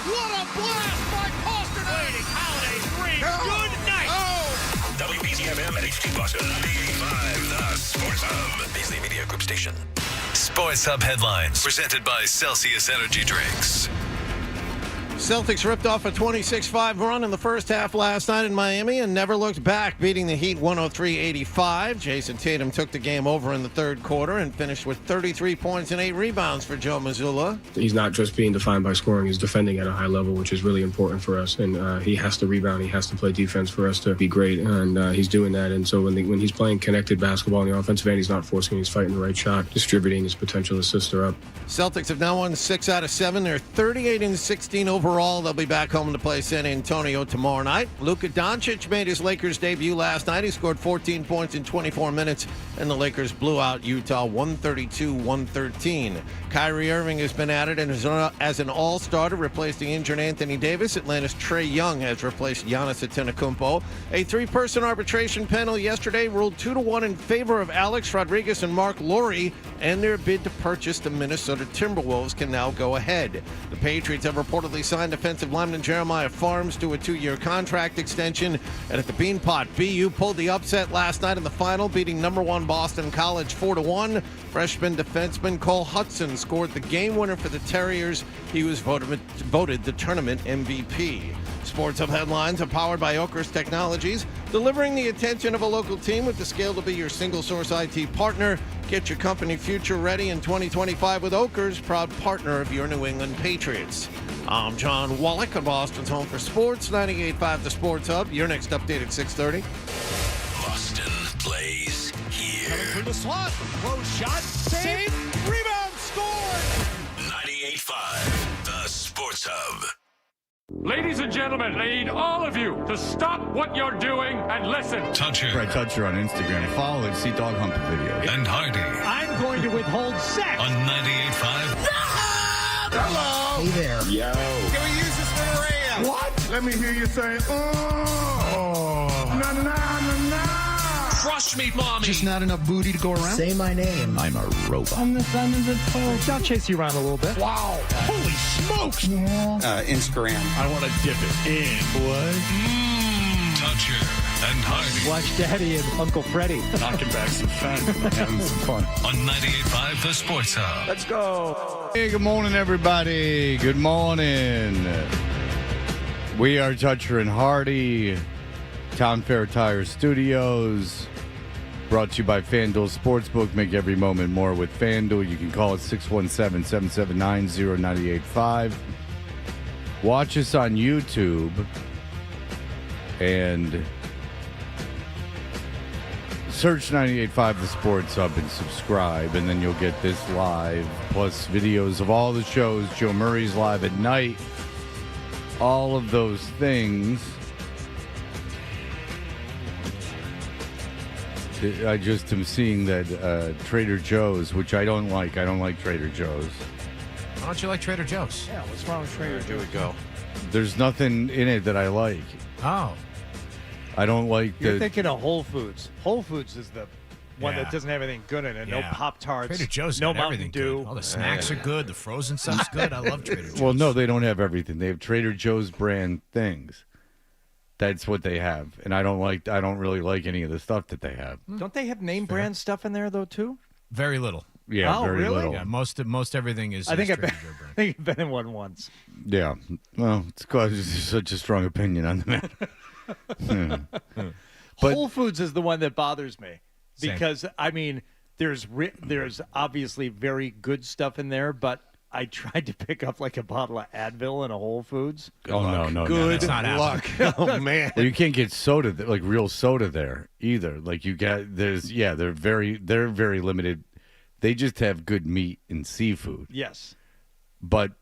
What a blast by Pasternak! Waiting, Holiday 3, good night! Oh! WBCMM and HD Boston, 85, the Sports Hub, Beasley Media Group Station. Sports Hub headlines presented by Celsius Energy Drinks. Celtics ripped off a 26-5 run in the first half last night in Miami and never looked back, beating the Heat 103-85. Jason Tatum took the game over in the third quarter and finished with 33 points and 8 rebounds for Joe Mazzulla. He's not just being defined by scoring, he's defending at a high level, which is really important for us. And he has to rebound, he has to play defense for us to be great, and he's doing that. And so when he's playing connected basketball on the offensive end, he's not forcing, he's fighting the right shot, distributing, his potential assists are up. Celtics have now won 6 out of 7. They're 38-16 overall. They'll be back home to play San Antonio tomorrow night. Luka Doncic made his Lakers debut last night. He scored 14 points in 24 minutes, and the Lakers blew out Utah 132-113. Kyrie Irving has been added as an all-starter, replacing injured Anthony Davis. Atlanta's Trae Young has replaced Giannis Antetokounmpo. A 3-person arbitration panel yesterday ruled 2-1 in favor of Alex Rodriguez and Mark Lowry, and their bid to purchase the Minnesota Timberwolves can now go ahead. The Patriots have reportedly signed defensive lineman Jeremiah Farms to a 2-year contract extension. And at the Beanpot, BU pulled the upset last night in the final, beating number 1 Boston College 4-1. Freshman defenseman Cole Hudson scored the game winner for the Terriers. He was voted the tournament MVP. Sports Hub headlines are powered by Oakers Technologies, delivering the attention of a local team with the scale to be your single-source IT partner. Get your company future ready in 2025 with Oakers, proud partner of your New England Patriots. I'm John Wallach of Boston's Home for Sports, 98.5 The Sports Hub. Your next update at 6:30. Boston plays here. Through the slot, close shot, save, rebound, scored! 98.5 The Sports Hub. Ladies and gentlemen, I need all of you to stop what you're doing and listen. Toucher Fred Toucher on Instagram. Follow and see dog humping videos. and Hardy I'm going to withhold sex. on 98.5 Hello. Hey there. Yo. Can we use this for the radio? What? Let me hear you say, oh. Na, na, na, na. Crush me, mommy. Just not enough booty to go around? Say my name. I'm a robot. I'm the son of the toe. I'll chase you around a little bit. Wow. Holy smokes. Yeah. Instagram. I want to dip it in. What? Toucher and Hardy Watch Daddy and Uncle Freddie. Knocking back some fun. Having some fun. on 98.5 The Sports Hub. Let's go. Hey, good morning, everybody. Good morning. We are Toucher and Hardy, Town Fair Tire Studios. Brought to you by FanDuel Sportsbook. Make every moment more with FanDuel. You can call it 617-779-0985. Watch us on YouTube and search 98.5 The Sports Hub and subscribe, and then you'll get this live, plus videos of all the shows. Joe Murray's live at night. All of those things. I just am seeing that Trader Joe's, which I don't like. I don't like Trader Joe's. Why don't you like Trader Joe's? Yeah, what's wrong with Trader Joe's? Go. There's nothing in it that I like. Oh. I don't like You're the... thinking of Whole Foods. Whole Foods is the one Yeah. that doesn't have anything good in it. No Yeah. Pop-Tarts. Trader Joe's no got Mountain everything Dew. good. All the snacks are good. The frozen stuff's good. I love Trader Joe's. Well, no, they don't have everything. They have Trader Joe's brand things. That's what they have. And I don't really like any of the stuff that they have. Don't they have name brand stuff in there, though, too? Very little. Yeah, Oh, very really? little. Yeah, most everything is. I think is I've Trader been, Joe brand. I think I've been in one once. Yeah. Well, it's because there's such a strong opinion on the matter. Yeah. But- Whole Foods is the one that bothers me Same. because, I mean, there's obviously very good stuff in there, but I tried to pick up like a bottle of Advil in a Whole Foods. No. Good that's not luck. Oh, man. Well, you can't get soda, like real soda there either. Like you get, they're very limited. They just have good meat and seafood. Yes. But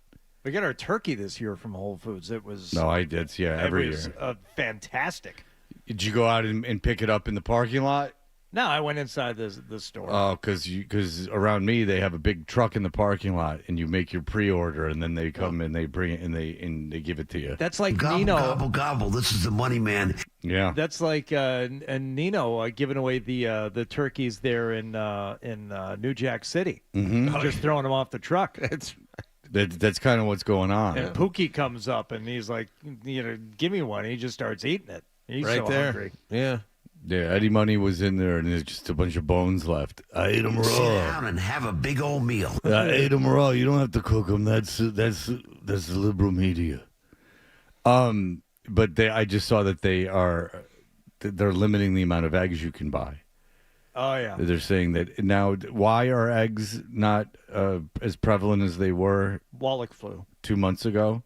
We got our turkey this year from Whole Foods. It was no, I did. Yeah, every it was, year. Fantastic. Did you go out and pick it up in the parking lot? No, I went inside the store. Oh, because around me they have a big truck in the parking lot, and you make your pre-order, and then they come and they bring it and they give it to you. That's like Gobble, Nino. gobble, gobble. This is the money man. Yeah, That's like and Nino giving away the turkeys there in New Jack City. Mm-hmm. Just throwing them off the truck. That's kind of what's going on. And Pookie comes up and he's like, give me one. He just starts eating it. He's right so there. hungry. Yeah. Yeah, Eddie Money was in there, and there's just a bunch of bones left. I ate them Sit raw. down and have a big old meal. I ate them raw. You don't have to cook them. That's the liberal media. But I just saw that they're limiting the amount of eggs you can buy. Oh, yeah. They're saying that now. Why are eggs not as prevalent as they were Wallach flu 2 months ago?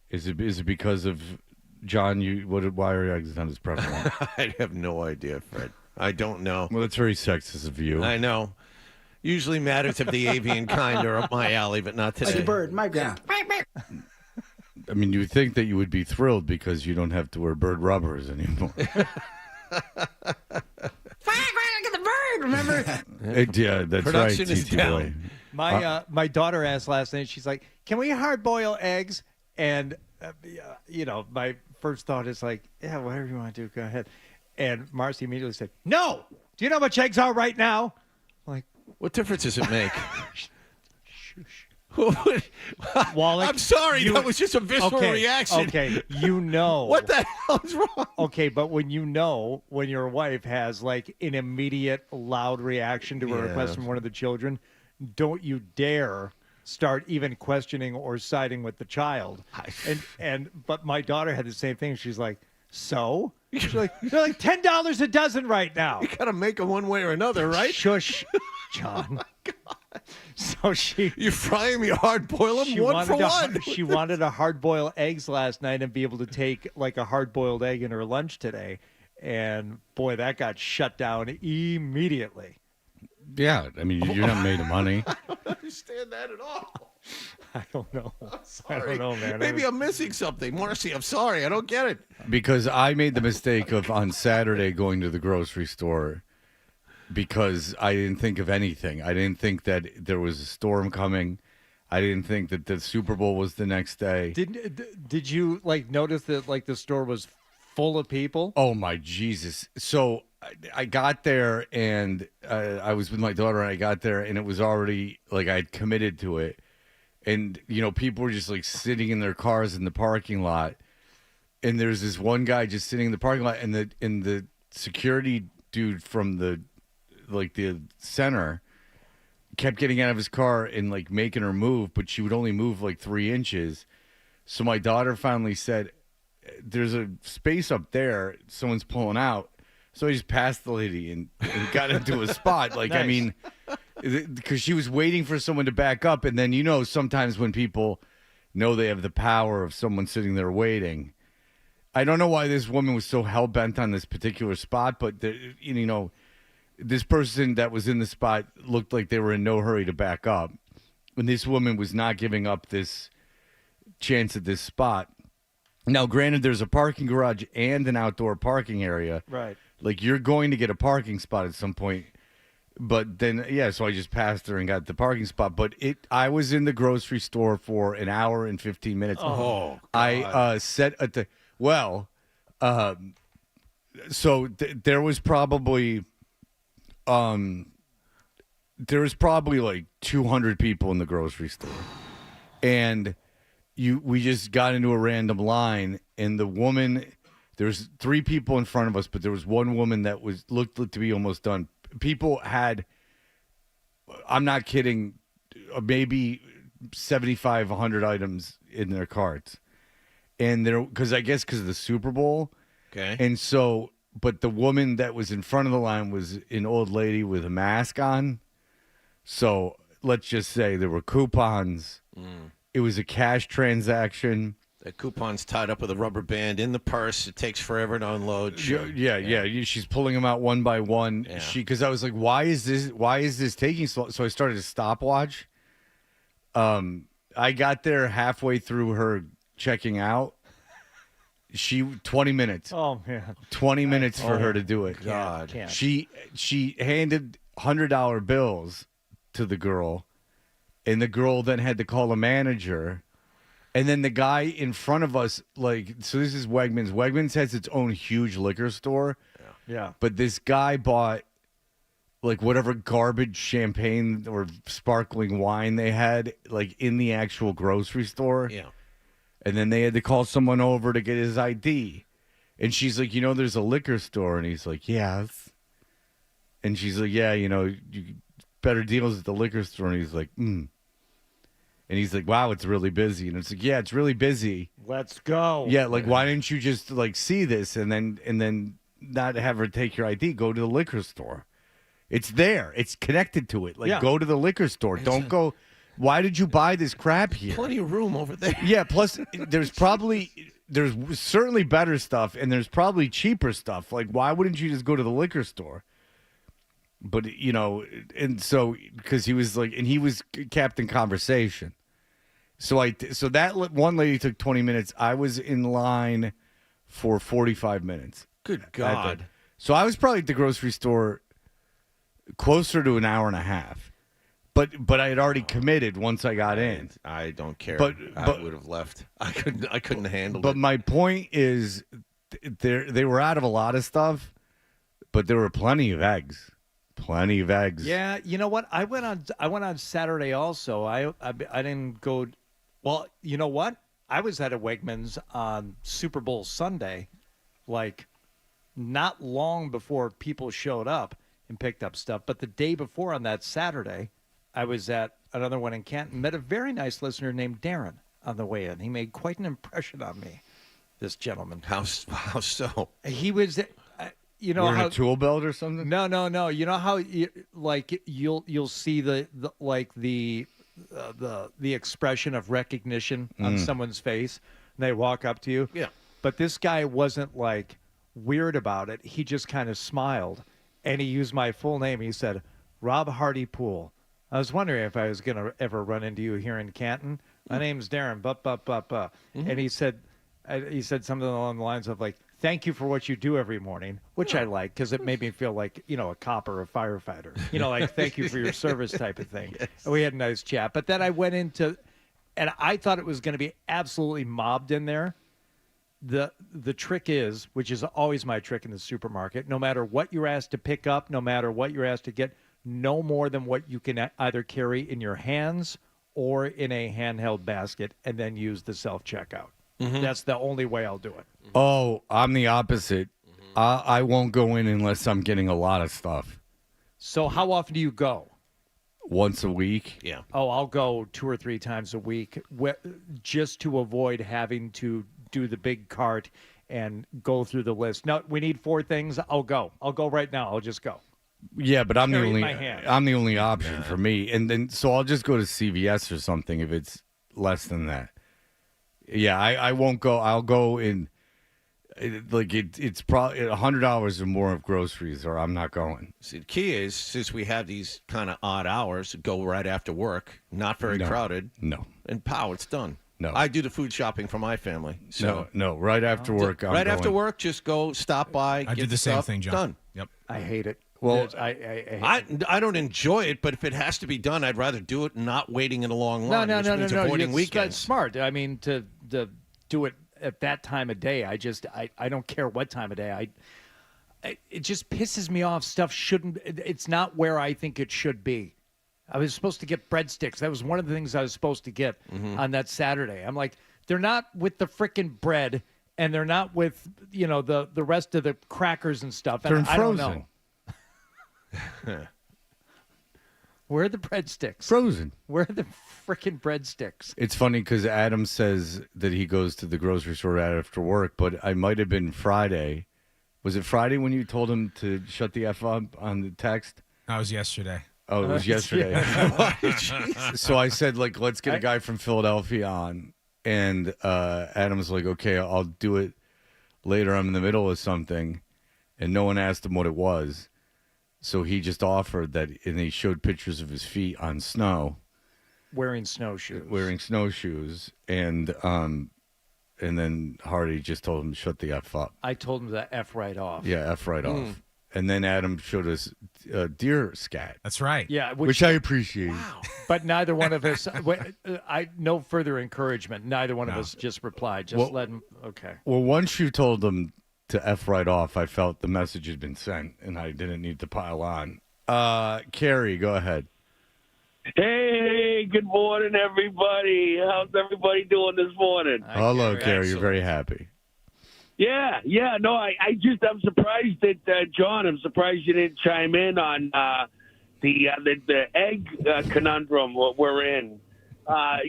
Is it because of John? Why are eggs not as prevalent? I have no idea, Fred. I don't know. Well, that's very sexist of you. I know. Usually matters of the avian kind are up my alley, but not today. Like a bird, my bird. I mean, you would think that you would be thrilled because you don't have to wear bird rubbers anymore. Remember? Yeah, that's Production right. is TT down. boy. My daughter asked last night, she's like, can we hard boil eggs? And, my first thought is like, yeah, whatever you want to do, go ahead. And Marcy immediately said, no. Do you know how much eggs are right now? I'm like, what difference does it make? Wallach, I'm sorry. That was just a visceral reaction. Okay, you know. What the hell is wrong? Okay, but when your wife has like an immediate loud reaction to a request from one of the children, don't you dare start even questioning or siding with the child. But my daughter had the same thing. She's like, so? She's like, they're like $10 a dozen right now. You got to make them one way or another, right? Shush, John. Oh, God. So you fry them, you hard boil them, one for one. She wanted to hard boil eggs last night and be able to take like a hard boiled egg in her lunch today. And boy, that got shut down immediately. Yeah, I mean, you're not made of money. I don't understand that at all. I don't know. I'm sorry. I don't know, man. Maybe I'm missing something. Marcy, I'm sorry. I don't get it. Because I made the mistake of on Saturday going to the grocery store because I didn't think of anything. I didn't think that there was a storm coming. I didn't think that the Super Bowl was the next day. Did you like notice that like the store was full of people? Oh my Jesus! So I got there and I was with my daughter and I got there and it was already like I'd committed to it, and people were just like sitting in their cars in the parking lot, and there's this one guy just sitting in the parking lot, and the security dude from the center kept getting out of his car and like making her move, but she would only move like 3 inches. So my daughter finally said, there's a space up there, someone's pulling out. So I just passed the lady and got into a spot. Like, nice. I mean, because she was waiting for someone to back up. And then, sometimes when people know they have the power of someone sitting there waiting. I don't know why this woman was so hell-bent on this particular spot, but, this person that was in the spot looked like they were in no hurry to back up. And this woman was not giving up this chance at this spot. Now, granted, there's a parking garage and an outdoor parking area. Right. Like, you're going to get a parking spot at some point. But then, so I just passed her and got the parking spot. But I was in the grocery store for an hour and 15 minutes. Oh, God. I sat at the, there was probably, like 200 people in the grocery store. And we just got into a random line, and the woman, there's 3 people in front of us, but there was one woman that looked to be almost done. People had, I'm not kidding, maybe 75, 100 items in their carts. And because of the Super Bowl. Okay. And so, but the woman that was in front of the line was an old lady with a mask on. So let's just say there were coupons. It was a cash transaction. The coupon's tied up with a rubber band in the purse. It takes forever to unload. Sure. Yeah. She's pulling them out one by one. Yeah. Because I was like, why is this taking so long? So I started a stopwatch. I got there halfway through her checking out. 20 minutes. Oh man. 20 minutes for her to do it. God. Can't. She handed $100 bills to the girl, and the girl then had to call a manager. And then the guy in front of us, so this is Wegmans. Wegmans has its own huge liquor store. Yeah. But this guy bought, like whatever garbage champagne or sparkling wine they had, like in the actual grocery store. Yeah. And then they had to call someone over to get his ID. And she's like, there's a liquor store. And he's like, yes. And she's like, yeah, you better deals at the liquor store. And he's like, And he's like, wow, it's really busy. And it's like, yeah, it's really busy. Let's go. Yeah, like, why didn't you just, like, see this and then not have her take your ID? Go to the liquor store. It's there. It's connected to it. Like, go to the liquor store. Don't go. Why did you buy this crap here? Plenty of room over there. Yeah, plus there's certainly better stuff, and there's probably cheaper stuff. Like, why wouldn't you just go to the liquor store? But, and so, because he was like, and he was Captain Conversation. So that one lady took 20 minutes. I was in line for 45 minutes. Good God. So I was probably at the grocery store closer to an hour and a half. But I had already committed once I got in. I don't care. But I would have left. I couldn't handle it. But my point is, they were out of a lot of stuff, but there were plenty of eggs. Plenty of eggs. Yeah, you know what? I went on Saturday also. I didn't go. Well, you know what? I was at a Wegmans on Super Bowl Sunday, like not long before people showed up and picked up stuff. But the day before on that Saturday, I was at another one in Canton, met a very nice listener named Darren on the way in. He made quite an impression on me, this gentleman. How so? He was, Wearing a tool belt or something? No. You know how you'll see the expression of recognition on someone's face, and they walk up to you. Yeah. But this guy wasn't like weird about it. He just kind of smiled, and he used my full name. He said, Rob Hardy Poole. I was wondering if I was going to ever run into you here in Canton. My name's Darren, And he said something along the lines of like, thank you for what you do every morning, which I like because it made me feel like, a cop or a firefighter, like thank you for your service type of thing. Yes. And we had a nice chat. But then I went into, and I thought it was going to be absolutely mobbed in there. The trick is, which is always my trick in the supermarket, no matter what you're asked to pick up, no matter what you're asked to get, no more than what you can either carry in your hands or in a handheld basket, and then use the self-checkout. Mm-hmm. That's the only way I'll do it. Oh, I'm the opposite. I won't go in unless I'm getting a lot of stuff. So how often do you go? Once a week. Yeah. Oh, I'll go 2 or 3 times a week just to avoid having to do the big cart and go through the list. No, we need 4 things. I'll go. I'll go right now. I'll just go. Yeah, but I'm the Carry only option for me. And then so I'll just go to CVS or something if it's less than that. Yeah, I won't go. I'll go in it's probably $100 or more of groceries, or I'm not going. See, the key is, since we have these kind of odd hours, go right after work, not very crowded. No. And pow, it's done. No. I do the food shopping for my family. So No. Right after work, I'm going. After work, just go, stop by, I get do the same stuff, thing, John. Done. Yep. I hate it. Well, I don't enjoy it, but if it has to be done, I'd rather do it not waiting in a long line. No. Avoiding weekends. That's smart. I mean, to do it at that time of day, I don't care what time of day. It just pisses me off. Stuff shouldn't. It's not where I think it should be. I was supposed to get breadsticks. That was one of the things I was supposed to get on that Saturday. I'm like, they're not with the frickin' bread, and they're not with the rest of the crackers and stuff. They're I frozen. don't know. Where are the breadsticks? Frozen. Where are the frickin' breadsticks? It's funny because Adam says that he goes to the grocery store right after work, but I might have been Friday. Was it Friday when you told him to shut the F up on the text? That was yesterday. Oh, it was yesterday. So I said, let's get a guy from Philadelphia on. And Adam's like, okay, I'll do it later. I'm in the middle of something. And no one asked him what it was. So he just offered that, and he showed pictures of his feet on snow. Wearing snowshoes. And then Hardy just told him to shut the F up. I told him to F right off. Yeah, F right off. And then Adam showed us deer scat. That's right. Yeah, which I appreciate. Wow. But neither one of us, no further encouragement. Neither one of us just replied. Just let him, okay. Well, once you told them to F right off, I felt the message had been sent, and I didn't need to pile on. Carrie, go ahead. Hey, good morning, everybody. How's everybody doing this morning? Hello, Carrie. You're very happy. Yeah. No, I'm surprised that, John, I'm surprised you didn't chime in on the egg conundrum we're in. I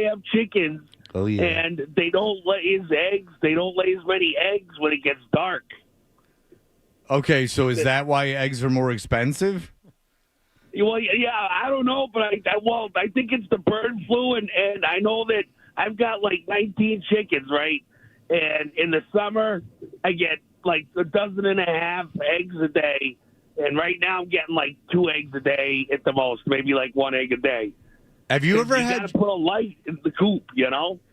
have chickens, and they don't lay eggs. They don't lay as many eggs when it gets dark. Okay, so is that why eggs are more expensive? Well, yeah, I don't know, but I think it's the bird flu, and I know that I've got like 19 chickens, right? And in the summer, I get like 12.5 eggs a day, and right now I'm getting like 2 eggs a day at the most, maybe like 1 egg a day. Have you ever had to put a light in the coop?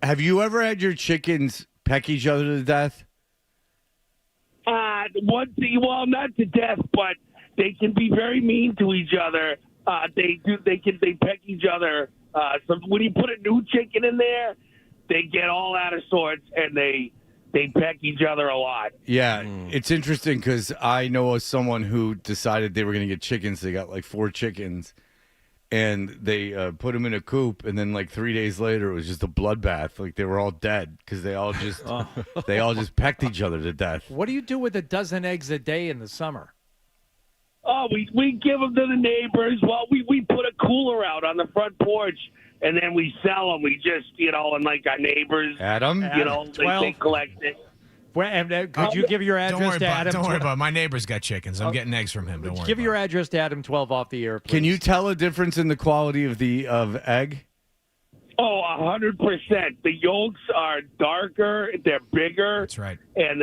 Have you ever had your chickens peck each other to death? Well, not to death, but they can be very mean to each other. They peck each other. So when you put a new chicken in there, they get all out of sorts and they peck each other a lot. Yeah, it's interesting because I know of someone who decided they were going to get chickens. They got like 4 chickens, and they put them in a coop, and then like 3 days later, it was just a bloodbath. Like they were all dead because they all just pecked each other to death. What do you do with 12 eggs a day in the summer? Oh, we give them to the neighbors. Well, we put a cooler out on the front porch, and then we sell them. We just, and like our neighbors, Adam, they collect it. Could you give your address to Adam? Don't worry about it. My neighbor's got chickens. I'm getting eggs from him. Don't worry. Give your address to Adam 12 off the air, please. Can you tell a difference in the quality of egg? Oh, 100%. The yolks are darker. They're bigger. That's right. And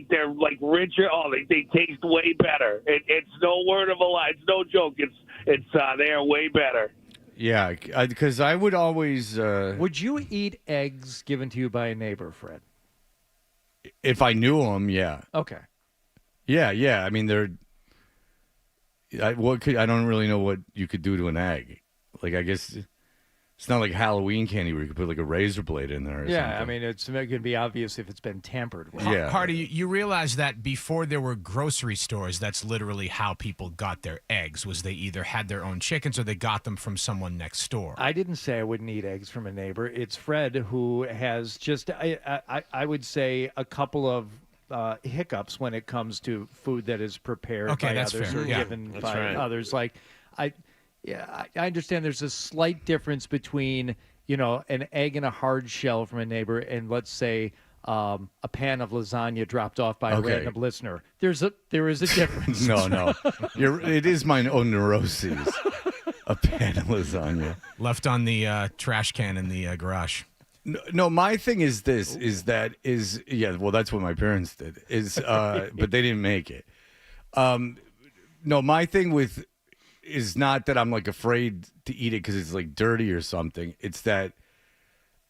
they're like richer. Oh, they taste way better. It's no word of a lie. It's no joke. It's they are way better. Yeah, because I would always. Would you eat eggs given to you by a neighbor, Fred? If I knew them, yeah. Okay. Yeah. I mean, I don't really know what you could do to an egg. Like, I guess it's not like Halloween candy where you could put like a razor blade in there. Or something. I mean, it's going to be obvious if it's been tampered with. Yeah. Hardy, you realize that before there were grocery stores, that's literally how people got their eggs, was they either had their own chickens or they got them from someone next door. I didn't say I wouldn't eat eggs from a neighbor. It's Fred who has just, I would say, a couple of hiccups when it comes to food that is prepared by others fair. or given by others. Like, I understand there's a slight difference between, an egg in a hard shell from a neighbor and, let's say, a pan of lasagna dropped off by a random listener. There is a difference. No. It is my own neuroses. A pan of lasagna. Left on the trash can in the garage. No, my thing is this, well, that's what my parents did, but they didn't make it. No, my thing is not that I'm like afraid to eat it because it's like dirty or something. It's that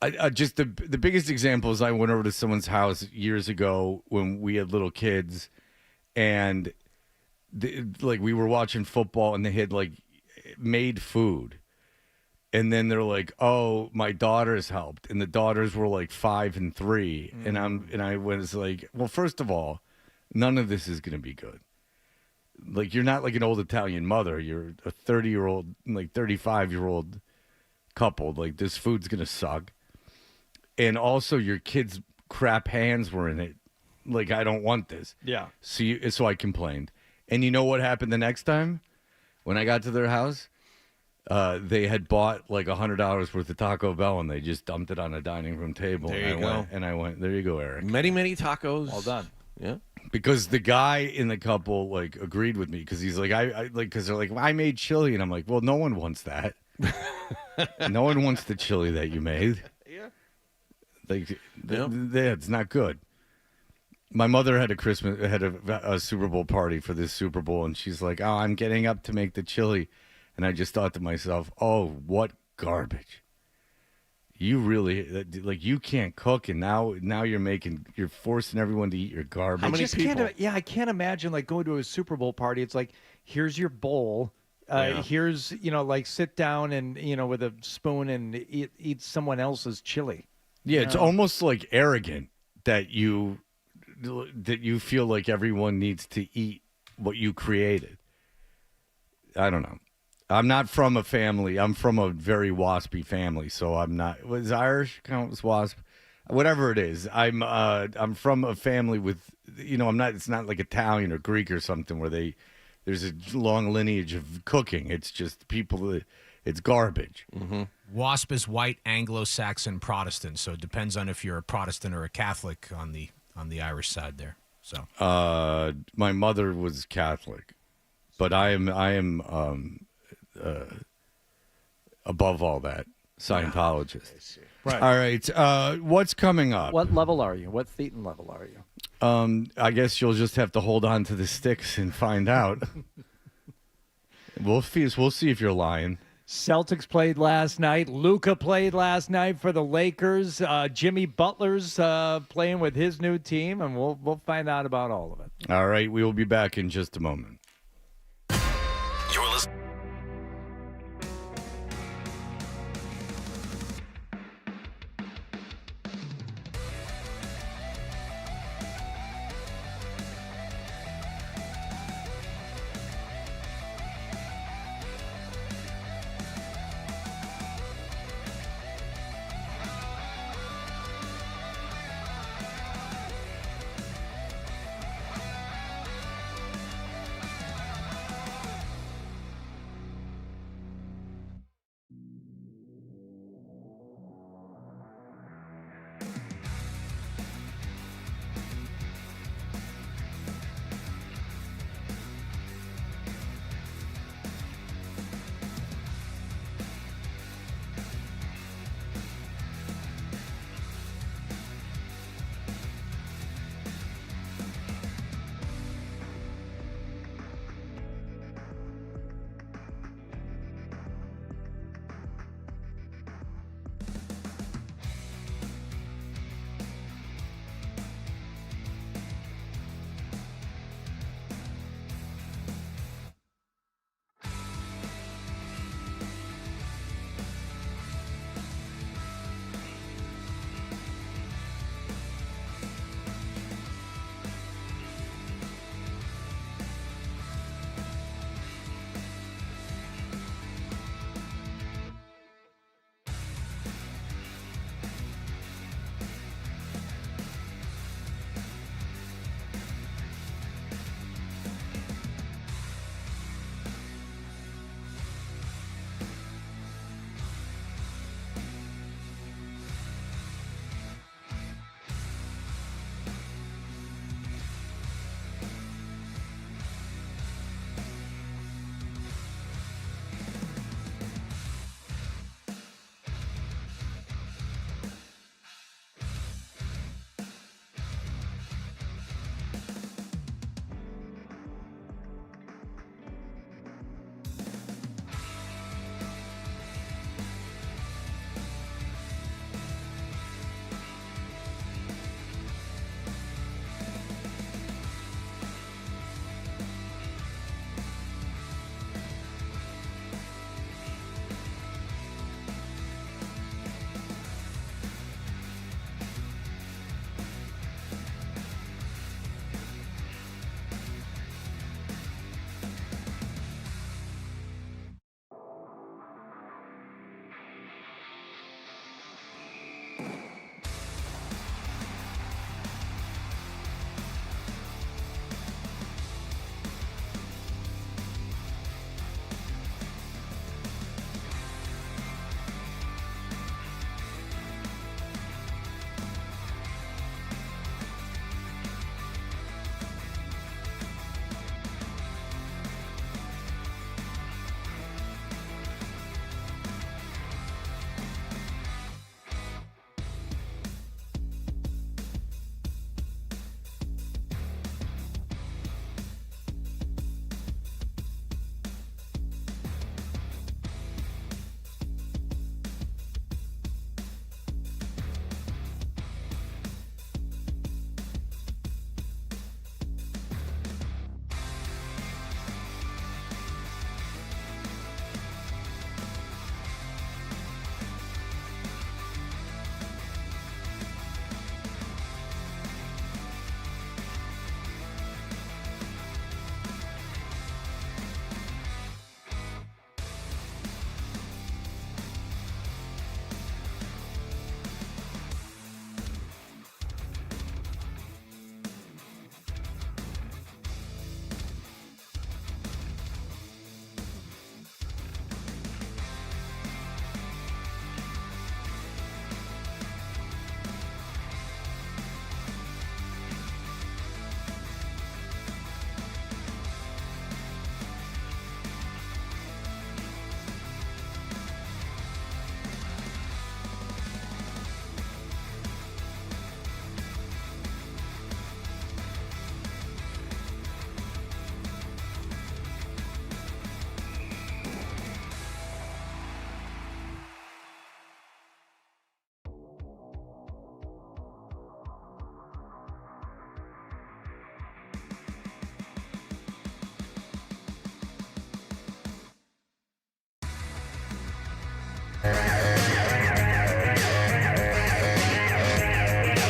I just the biggest example is I went over to someone's house years ago when we had little kids, and we were watching football and they had like made food, and then they're like, "Oh, my daughters helped," and the daughters were like 5 and 3, and I was like, "Well, first of all, none of this is gonna be good." Like, you're not like an old Italian mother. You're a 30-year-old, like 35-year-old couple. Like, this food's going to suck. And also, your kids' crap hands were in it. Like, I don't want this. Yeah. So I complained. And you know what happened the next time? When I got to their house, they had bought like $100 worth of Taco Bell, and they just dumped it on a dining room table. There you go. I went, there you go, Eric. Many, many tacos. Well done. Yeah. Because the guy in the couple like agreed with me because he's like because they're like, well, I made chili, and I'm like, well, no one wants that. No one wants the chili that you made. Yeah. Like, it's not good. My mother had a Super Bowl party for this Super Bowl, and she's like, oh, I'm getting up to make the chili, and I just thought to myself, oh, what garbage. You really you can't cook, and now you're forcing everyone to eat your garbage. I can't imagine like going to a Super Bowl party. It's like, here's your bowl. Here's sit down and with a spoon and eat someone else's chili. Yeah, it's almost like arrogant that you feel like everyone needs to eat what you created. I don't know. I'm not from a family. I'm from a very waspy family, so I'm not. Was Irish count as wasp? Whatever it is, I'm from a family with, I'm not. It's not like Italian or Greek or something where there's a long lineage of cooking. It's just people. It's garbage. Mm-hmm. WASP is white Anglo-Saxon Protestant, so it depends on if you're a Protestant or a Catholic on the Irish side there. So, my mother was Catholic, but I am above all that, Scientologist. Right. All right. What's coming up? What level are you? What Thetan level are you? I guess you'll just have to hold on to the sticks and find out. We'll see if you're lying. Celtics played last night. Luka played last night for the Lakers. Jimmy Butler's playing with his new team, and we'll find out about all of it. All right. We will be back in just a moment. You're listening.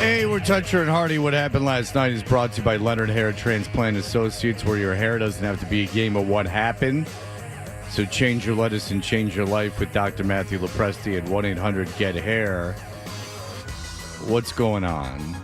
Hey, we're Toucher and Hardy. What happened last night is brought to you by Leonard Hair Transplant Associates, where your hair doesn't have to be a game of what happened. So change your lettuce and change your life with Dr. Matthew Lopresti at 1-800-GET-HAIR. What's going on?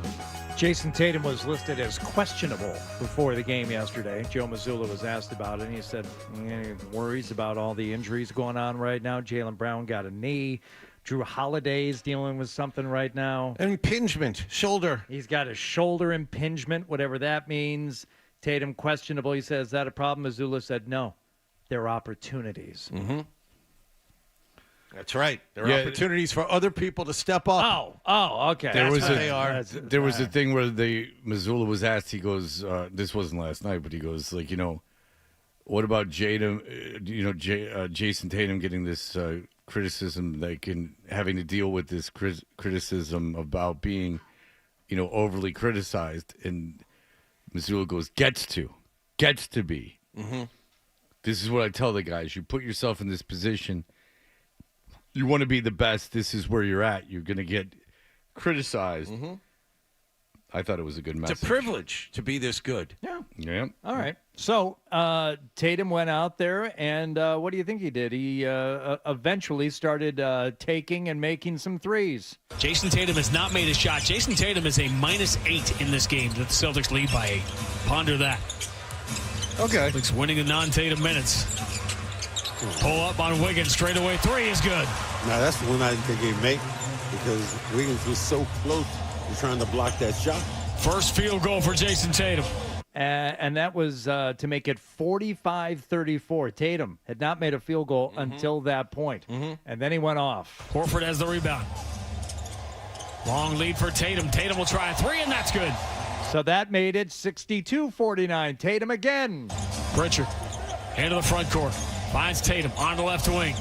Jason Tatum was listed as questionable before the game yesterday. Joe Mazzulla was asked about it, and he said he worries about all the injuries going on right now. Jaylen Brown got a knee. Drew Holiday's dealing with something right now. Impingement, shoulder. He's got a shoulder impingement, whatever that means. Tatum questionable. He says, is that a problem? Mazzulla said, no. There are opportunities. Mm-hmm. That's right. There are opportunities for other people to step up. Oh, okay. There was a a thing where Mazzulla was asked. He goes, "This wasn't last night, but he goes like, what about Jason Tatum getting this criticism, having to deal with this criticism about being, overly criticized?" And Mazzulla goes, "Gets to be." Mm-hmm. This is what I tell the guys. You put yourself in this position. You want to be the best. This is where you're at. You're going to get criticized. Mm-hmm. I thought it was a good message. It's a privilege to be this good. Yeah. All right. So Tatum went out there, and what do you think he did? He eventually started taking and making some threes. Jason Tatum has not made a shot. Jason Tatum is a -8 in this game that the Celtics lead by 8. Ponder that. Okay. Celtics winning the non-Tatum minutes. Pull up on Wiggins. Straightaway 3 is good. Now, that's the one I didn't think he'd make because Wiggins was so close to trying to block that shot. First field goal for Jason Tatum. And that was to make it 45-34. Tatum had not made a field goal until that point. And then he went off. Horford has the rebound. Long lead for Tatum. Tatum will try a 3, and that's good. So that made it 62-49. Tatum again. Pritchard into the front court. Finds Tatum on the left wing.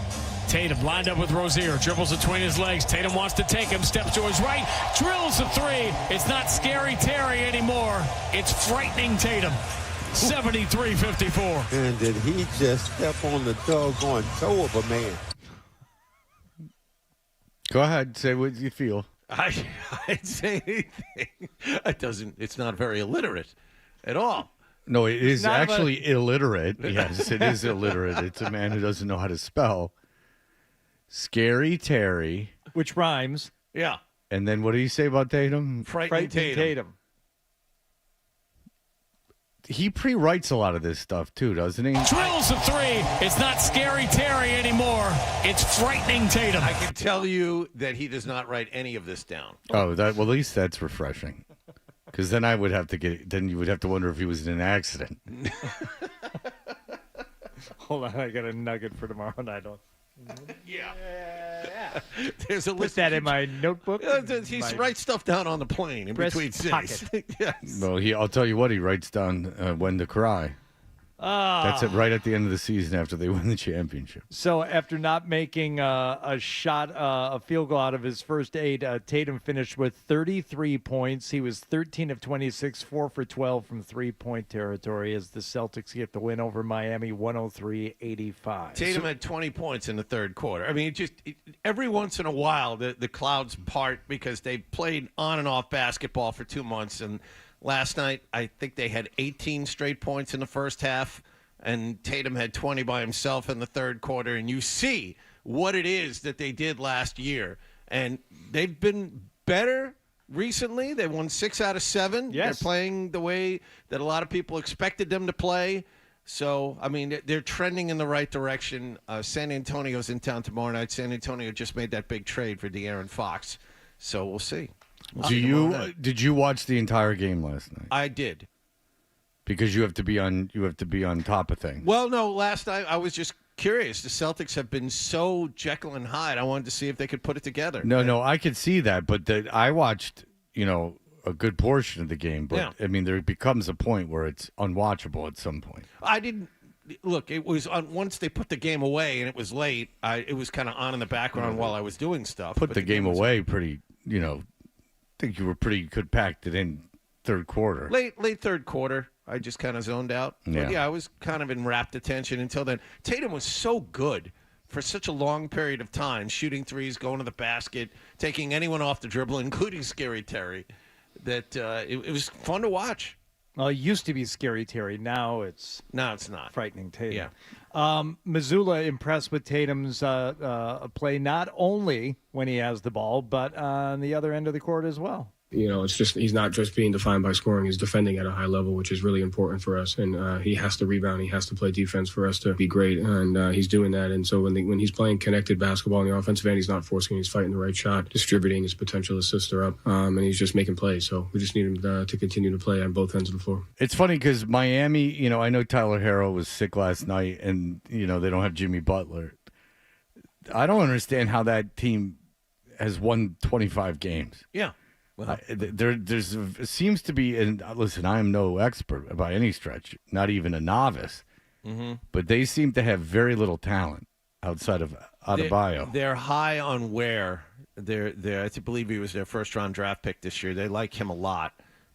Tatum lined up with Rozier. Dribbles between his legs. Tatum wants to take him. Steps to his right. Drills the 3. It's not scary Terry anymore. It's frightening Tatum. 73-54. And did he just step on the doggone toe of a man? Go ahead. Say what you feel. I'd say anything. It's not very illiterate at all. No, it is actually illiterate. Yes, it is illiterate. It's a man who doesn't know how to spell. Scary Terry. Which rhymes. Yeah. And then what do you say about Tatum? Frightening Tatum. He pre-writes a lot of this stuff, too, doesn't he? Drills the 3. It's not scary Terry anymore. It's frightening Tatum. I can tell you that he does not write any of this down. Oh, at least that's refreshing. Because then you would have to wonder if he was in an accident. Hold on, I got a nugget for tomorrow night. Yeah. There's a list. Put that in my notebook. He writes stuff down on the plane in between cities. Yes. Well, I'll tell you what, he writes down when to cry. That's it right at the end of the season after they win the championship. So after not making a field goal out of his first 8, Tatum finished with 33 points. He was 13 of 26, 4 for 12 from three-point territory as the Celtics get the win over Miami 103-85. Tatum had 20 points in the third quarter. I mean, every once in a while the clouds part because they played on and off basketball for 2 months, and last night, I think they had 18 straight points in the first half, and Tatum had 20 by himself in the third quarter. And you see what it is that they did last year. And they've been better recently. They won 6 out of 7. Yes. They're playing the way that a lot of people expected them to play. So, I mean, they're trending in the right direction. San Antonio's in town tomorrow night. San Antonio just made that big trade for De'Aaron Fox. So we'll see. Did you watch the entire game last night? I did. Because you have to be on top of things. Well, no, last night I was just curious. The Celtics have been so Jekyll and Hyde. I wanted to see if they could put it together. No, I could see that, but I watched, a good portion of the game. But Yeah. I mean, there becomes a point where it's unwatchable at some point. I didn't look. It was once they put the game away and it was late. It was kind of on in the background while I was doing stuff. Put the game away pretty. I think you were pretty good. Packed it in third quarter. Late third quarter. I just kind of zoned out. Yeah. But I was kind of in rapt attention until then. Tatum was so good for such a long period of time, shooting threes, going to the basket, taking anyone off the dribble, including Scary Terry. that it was fun to watch. Well, it used to be Scary Terry. Now it's not. Frightening Tatum. Yeah. Missoula impressed with Tatum's play not only when he has the ball, but on the other end of the court as well. It's just he's not just being defined by scoring. He's defending at a high level, which is really important for us. And he has to rebound. He has to play defense for us to be great. And he's doing that. And so when he's playing connected basketball on the offensive end, he's not forcing. He's fighting the right shot, distributing. His potential assists are up, and he's just making plays. So we just need him to continue to play on both ends of the floor. It's funny because Miami, I know Tyler Herro was sick last night, and, they don't have Jimmy Butler. I don't understand how that team has won 25 games. Yeah. Well, there's seems to be, and listen, I am no expert by any stretch, not even a novice, but they seem to have very little talent outside of Adebayo. They're high on Ware. I believe he was their first-round draft pick this year. They like him a lot,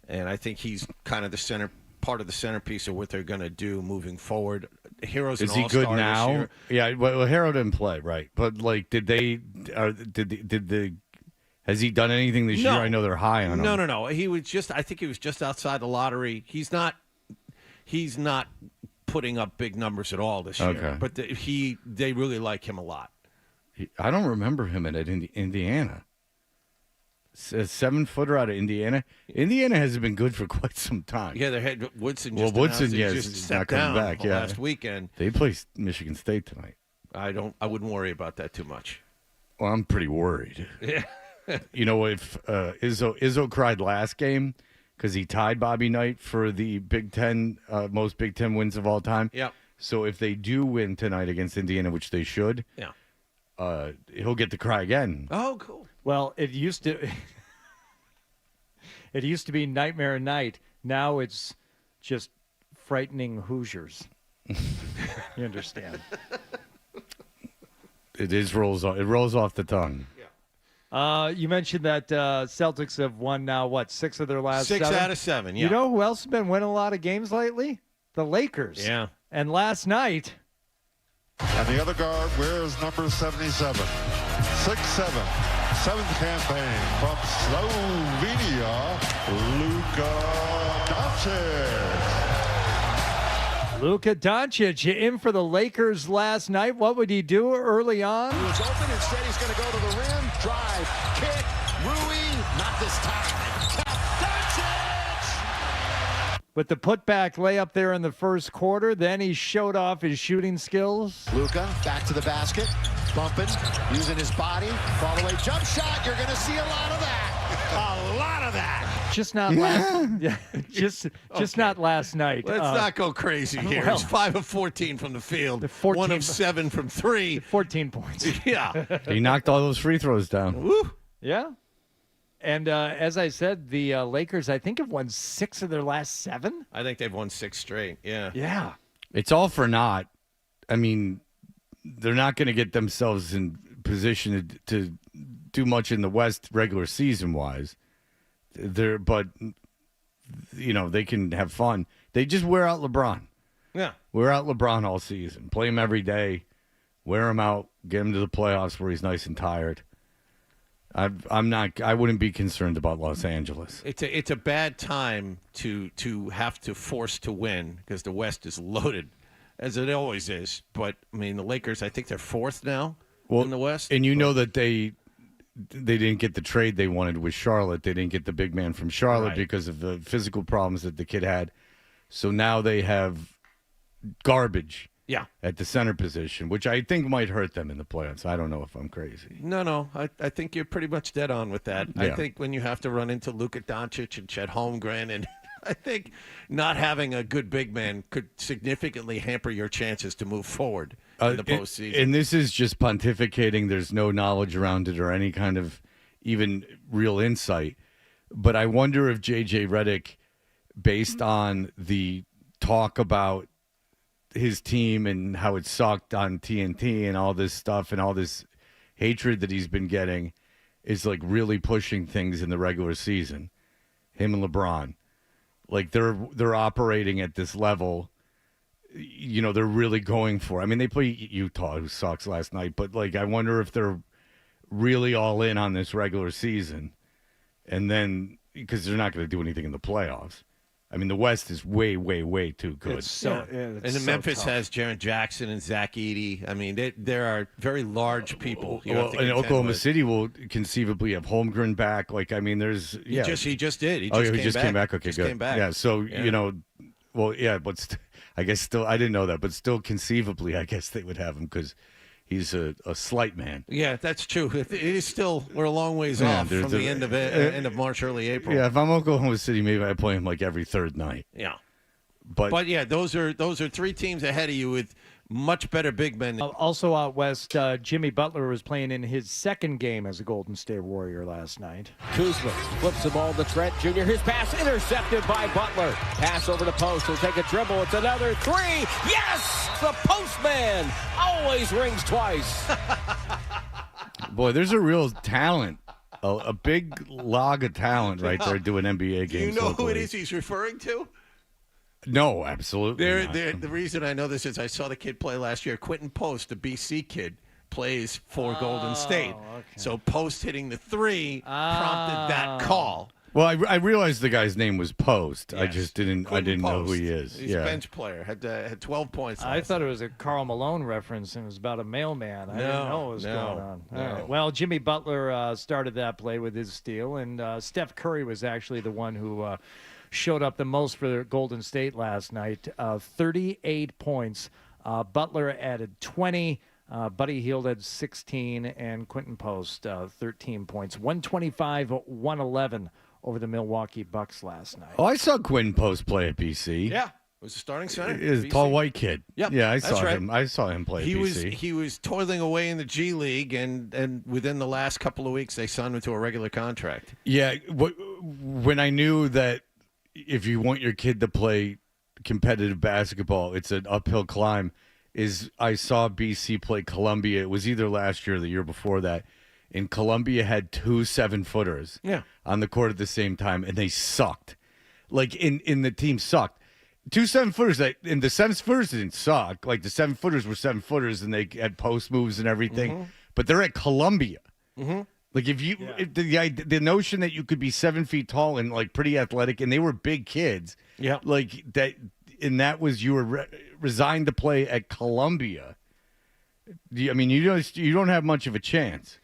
and I think he's kind of part of the centerpiece of what they're going to do moving forward. Heroes is he good now? Yeah, well, Herro didn't play, right? But has he done anything this year? I know they're high on him. No. I think he was just outside the lottery. He's not putting up big numbers at all this year. Okay. But they really like him a lot. I don't remember him at Indiana. A 7-footer out of Indiana. Indiana hasn't been good for quite some time. Yeah, they had Woodson. Just not coming back. Last weekend. They play Michigan State tonight. I wouldn't worry about that too much. Well, I'm pretty worried. Yeah. If Izzo cried last game because he tied Bobby Knight for the Big Ten most Big Ten wins of all time. Yeah. So if they do win tonight against Indiana, which they should, he'll get to cry again. Oh, cool. Well, it used to be Nightmare Night. Now it's just frightening Hoosiers. You understand? It rolls off the tongue. You mentioned that Celtics have won now, 6 of their last 7? 6 out of 7, yeah. You know who else has been winning a lot of games lately? The Lakers. Yeah. And last night. And the other guard wears number 77. 6'7". 7th campaign from Slovenia, Luka Doncic. Luka Doncic in for the Lakers last night. What would he do early on? He was open. Instead, he's going to go to the rim. Drive. Kick. Rui. Not this time. Doncic! With the putback layup there in the first quarter, then he showed off his shooting skills. Luka back to the basket. Bumping. Using his body. Fall away jump shot. You're going to see a lot of that. A lot of that. Just not last. Just not last night. Let's not go crazy here. He's 5 of 14 from the field. 1 of 7 from 3. 14 points. Yeah. He knocked all those free throws down. Woo. Yeah. And as I said, the Lakers, I think, have won 6 of their last 7. I think they've won 6 straight. Yeah. Yeah. It's all for naught. I mean, they're not going to get themselves in position to do much in the West regular season wise. But they can have fun. They just wear out LeBron. Yeah. Wear out LeBron all season. Play him every day. Wear him out. Get him to the playoffs where he's nice and tired. I wouldn't be concerned about Los Angeles. It's a bad time to have to force to win because the West is loaded, as it always is. But I mean, the Lakers, I think they're 4th now in the West. And know that they didn't get the trade they wanted with Charlotte. They didn't get the big man from Charlotte because of the physical problems that the kid had. So now they have garbage. Yeah. At the center position, which I think might hurt them in the playoffs. I don't know if I'm crazy. No. I think you're pretty much dead on with that. Yeah. I think when you have to run into Luka Doncic and Chet Holmgren, and I think not having a good big man could significantly hamper your chances to move forward in the postseason. And this is just pontificating. There's no knowledge around it or any kind of even real insight. But I wonder if J.J. Redick, based on the talk about his team and how it sucked on TNT and all this stuff and all this hatred that he's been getting, is like really pushing things in the regular season. Him and LeBron, like they're operating at this level. They're really going for it. I mean, they play Utah, who sucks, last night, but like I wonder if they're really all in on this regular season, and then because they're not going to do anything in the playoffs. I mean, the West is way, way, way too good. It's so, and then Memphis has Jaren Jackson and Zach Edey. I mean, there are very large people. And Oklahoma City will conceivably have Holmgren back. Like, I mean, there's He just did. He just came back. Okay, good. Came back. Yeah. So but I guess still I didn't know that, but still conceivably, I guess they would have him because he's a slight man. Yeah, that's true. It is still, we're a long ways off from the end of March, early April. Yeah, if I'm Oklahoma City, maybe I play him like every third night. Yeah, but yeah, those are three teams ahead of you with much better big men. Also out west, Jimmy Butler was playing in his second game as a Golden State Warrior last night. Kuzma flips the ball to Trent Jr. His pass intercepted by Butler. Pass over the post. He'll take a dribble. It's another three. Yes! The postman always rings twice. Boy, there's a real talent. A big log of talent right there doing NBA games. Do you know locally. who it is he's referring to? No, absolutely not. The reason I know this is I saw the kid play last year. Quentin Post, the BC kid, plays for Golden State. Okay. So Post hitting the three prompted that call. Well, I realized the guy's name was Post. Yes. I just didn't know who he is. He's a bench player. Had 12 points. I thought it was a Karl Malone reference and it was about a mailman. I didn't know what was going on. No. All right. Well, Jimmy Butler started that play with his steal, and Steph Curry was actually the one who showed up the most for Golden State last night. 38 points. Butler added 20. Buddy Hield had 16, and Quentin Post 13 points. 125-111 over the Milwaukee Bucks last night. Oh, I saw Quentin Post play at BC. Yeah, was a starting center. He's a tall white kid. Yep, yeah, I that's saw right. him. I saw him play at BC. He was toiling away in the G League, and within the last couple of weeks, they signed him to a regular contract. Yeah, when I knew that if you want your kid to play competitive basketball, it's an uphill climb. I saw BC play Columbia. It was either last year or the year before that. And Columbia had 2 7-footers on the court at the same time, and they sucked. Like, in the team sucked. 2 7-footers, and the 7-footers didn't suck. Like, the 7-footers were 7-footers, and they had post moves and everything. Mm-hmm. But they're at Columbia. Mm-hmm. Like, if the notion that you could be 7 feet tall and, like, pretty athletic, and they were big kids. Yeah. Like, that was, you were resigned to play at Columbia. I mean, you don't have much of a chance.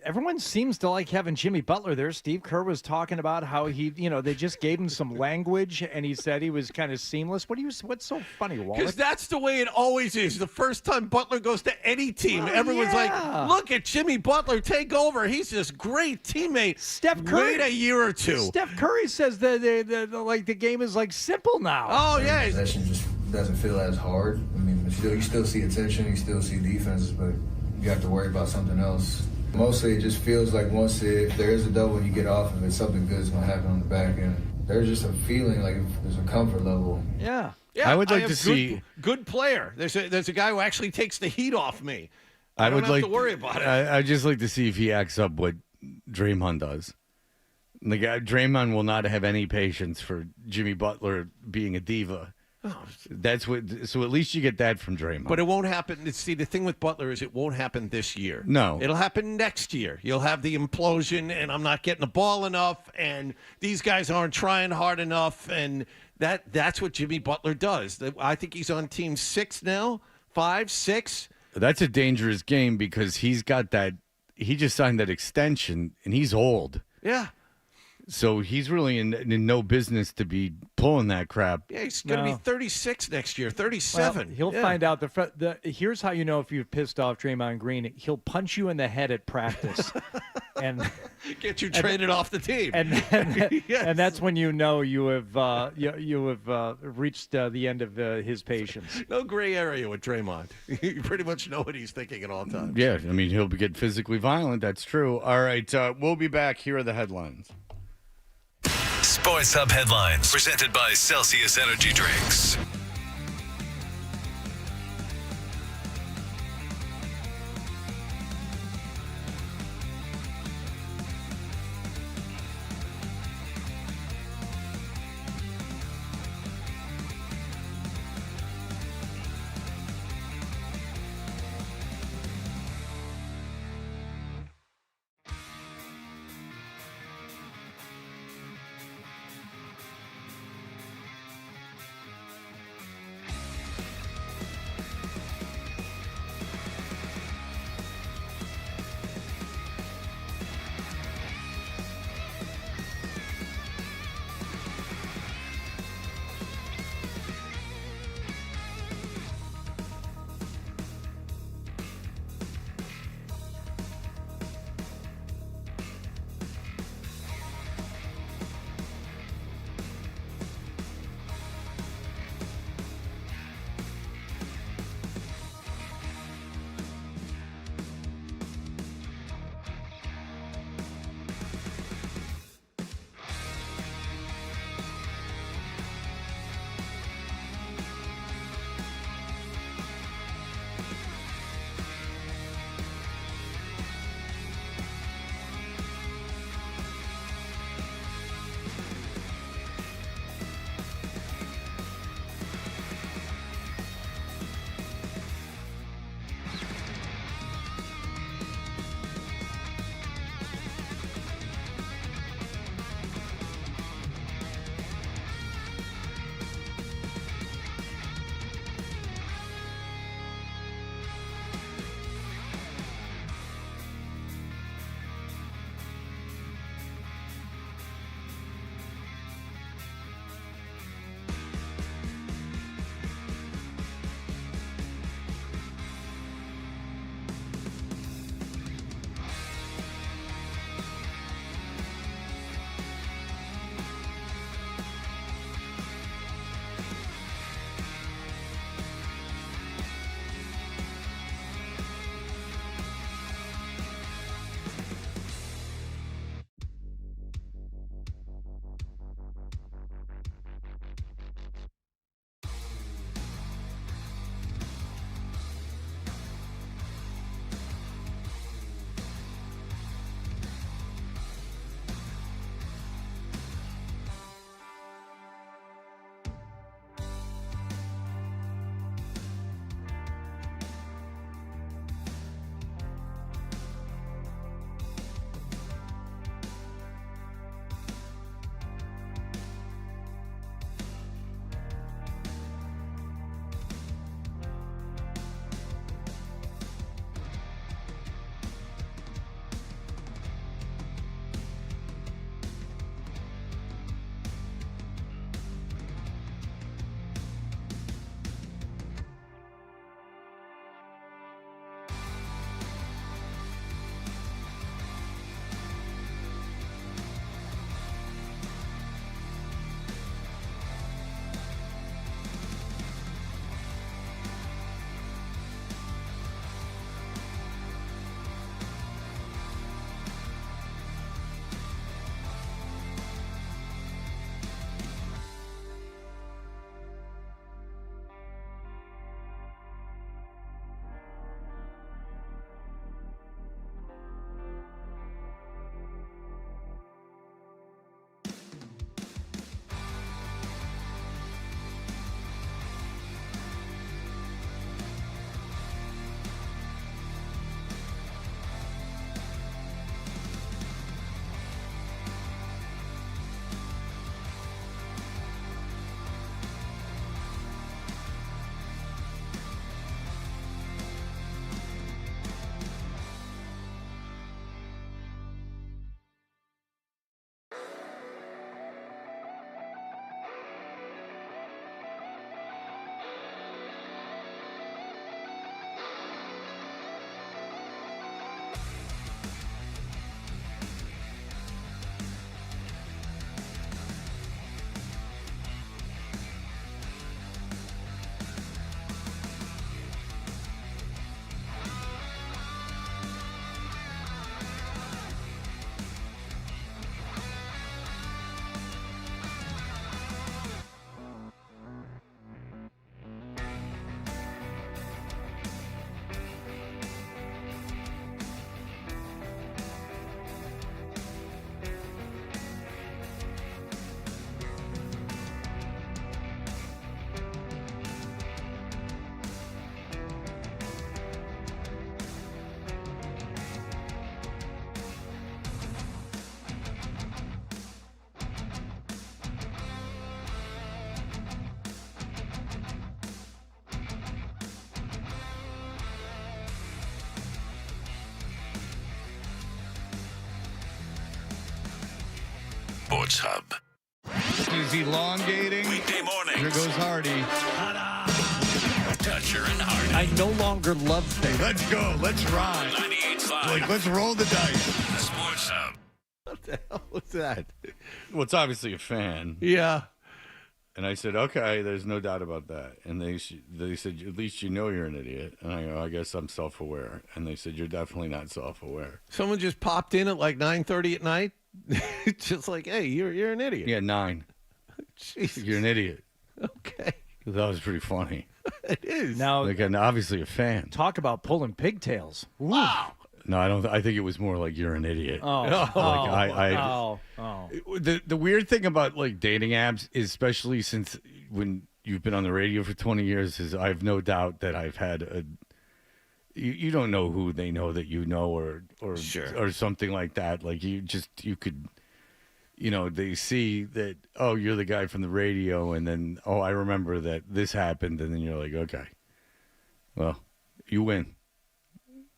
Everyone seems to like having Jimmy Butler there. Steve Kerr was talking about how they just gave him some language, and he said he was kind of seamless. What's so funny, Walt? Because that's the way it always is. The first time Butler goes to any team, everyone's like, look at Jimmy Butler take over. He's this great teammate. Steph Curry. Wait a year or two. Steph Curry says that the game is like simple now. Oh, yeah. Possession just doesn't feel as hard. I mean, you still see attention, you still see defenses, but you have to worry about something else. Mostly it just feels like if there is a double and you get off of it, something good is going to happen on the back end. There's just a feeling like there's a comfort level. Yeah. I would like to see good player. There's a guy who actually takes the heat off me. I don't would have to worry about it. I'd just like to see if he acts up what Draymond does. The guy Draymond will not have any patience for Jimmy Butler being a diva. So at least you get that from Draymond. But it won't happen. See, the thing with Butler is it won't happen this year. No. It'll happen next year. You'll have the implosion, and I'm not getting the ball enough, and these guys aren't trying hard enough, and that's what Jimmy Butler does. I think he's on team 6 now, 5, 6. That's a dangerous game because he's got that. He just signed that extension, and he's old. Yeah. So he's really in no business to be pulling that crap. Yeah, he's going to be 36 next year, 37. Well, he'll find out. Here's how you know if you've pissed off Draymond Green. He'll punch you in the head at practice. and get you traded off the team. And that's when you know you have reached the end of his patience. No gray area with Draymond. You pretty much know what he's thinking at all times. Yeah, I mean, he'll get physically violent. That's true. All right, we'll be back. Here are the headlines. Sports Hub headlines presented by Celsius Energy Drinks. Sports Hub. He's elongating. Weekday morning. Here goes Hardy. Dutcher and Hardy. I no longer love things. Let's go. Let's ride. 98.5. Like, let's roll the dice. The Sports Hub. What the hell was that? Well, it's obviously a fan. Yeah. And I said, okay, there's no doubt about that. And they said, at least you know you're an idiot. And I go, I guess I'm self-aware. And they said, you're definitely not self-aware. Someone just popped in at like 9:30 at night. Just like, hey, you're an idiot. Yeah, 9. Jesus. You're an idiot. Okay. That was pretty funny. It is. Now, Like, and obviously a fan. talk about pulling pigtails. Wow. No, I don't. I think it was more like you're an idiot. Oh. The weird thing about like dating apps is, especially since when you've been on the radio for 20 years, is I've no doubt that I've had a. You don't know who they know that you know, or Sure. or something like that. Like you could, they see that, oh, you're the guy from the radio, and then, oh, I remember that this happened, and then you're like, okay, well, you win.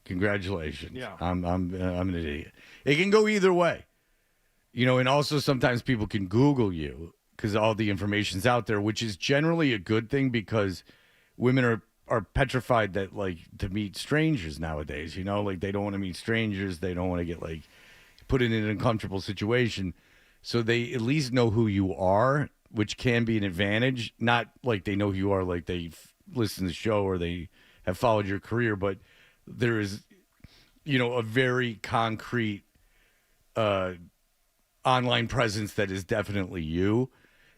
Congratulations. Yeah. I'm an idiot. It can go either way. And also sometimes people can Google you because all the information's out there, which is generally a good thing because women are petrified that, like, to meet strangers nowadays, like they don't want to meet strangers. They don't want to get like put in an uncomfortable situation. So they at least know who you are, which can be an advantage. Not like they know who you are, like they've listened to the show or they have followed your career, but there is, a very concrete online presence that is definitely you.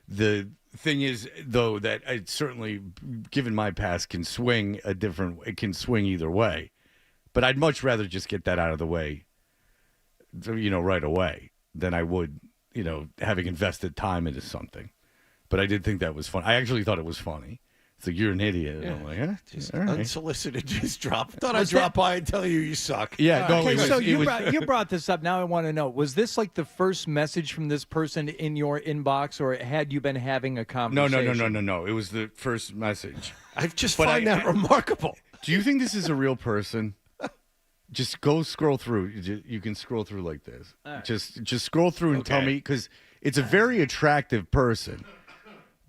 The thing is, though, that it certainly, given my past, it can swing either way. But I'd much rather just get that out of the way, right away than I would, having invested time into something. But I did think that was fun. I actually thought it was funny. It's like, you're an idiot. Yeah. And I'm like, Just all right. unsolicited, just drop. Thought I'd drop by and tell you suck. Yeah, no, Okay, it was, you brought this up. Now I want to know, was this like the first message from this person in your inbox, or had you been having a conversation? No. It was the first message. I just find that remarkable. Do you think this is a real person? Just go scroll through. You can scroll through like this. Right. Just scroll through and tell me, because it's a very attractive person,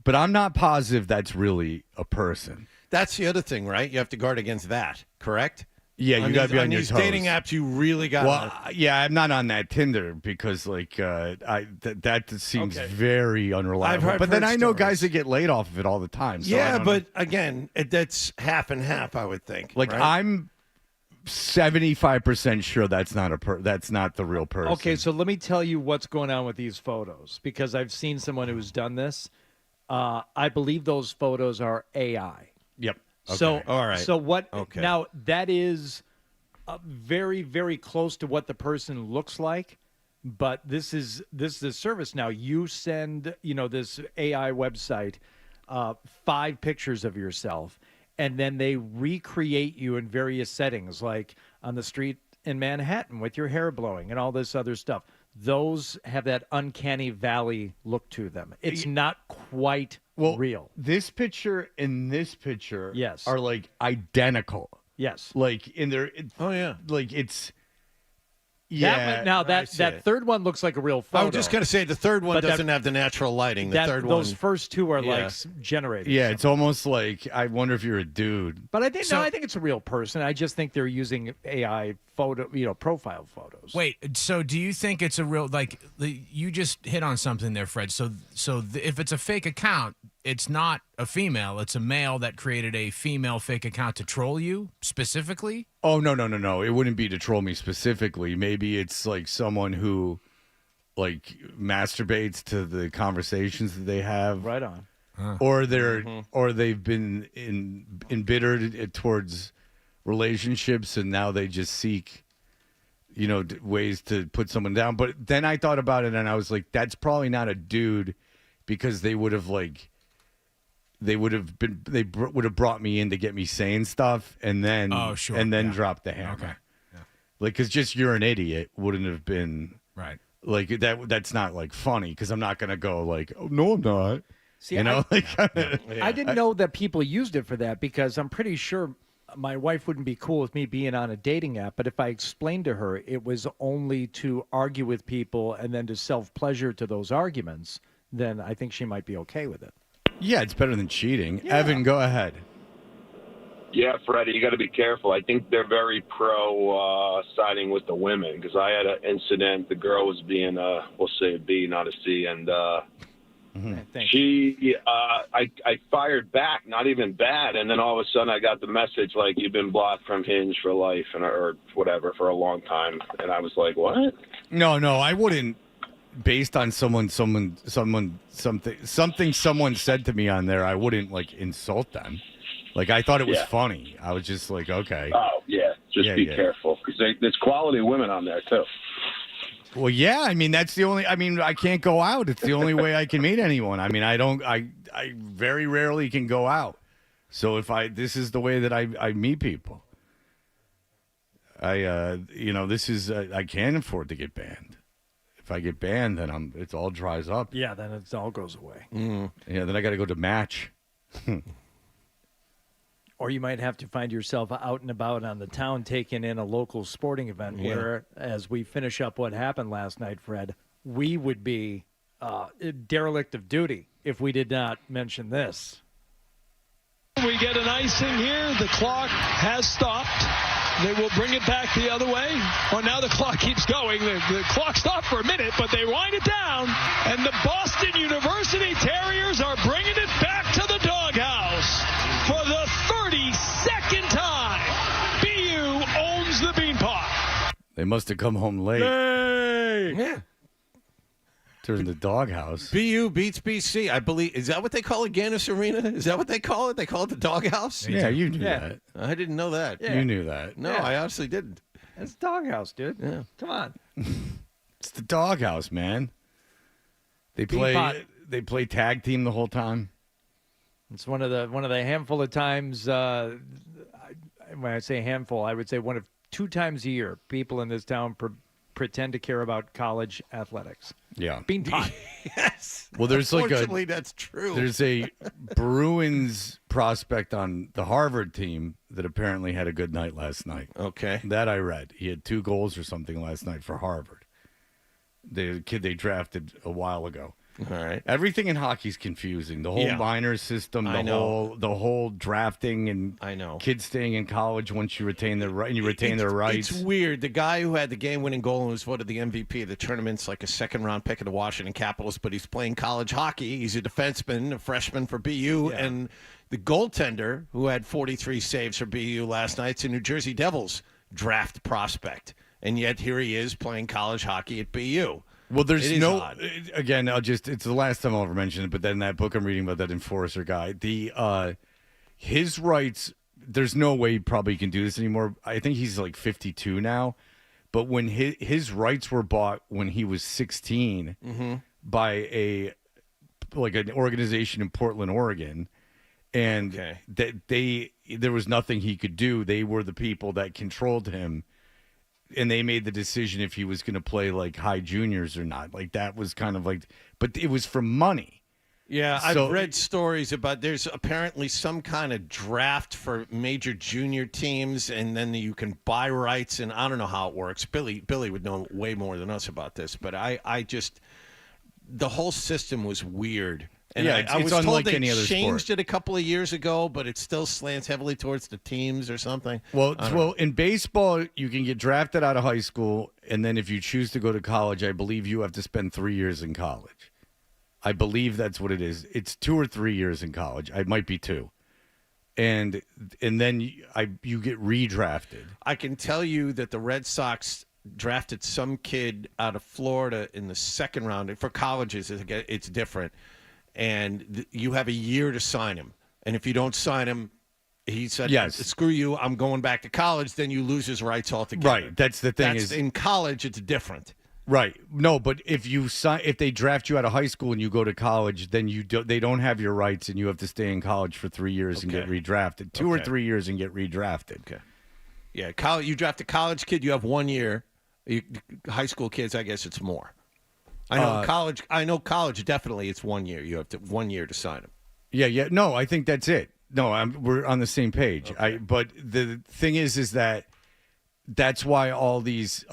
but I'm not positive that's really a person. That's the other thing, right? You have to guard against that, correct? Yeah, you got to be on your these toes. dating apps. You really got. Well, yeah, I'm not on that Tinder because, like, that seems very unreliable. But then I know guys that get laid off of it all the time. So yeah, but again, that's half and half. I would think. Like, right? I'm 75% sure that's not the real person. Okay, so let me tell you what's going on with these photos, because I've seen someone who's done this. I believe those photos are AI. Yep. Okay. So, all right. So what? Okay. Now that is very, very close to what the person looks like, but this is a service. Now you send, this AI website 5 pictures of yourself, and then they recreate you in various settings, like on the street in Manhattan with your hair blowing and all this other stuff. Those have that uncanny valley look to them. It's not quite real. This picture and this picture, yes, are like identical. Yes, like in their. Oh yeah, like it's. Yeah. That third one looks like a real photo. I was just going to say the third one doesn't have the natural lighting. The third one. Those first two are like generated. Yeah, it's almost like, I wonder if you're a dude. But I think I think it's a real person. I just think they're using AI photo, profile photos. Wait, so do you think it's a real, like, you just hit on something there, Fred. So if it's a fake account, it's not a female, it's a male that created a female fake account to troll you specifically? Oh, no. It wouldn't be to troll me specifically. Maybe it's like someone who, like, masturbates to the conversations that they have. Right on. Or they've been embittered towards relationships, and now they just seek, ways to put someone down. But then I thought about it, and I was like, that's probably not a dude, because they would have brought me in to get me saying stuff, and then drop the hammer. Okay. Yeah. Like, because just you're an idiot wouldn't have been right. Like that's not like funny, because I'm not gonna go like, oh no, I'm not. See, I didn't know that people used it for that, because I'm pretty sure my wife wouldn't be cool with me being on a dating app, but if I explained to her it was only to argue with people and then to self-pleasure to those arguments, then I think she might be okay with it. Yeah, it's better than cheating. Yeah. Evan, go ahead. Yeah, Freddie, you got to be careful. I think they're very pro siding with the women because I had an incident. The girl was being, we'll say a B, not a C, and I fired back, not even bad, and then all of a sudden I got the message like you've been blocked from Hinge for life or whatever for a long time, and I was like, what? No, I wouldn't. Based on something someone said to me on there, I wouldn't like insult them. Like, I thought it was funny. I was just like, okay. Oh, yeah. Just be careful. Because there's quality women on there, too. Well, yeah. I mean, that's the only... I mean, I can't go out. It's the only way I can meet anyone. I mean, I very rarely can go out. So this is the way that I meet people. This is... I can't afford to get banned. If I get banned, then it all dries up. Yeah, then it all goes away. Yeah, then I got to go to Match. Or you might have to find yourself out and about on the town taking in a local sporting event where, as we finish up what happened last night, Fred, we would be derelict of duty if we did not mention this. We get an icing here. The clock has stopped. They will bring it back the other way. Well, now the clock keeps going. The clock stopped for a minute, but they wind it down. And the Boston University Terriers are bringing it back to the doghouse for the 32nd time. BU owns the Beanpot. They must have come home late. Hey! Yeah. During the doghouse. BU beats BC, I believe. Is that what they call it, Gannis Arena? Is that what they call it? They call it the doghouse? Yeah, you knew that. I didn't know that. Yeah. You knew that. No, I honestly didn't. It's doghouse, dude. Yeah. Come on. It's the doghouse, man. They play tag team the whole time. It's one of the handful of times. When I say handful, I would say one of 2 times a year people in this town pretend to care about college athletics. Yeah. Beanpot. Yes. Well, there's Unfortunately, that's true. There's a Bruins prospect on the Harvard team that apparently had a good night last night. Okay. That I read. He had 2 goals or something last night for Harvard. The kid they drafted a while ago. All right. Everything in hockey's confusing. The whole minor system, the whole drafting, and kids staying in college once you retain their rights. It's weird. The guy who had the game-winning goal and was voted the MVP of the tournament's like a second-round pick of the Washington Capitals, but he's playing college hockey. He's a defenseman, a freshman for BU, and the goaltender who had 43 saves for BU last night's a New Jersey Devils draft prospect, and yet here he is playing college hockey at BU. Well, there's odd. Again, it's the last time I'll ever mention it, but then that book I'm reading about that enforcer guy, his rights, there's no way he probably can do this anymore. I think he's like 52 now, but when his rights were bought when he was 16 by an organization in Portland, Oregon, and there was nothing he could do. They were the people that controlled him. And they made the decision if he was going to play like high juniors or not. Like that was kind of like, but it was for money. Yeah, I've read stories about there's apparently some kind of draft for major junior teams, and then you can buy rights, and I don't know how it works. Billy would know way more than us about this, but I just the whole system was weird. And I was told they changed it a couple of years ago, but it still slants heavily towards the teams or something. Well, in baseball, you can get drafted out of high school, and then if you choose to go to college, I believe you have to spend 3 years in college. I believe that's what it is. It's 2 or 3 years in college. It might be 2. And then you get redrafted. I can tell you that the Red Sox drafted some kid out of Florida in the second round. For colleges, it's different. And you have a year to sign him. And if you don't sign him, he said, screw you, I'm going back to college, then you lose his rights altogether. Right, that's the thing. In college, it's different. Right. No, but if they draft you out of high school and you go to college, then they don't have your rights, and you have to stay in college for 3 years and get redrafted. 2 or 3 years and get redrafted. Okay. Yeah, you draft a college kid, you have 1 year. High school kids, I guess it's more. I know college definitely it's 1 year. You have 1 year to sign them. Yeah. No, I think that's it. No, we're on the same page. Okay. But the thing is that that's why a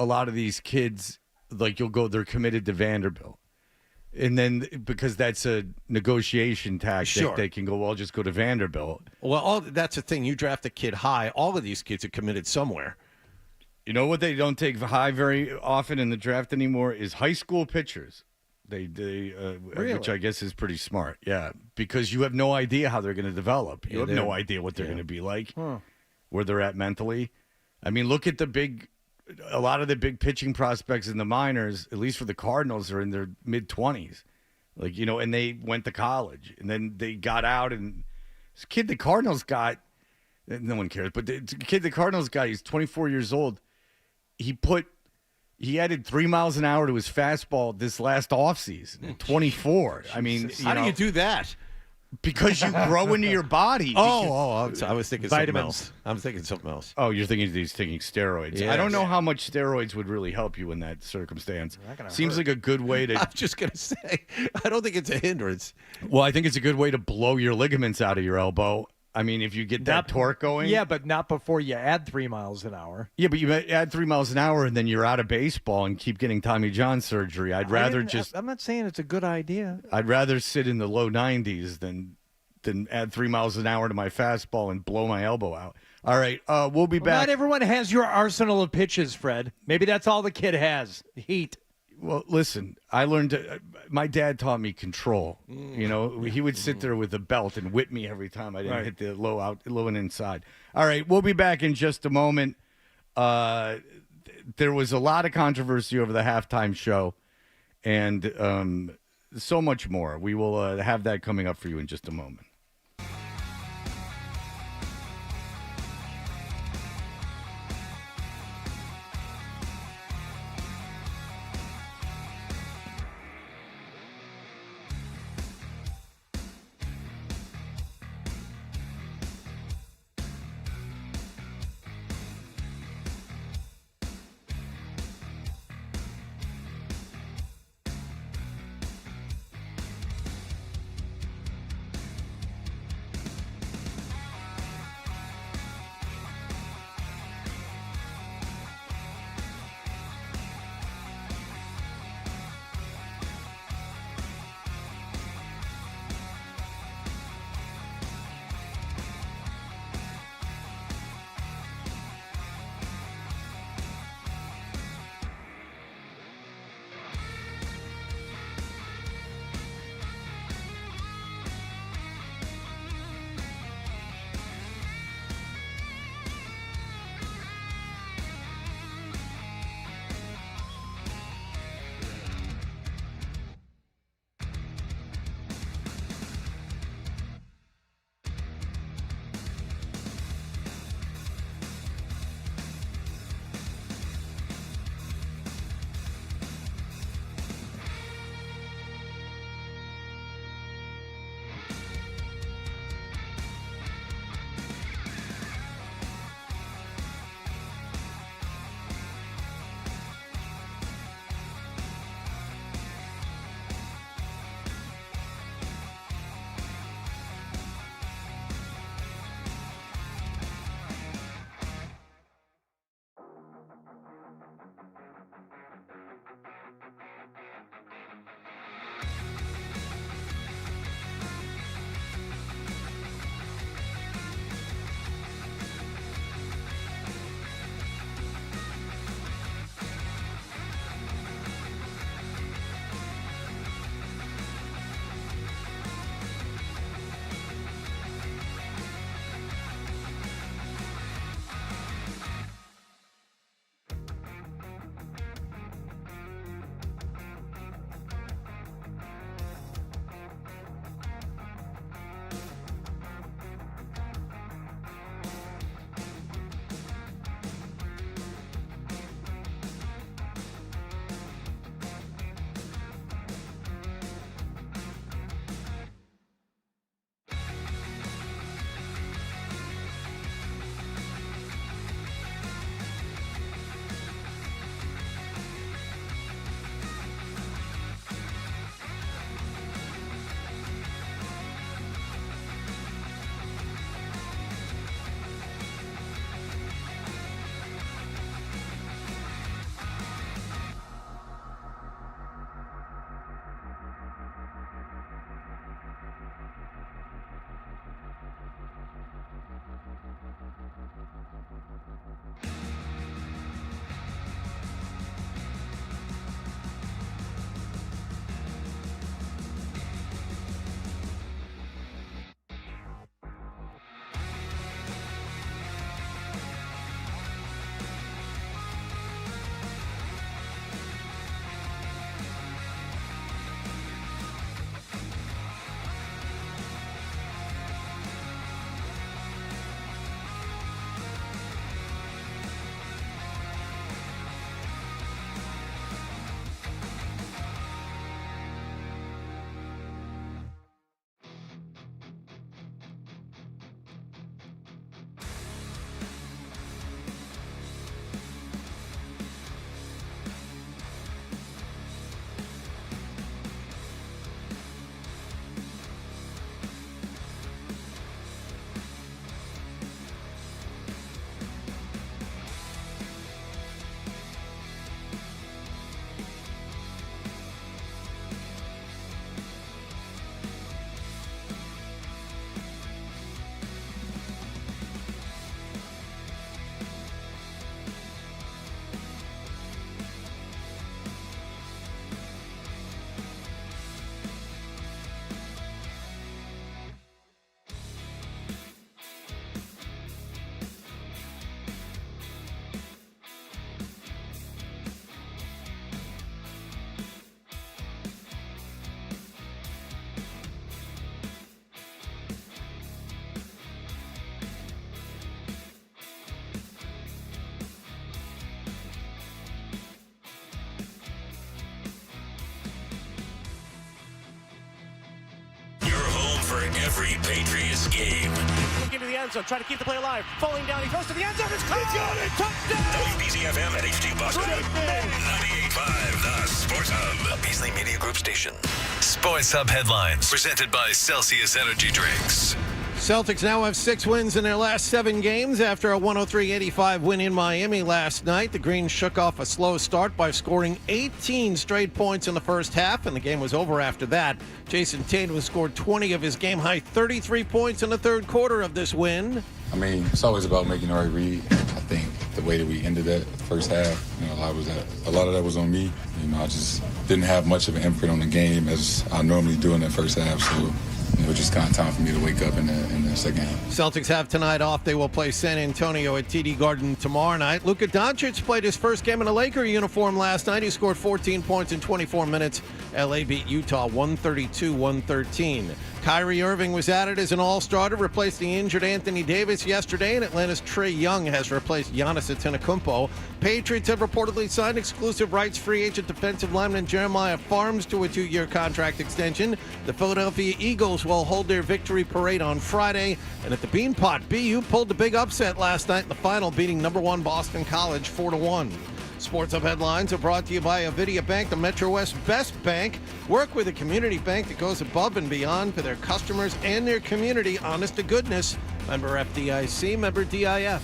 lot of these kids, like they're committed to Vanderbilt. And then because that's a negotiation tactic, Sure. they can go, well, I'll just go to Vanderbilt. Well, that's the thing. You draft a kid high, all of these kids are committed somewhere. You know what they don't take high very often in the draft anymore is high school pitchers. Really? Which I guess is pretty smart. Yeah, because you have no idea how they're going to develop. You have they're- no idea what they're yeah. going to be like, where they're at mentally. I mean, look at a lot of the big pitching prospects in the minors, at least for the Cardinals, are in their mid-20s. Like, and they went to college, and then they got out, and this kid the Cardinals got, no one cares, but the kid the Cardinals got, he's 24 years old. He added 3 miles an hour to his fastball this last offseason, 24. I mean, How do you do that? Because you grow into your body. I was thinking something Vitamins. else. I'm thinking something else. Oh, you're thinking he's taking steroids. Yes. I don't know how much steroids would really help you in that circumstance. gonna Seems hurt. like a good way to. I'm just going to say, I don't think it's a hindrance. Well, I think it's a good way to blow your ligaments out of your elbow. I mean, if you get that torque going. Yeah, but not before you add 3 miles an hour. Yeah, but you add 3 miles an hour and then you're out of baseball and keep getting Tommy John surgery. I'm not saying it's a good idea. I'd rather sit in the low 90s than add 3 miles an hour to my fastball and blow my elbow out. All right, we'll be back. Not everyone has your arsenal of pitches, Fred. Maybe that's all the kid has. Heat. Well, listen, I learned my dad taught me control. He would sit there with a belt and whip me every time I didn't hit the low and inside. All right, we'll be back in just a moment. There was a lot of controversy over the halftime show, and so much more. We will have that coming up for you in just a moment. every Patriots game. Into the end zone, trying to keep the play alive. Falling down, he goes to the end zone. It's caught. He's got it. Touchdown. WBZFM and HD Boston. 98.5, the Sports Hub. A Beasley Media Group station. Sports Hub headlines presented by Celsius Energy Drinks. Celtics now have 6 wins in their last 7 games after a 103-85 win in Miami last night. The Greens shook off a slow start by scoring 18 straight points in the first half, and the game was over after that. Jason Tatum scored 20 of his game-high 33 points in the third quarter of this win. I mean, it's always about making the right read. I think the way that we ended that first half, a lot of that was on me. I just didn't have much of an input on the game as I normally do in that first half, so it was just kind of time for me to wake up in the second half. Celtics have tonight off. They will play San Antonio at TD Garden tomorrow night. Luka Doncic played his first game in a Laker uniform last night. He scored 14 points in 24 minutes. LA beat Utah 132-113. Kyrie Irving was added as an all-star to replace the injured Anthony Davis yesterday, and Atlanta's Trae Young has replaced Giannis Antetokounmpo. Patriots have reportedly signed exclusive rights free agent defensive lineman Jeremiah Farms to a 2-year contract extension. The Philadelphia Eagles will hold their victory parade on Friday, and at the Beanpot, BU pulled the big upset last night in the final, beating number 1 Boston College 4-1. Sports Hub headlines are brought to you by Avidia Bank, the Metro West best bank. Work with a community bank that goes above and beyond for their customers and their community. Honest to goodness. Member FDIC, member DIF.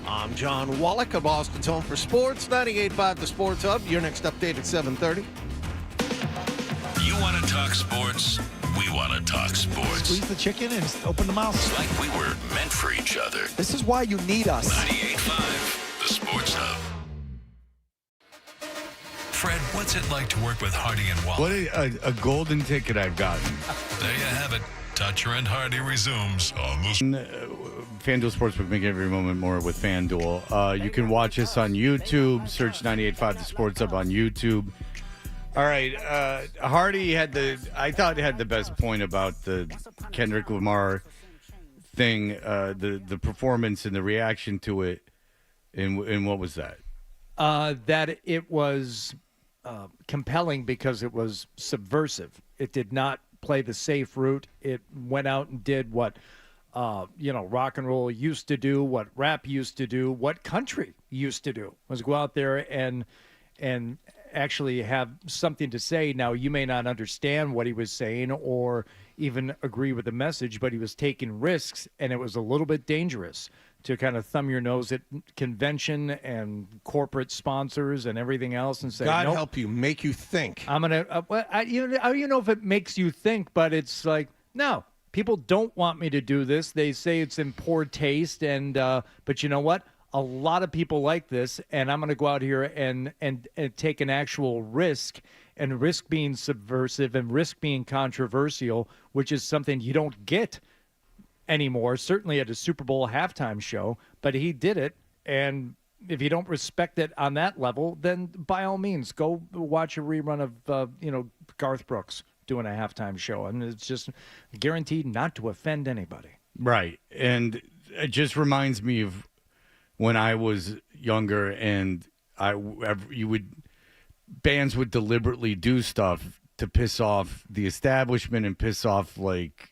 I'm John Wallach of Boston's Home for Sports, 98.5 The Sports Hub. Your next update at 7:30. You want to talk sports? We want to talk sports. Squeeze the chicken and open the mouth. It's like we were meant for each other. This is why you need us. 98.5 The Sports Hub. Fred, what's it like to work with Hardy and Wallach? What a golden ticket I've gotten. There you have it. Toucher and Hardy resumes on the FanDuel Sportsbook, make every moment more with FanDuel. You can watch us on YouTube. Search 98.5 The Sports Hub on YouTube. All right, Hardy had the best point about the Kendrick Lamar thing, the performance and the reaction to it. And what was that? That it was compelling because it was subversive. It did not play the safe route. It went out and did what rock and roll used to do, what rap used to do, what country used to do, was go out there and actually have something to say. Now, you may not understand what he was saying or even agree with the message, but he was taking risks, and it was a little bit dangerous to kind of thumb your nose at convention and corporate sponsors and everything else and say, God nope, help you, make you think. I'm going to, I don't know if it makes you think, but it's like, no, people don't want me to do this. They say it's in poor taste, and but you know what? A lot of people like this, and I'm going to go out here and take an actual risk, and risk being subversive and risk being controversial, which is something you don't get anymore, certainly at a Super Bowl halftime show, but he did it, and if you don't respect it on that level, then by all means, go watch a rerun of, Garth Brooks doing a halftime show, and it's just guaranteed not to offend anybody. Right, and it just reminds me of when I was younger, and bands would deliberately do stuff to piss off the establishment and piss off like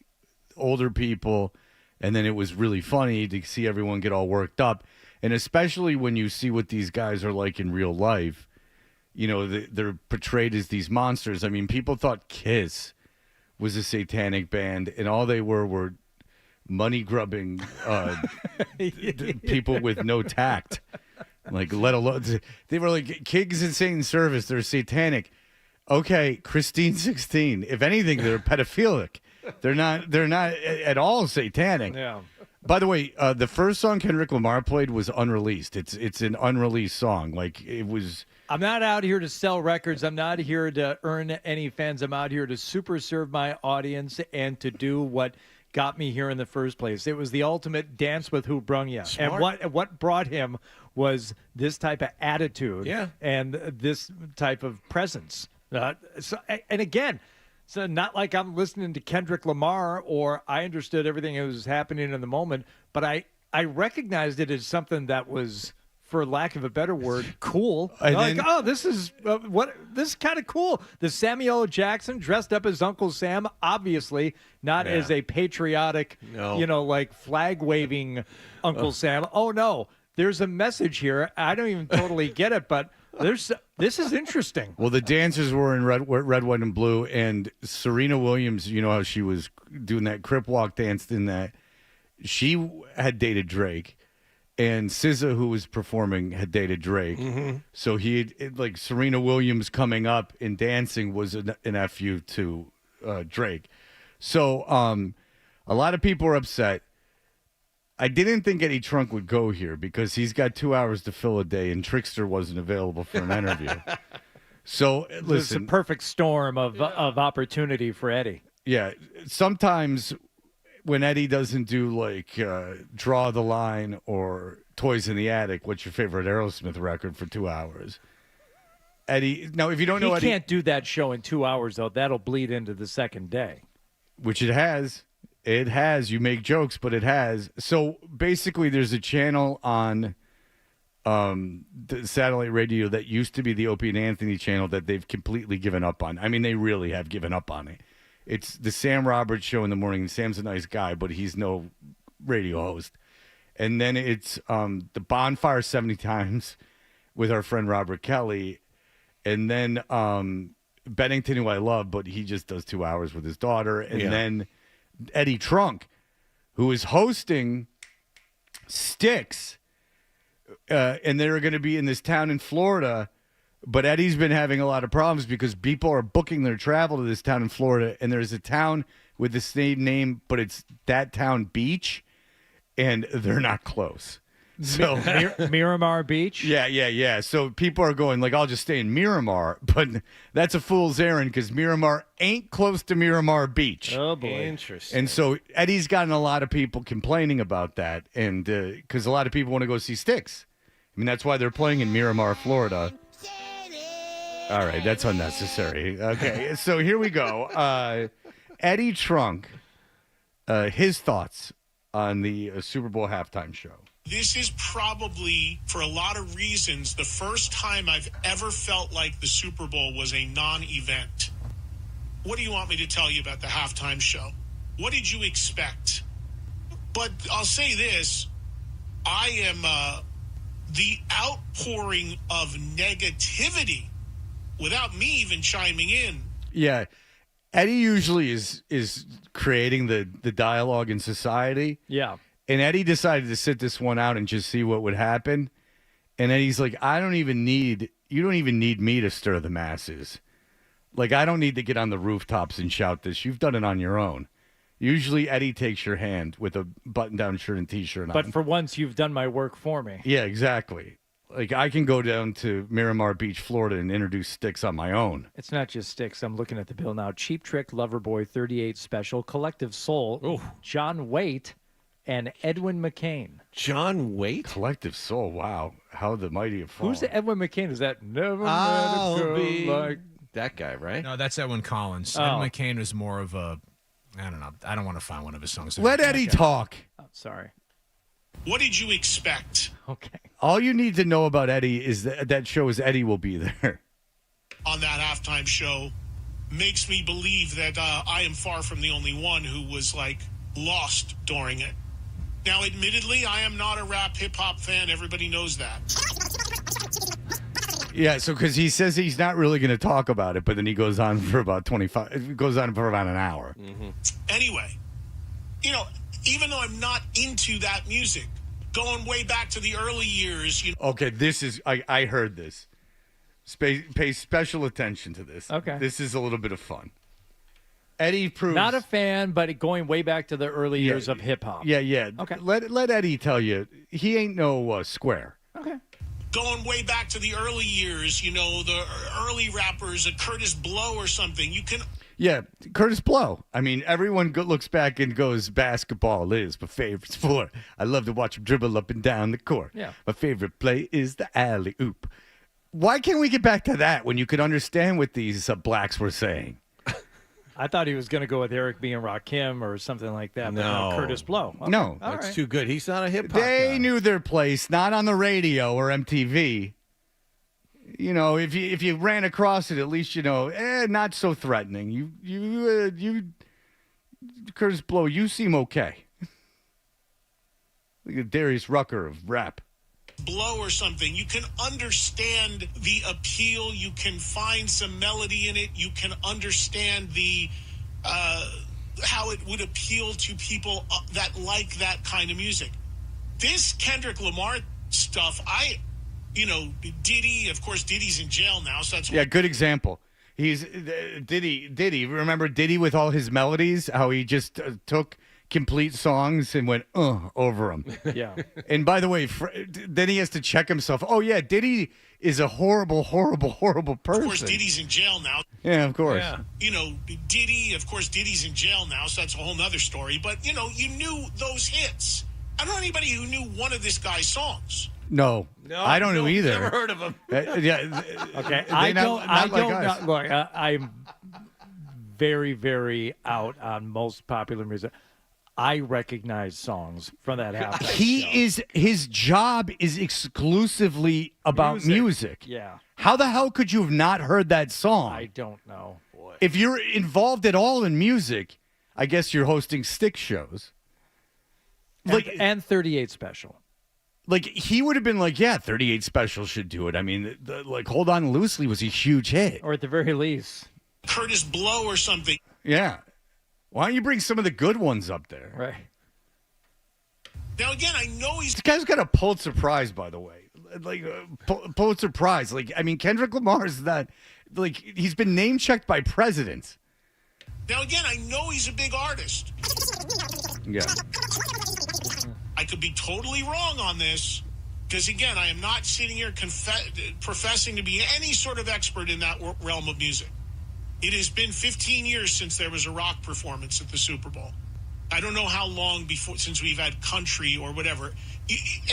older people, and then it was really funny to see everyone get all worked up, and especially when you see what these guys are like in real life. They're portrayed as these monsters. I mean, people thought Kiss was a satanic band, and all they were money grubbing people with no tact. Like, let alone, they were like Kings in Satan Service. They're satanic. Okay, Christine 16. If anything, they're pedophilic. They're not at all satanic. Yeah. By the way, the first song Kendrick Lamar played was unreleased. It's an unreleased song. Like, it was. I'm not out here to sell records. I'm not here to earn any fans. I'm out here to super serve my audience and to do what got me here in the first place. It was the ultimate dance with who brung you. Smart. And what brought him was this type of attitude and this type of presence. And again, so not like I'm listening to Kendrick Lamar or I understood everything that was happening in the moment, but I recognized it as something that was for lack of a better word, cool. And Like, then- oh, this is this is kind of cool. The Samuel L. Jackson dressed up as Uncle Sam, obviously not Yeah. as a patriotic, No. like flag waving Uncle Sam. Oh no, there's a message here. I don't even totally get it, but this is interesting. Well, the dancers were in red, white, and blue, and Serena Williams, you know how she was doing that Crip Walk dance in that. She had dated Drake, and SZA, who was performing, had dated Drake. Mm-hmm. So like Serena Williams coming up and dancing was an FU to Drake. So a lot of people are upset. I didn't think Eddie Trunk would go here because he's got 2 hours to fill a day, and Trickster wasn't available for an interview. So It's a listen, perfect storm of opportunity for Eddie. yeah, sometimes when Eddie doesn't do like Draw the Line or Toys in the Attic, what's your favorite Aerosmith record for 2 hours? Eddie, now if you don't know He Eddie, can't do that show in 2 hours, though. That'll bleed into the second day. which it has. It has. You make jokes, but it has. So basically, there's a channel on the satellite radio that used to be the Opie and Anthony channel that they've completely given up on. I mean, they really have given up on it. It's the Sam Roberts show in the morning. Sam's a nice guy, but he's no radio host. And then it's the Bonfire 70 Times with our friend Robert Kelly. And then Bennington, who I love, but he just does 2 hours with his daughter. And then Eddie Trunk, who is hosting Styx, and they're going to be in this town in Florida, but Eddie's been having a lot of problems because people are booking their travel to this town in Florida, and there's a town with the same name, but it's that town beach, and they're not close. So Miramar Beach? Yeah. So people are going like, I'll just stay in Miramar, but that's a fool's errand because Miramar ain't close to Miramar Beach. Oh, boy. Interesting. And so Eddie's gotten a lot of people complaining about that, and because a lot of people want to go see Styx. I mean, that's why they're playing in Miramar, Florida. All right, that's unnecessary. Okay, so here we go. Eddie Trunk, his thoughts on the Super Bowl halftime show. This is probably, for a lot of reasons, the first time I've ever felt like the Super Bowl was a non-event. What do you want me to tell you about the halftime show? What did you expect? But I'll say this. I am the outpouring of negativity without me even chiming in. Yeah, Eddie usually is creating the dialogue in society. Yeah. And Eddie decided to sit this one out and just see what would happen. And Eddie's like, you don't even need me to stir the masses. Like, I don't need to get on the rooftops and shout this. You've done it on your own. Usually Eddie takes your hand with a button-down shirt and T-shirt on. But for once, you've done my work for me. Yeah, exactly. Like, I can go down to Miramar Beach, Florida, and introduce Styx on my own. It's not just Styx. I'm looking at the bill now. Cheap Trick, Loverboy, 38 Special, Collective Soul, John Waite, and Edwin McCain. John Waite? Collective Soul, wow. How the mighty have fallen. Who's the Edwin McCain? Is that Never I'll Met a Girl be Like... that guy, right? No, that's Edwin Collins. Oh. Edwin McCain was more of a, I don't know. I don't want to find one of his songs. Let Eddie talk. Oh, sorry. What did you expect? Okay. All you need to know about Eddie is that show is Eddie will be there. On that halftime show makes me believe that I am far from the only one who was, like, lost during it. Now, admittedly, I am not a rap hip-hop fan. Everybody knows that. Yeah, so because he says he's not really going to talk about it, but then he goes on for about an hour. Mm-hmm. Anyway, even though I'm not into that music, going way back to the early years, Okay, this is, I heard this. Pay special attention to this. Okay. This is a little bit of fun. Eddie proves... Not a fan, but going way back to the early years of hip-hop. Yeah. Okay. Let Eddie tell you, he ain't no square. Okay. Going way back to the early years, the early rappers, a Curtis Blow or something, you can... Yeah, Curtis Blow. I mean, everyone looks back and goes, basketball is my favorite sport. I love to watch him dribble up and down the court. Yeah. My favorite play is the alley-oop. Why can't we get back to that when you could understand what these blacks were saying? I thought he was going to go with Eric B. and Rakim or something like that. But No. Curtis Blow. Okay. No. All That's right. too good. He's not a hip hop They guy. knew their place, not on the radio or MTV. You know, if you ran across it, at least not so threatening. You, Curtis Blow, you seem okay. Look at Darius Rucker of rap. Blow or something, you can understand the appeal. You can find some melody in it. You can understand the how it would appeal to people that like that kind of music. This Kendrick Lamar stuff, Diddy, of course, Diddy's in jail now, so that's Good example. He's Diddy. Remember Diddy with all his melodies? How he just took complete songs and went over them. Yeah. And by the way, then he has to check himself. Oh yeah, Diddy is a horrible, horrible, horrible person. Of course, Diddy's in jail now. Yeah, of course. Yeah. Diddy, of course, Diddy's in jail now, so that's a whole nother story. But, you knew those hits. I don't know anybody who knew one of this guy's songs. No, I don't know either. Never heard of him. Okay, I don't know. Look, I'm very, very out on most popular music. I recognize songs from that halftime. His job is exclusively about music. Yeah. How the hell could you have not heard that song? I don't know. Boy. If you're involved at all in music, I guess you're hosting stick shows. And 38 Special. Like, he would have been like, yeah, 38 Special should do it. I mean, Hold On Loosely was a huge hit. Or at the very least. Curtis Blow or something. Yeah. Why don't you bring some of the good ones up there? Right. Now, again, I know This guy's got a Pulitzer Prize, by the way. Pulitzer Prize. Kendrick Lamar is that. He's been name-checked by presidents. Now, again, I know he's a big artist. Yeah. I could be totally wrong on this because, again, I am not sitting here professing to be any sort of expert in that realm of music. It has been 15 years since there was a rock performance at the Super Bowl. I don't know how long since we've had country or whatever.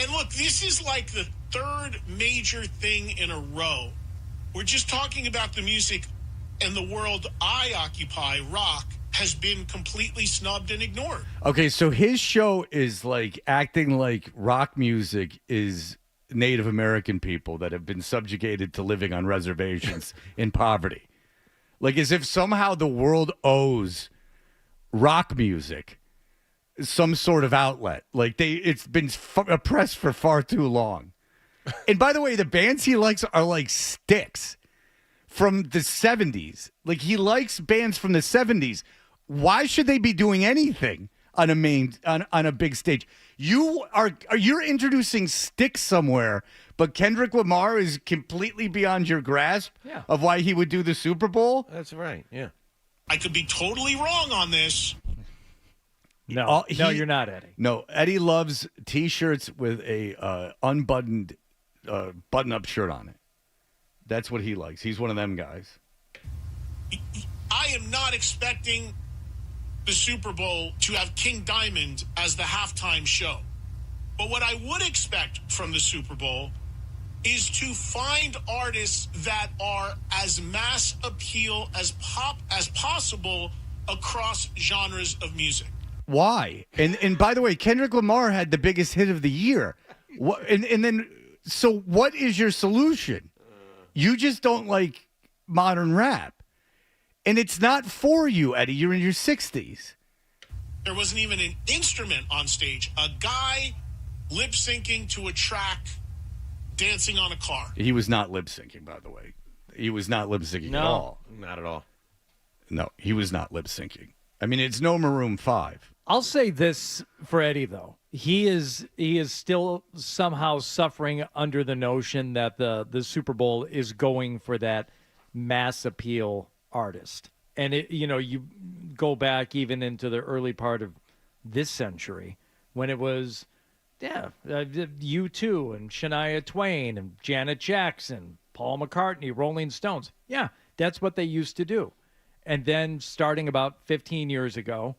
And look, this is like the third major thing in a row. We're just talking about the music, and the world I occupy, rock, has been completely snubbed and ignored. Okay, so his show is acting like rock music is Native American people that have been subjugated to living on reservations in poverty. As if somehow the world owes rock music some sort of outlet. It's been oppressed for far too long. And by the way, the bands he likes are like Styx from the 70s. He likes bands from the 70s. Why should they be doing anything on a big stage? You're introducing Styx somewhere, but Kendrick Lamar is completely beyond your grasp of why he would do the Super Bowl? That's right, yeah. I could be totally wrong on this. No, you're not, Eddie. No, Eddie loves T-shirts with a unbuttoned button-up shirt on it. That's what he likes. He's one of them guys. I am not expecting the Super Bowl to have King Diamond as the halftime show. But what I would expect from the Super Bowl is to find artists that are as mass appeal as possible across genres of music. Why? And by the way, Kendrick Lamar had the biggest hit of the year. So what is your solution? You just don't like modern rap. And it's not for you, Eddie. You're in your 60s. There wasn't even an instrument on stage. A guy lip syncing to a track, dancing on a car. He was not lip syncing, by the way. He was not lip syncing at all. Not at all. No, he was not lip syncing. I mean, it's no Maroon 5. I'll say this for Eddie, though. He is still somehow suffering under the notion that the Super Bowl is going for that mass appeal artist. And you go back even into the early part of this century when it was U2 and Shania Twain and Janet Jackson, Paul McCartney, Rolling Stones. Yeah, that's what they used to do. And then starting about 15 years ago,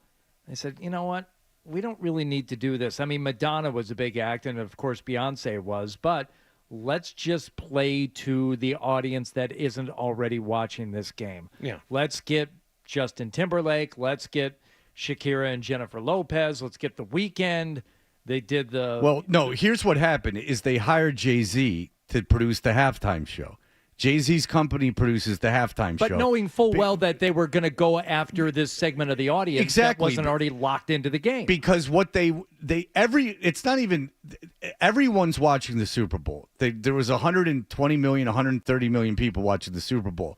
they said, you know what? We don't really need to do this. I mean, Madonna was a big act, and of course Beyonce was, but let's just play to the audience that isn't already watching this game. Yeah. Let's get Justin Timberlake. Let's get Shakira and Jennifer Lopez. Let's get The Weeknd. They did the... Well, no, here's what happened is they hired Jay-Z to produce the halftime show. Jay-Z's company produces the halftime show. But knowing full well that they were going to go after this segment of the audience that wasn't already locked into the game. Because what it's not even, everyone's watching the Super Bowl. There was 120 million, 130 million people watching the Super Bowl.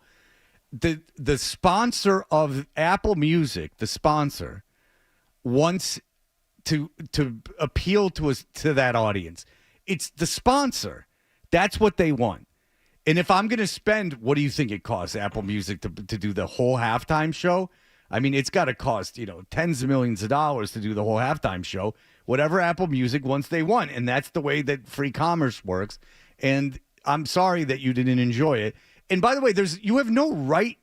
The sponsor of Apple Music, the sponsor, wants to appeal to that audience. It's the sponsor. That's what they want. And if I'm going to spend, what do you think it costs Apple Music to do the whole halftime show? I mean, it's got to cost, tens of millions of dollars to do the whole halftime show, whatever Apple Music wants they want. And that's the way that free commerce works. And I'm sorry that you didn't enjoy it. And by the way, you have no right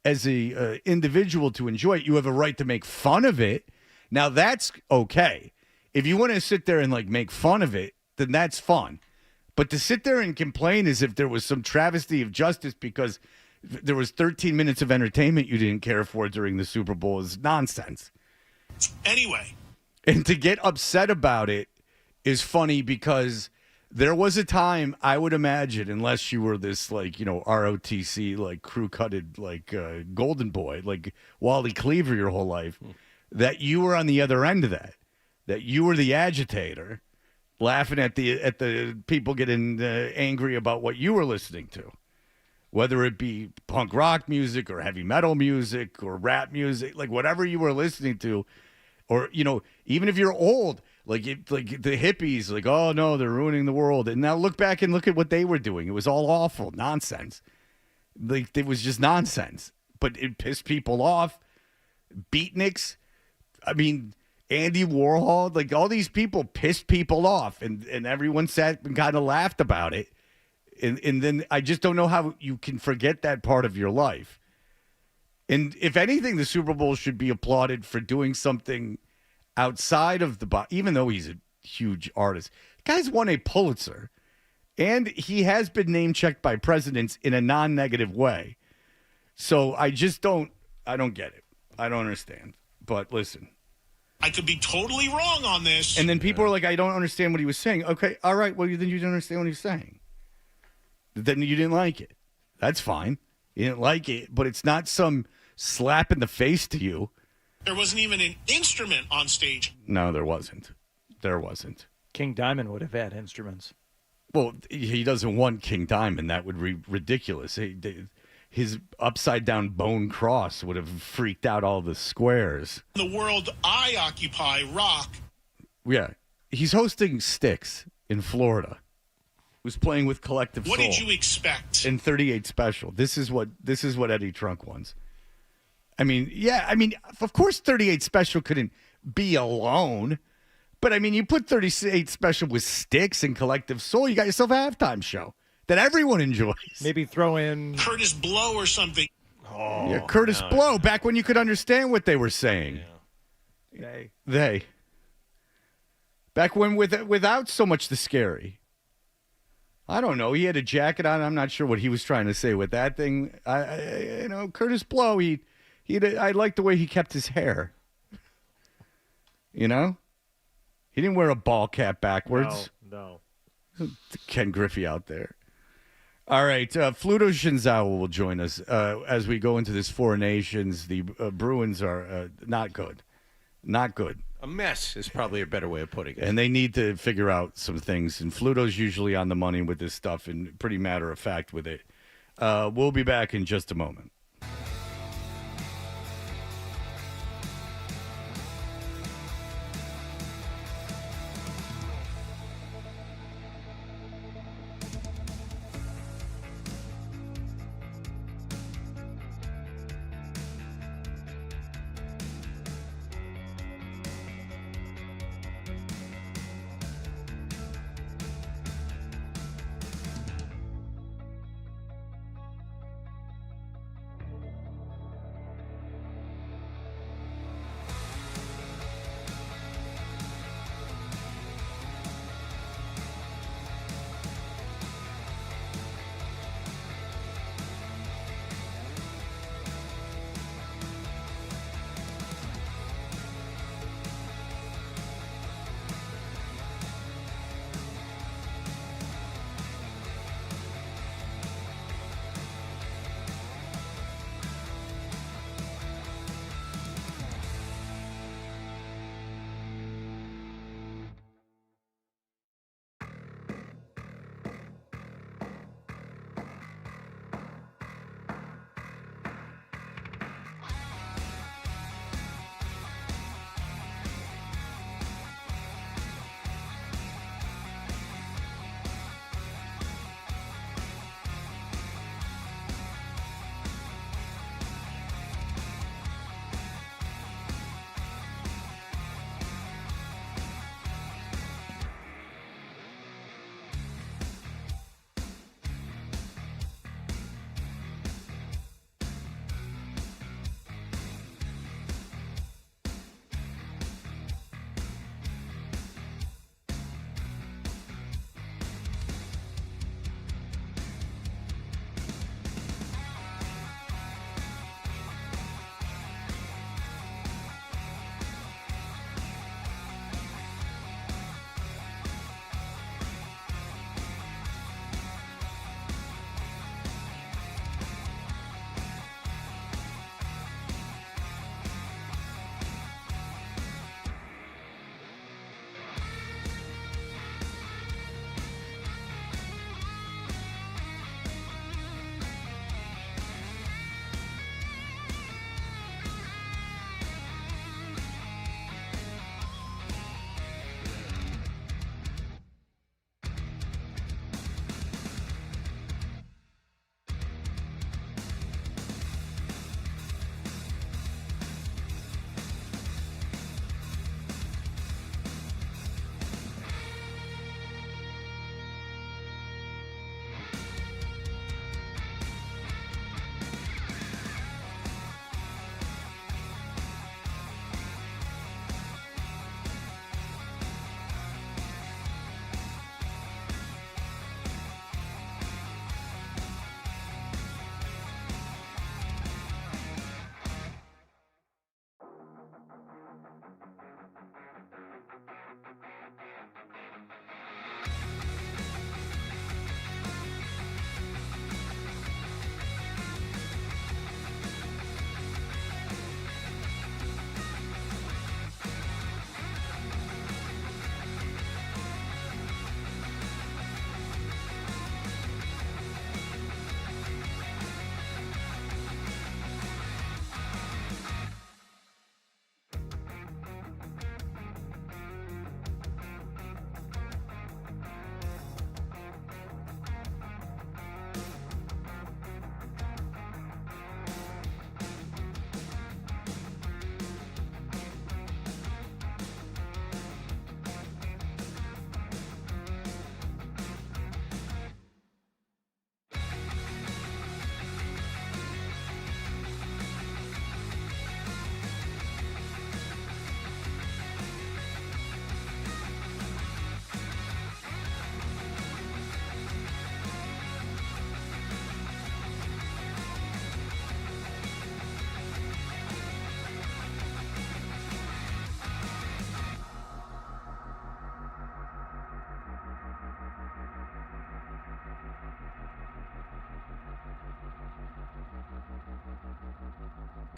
as a individual to enjoy it. You have a right to make fun of it. Now, that's okay. If you want to sit there and make fun of it, then that's fun. But to sit there and complain as if there was some travesty of justice because there was 13 minutes of entertainment you didn't care for during the Super Bowl is nonsense. Anyway. And to get upset about it is funny because there was a time, I would imagine, unless you were this ROTC, crew-cutted, golden boy, like Wally Cleaver your whole life, that you were on the other end of that you were the agitator, laughing at the people getting angry about what you were listening to, whether it be punk rock music or heavy metal music or rap music, whatever you were listening to, or even if you're old, like the hippies, oh no, they're ruining the world, and now look back and look at what they were doing. It was all awful nonsense. It was just nonsense, but it pissed people off. Beatniks, I mean. Andy Warhol, all these people pissed people off, and everyone sat and kind of laughed about it. And then I just don't know how you can forget that part of your life. And if anything, the Super Bowl should be applauded for doing something outside of the box, even though he's a huge artist. The guy's won a Pulitzer, and he has been name-checked by presidents in a non-negative way. So I don't get it. I don't understand. But listen. I could be totally wrong on this. And then people are like, I don't understand what he was saying. Okay, all right, well, then you didn't understand what he was saying. Then you didn't like it. That's fine. You didn't like it, but it's not some slap in the face to you. There wasn't even an instrument on stage. No, there wasn't. There wasn't. King Diamond would have had instruments. Well, he doesn't want King Diamond. That would be ridiculous. His upside-down bone cross would have freaked out all the squares. The world I occupy, rock. Yeah. He's hosting Styx in Florida. Who's playing with Collective Soul. What did you expect? In 38 Special. This is what Eddie Trunk wants. I mean, of course 38 Special couldn't be alone. But, you put 38 Special with Styx and Collective Soul, you got yourself a halftime show that everyone enjoys. Maybe throw in Curtis Blow or something. Oh, yeah, Curtis Blow, back when you could understand what they were saying. Yeah. They. Back when without so much the scary. I don't know. He had a jacket on. I'm not sure what he was trying to say with that thing. Curtis Blow, I liked the way he kept his hair. He didn't wear a ball cap backwards. No. Ken Griffey out there. All right, Fluto Shinzawa will join us as we go into this Four Nations. The Bruins are not good. Not good. A mess is probably a better way of putting it. And they need to figure out some things. And Fluto's usually on the money with this stuff and pretty matter of fact with it. We'll be back in just a moment.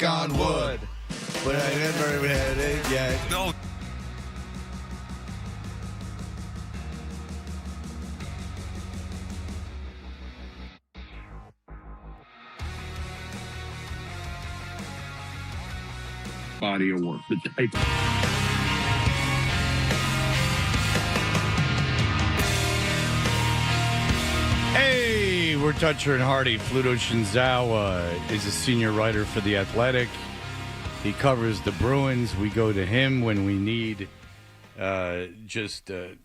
on wood. But I never had it yet. No. Body of work. The type. Hey, we're Toucher and Hardy. Fluto Shinzawa is a senior writer for The Athletic. He covers the Bruins. We go to him when we need just the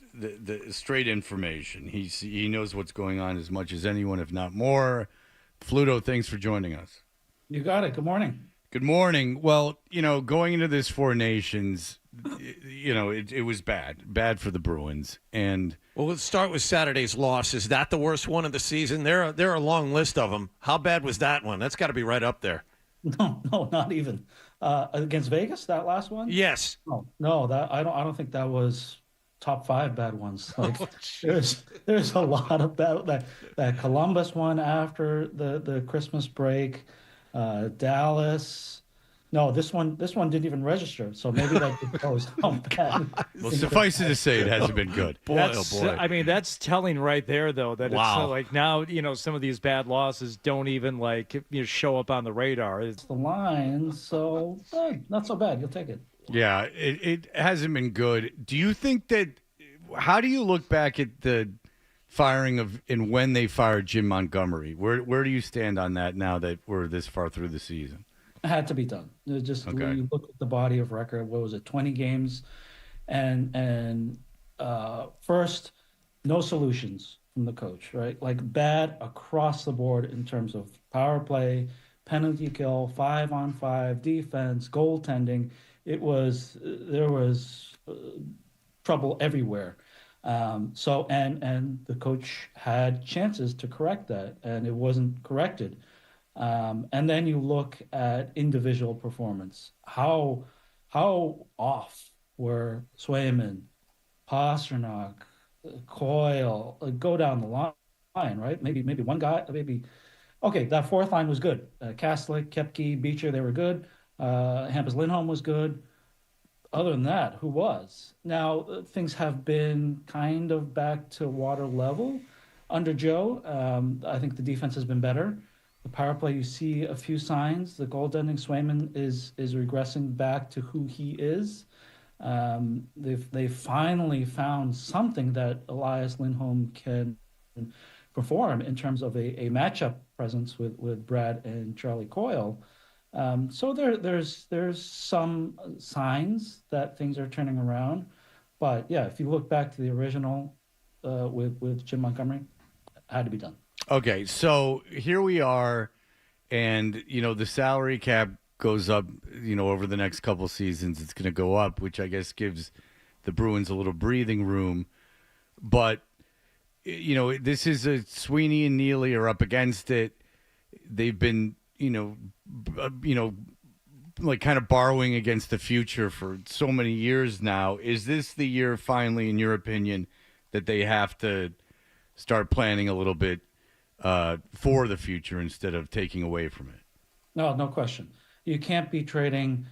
straight information. He knows what's going on as much as anyone, if not more. Fluto, thanks for joining us. You got it. Good morning. Good morning. Well, going into this Four Nations, it was bad for the Bruins. And well, let's start with Saturday's loss. Is that the worst one of the season? There are a long list of them. How bad was that one? That's got to be right up there. No, not even against Vegas. That last one. Yes. No. That I don't think that was top 5 bad ones. Like there's a lot of bad. That Columbus one after the Christmas break. Dallas. No, this one didn't even register. So maybe that goes how bad. Well, suffice it to say, it hasn't been good. Boy. I mean, that's telling right there, though, that wow. It's like now, some of these bad losses don't even show up on the radar. It's the line, so not so bad. You'll take it. Yeah, it hasn't been good. Do you think that? How do you look back at the firing of and when they fired Jim Montgomery? Where do you stand on that now that we're this far through the season? It had to be done. It just when you look at the body of record, what was it, 20 games, and first, no solutions from the coach, right? Like bad across the board in terms of power play, penalty kill, 5-on-5, defense, goaltending. There was trouble everywhere. So the coach had chances to correct that, and it wasn't corrected. And then you look at individual performance. How off were Swayman, Pasternak, Coyle? Go down the line, right? Maybe one guy. Okay, that fourth line was good. Kastlik, Kepke, Beecher, they were good. Hampus Lindholm was good. Other than that, who was? Now, things have been kind of back to water level under Joe. I think the defense has been better. The power play, you see a few signs. The goaltending, Swayman is regressing back to who he is. They've finally found something that Elias Lindholm can perform in terms of a matchup presence with Brad and Charlie Coyle. So there's some signs that things are turning around. But yeah, if you look back to the original with Jim Montgomery, it had to be done. Okay, so here we are, and the salary cap goes up. Over the next couple seasons, it's going to go up, which I guess gives the Bruins a little breathing room. But this is Sweeney and Neely are up against it. They've been like kind of borrowing against the future for so many years now. Is this the year finally, in your opinion, that they have to start planning a little bit for the future instead of taking away from it? No question. You can't be trading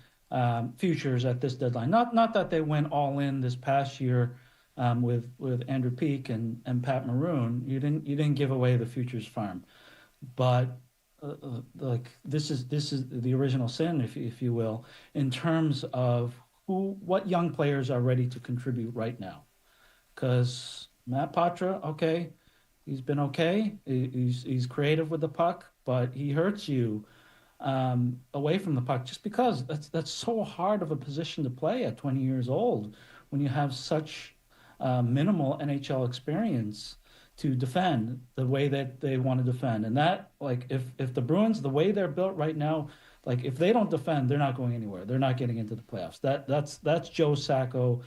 futures at this deadline. Not that they went all in this past year with Andrew Peak and Pat Maroon. You didn't give away the futures farm, but this is the original sin, if you will, in terms of what young players are ready to contribute right now. Because Matt Patra, okay. He's been okay. He's creative with the puck, but he hurts you away from the puck just because that's so hard of a position to play at 20 years old when you have such minimal NHL experience to defend the way that they want to defend. And that, if the Bruins, the way they're built right now, if they don't defend, they're not going anywhere. They're not getting into the playoffs. That's Joe Sacco.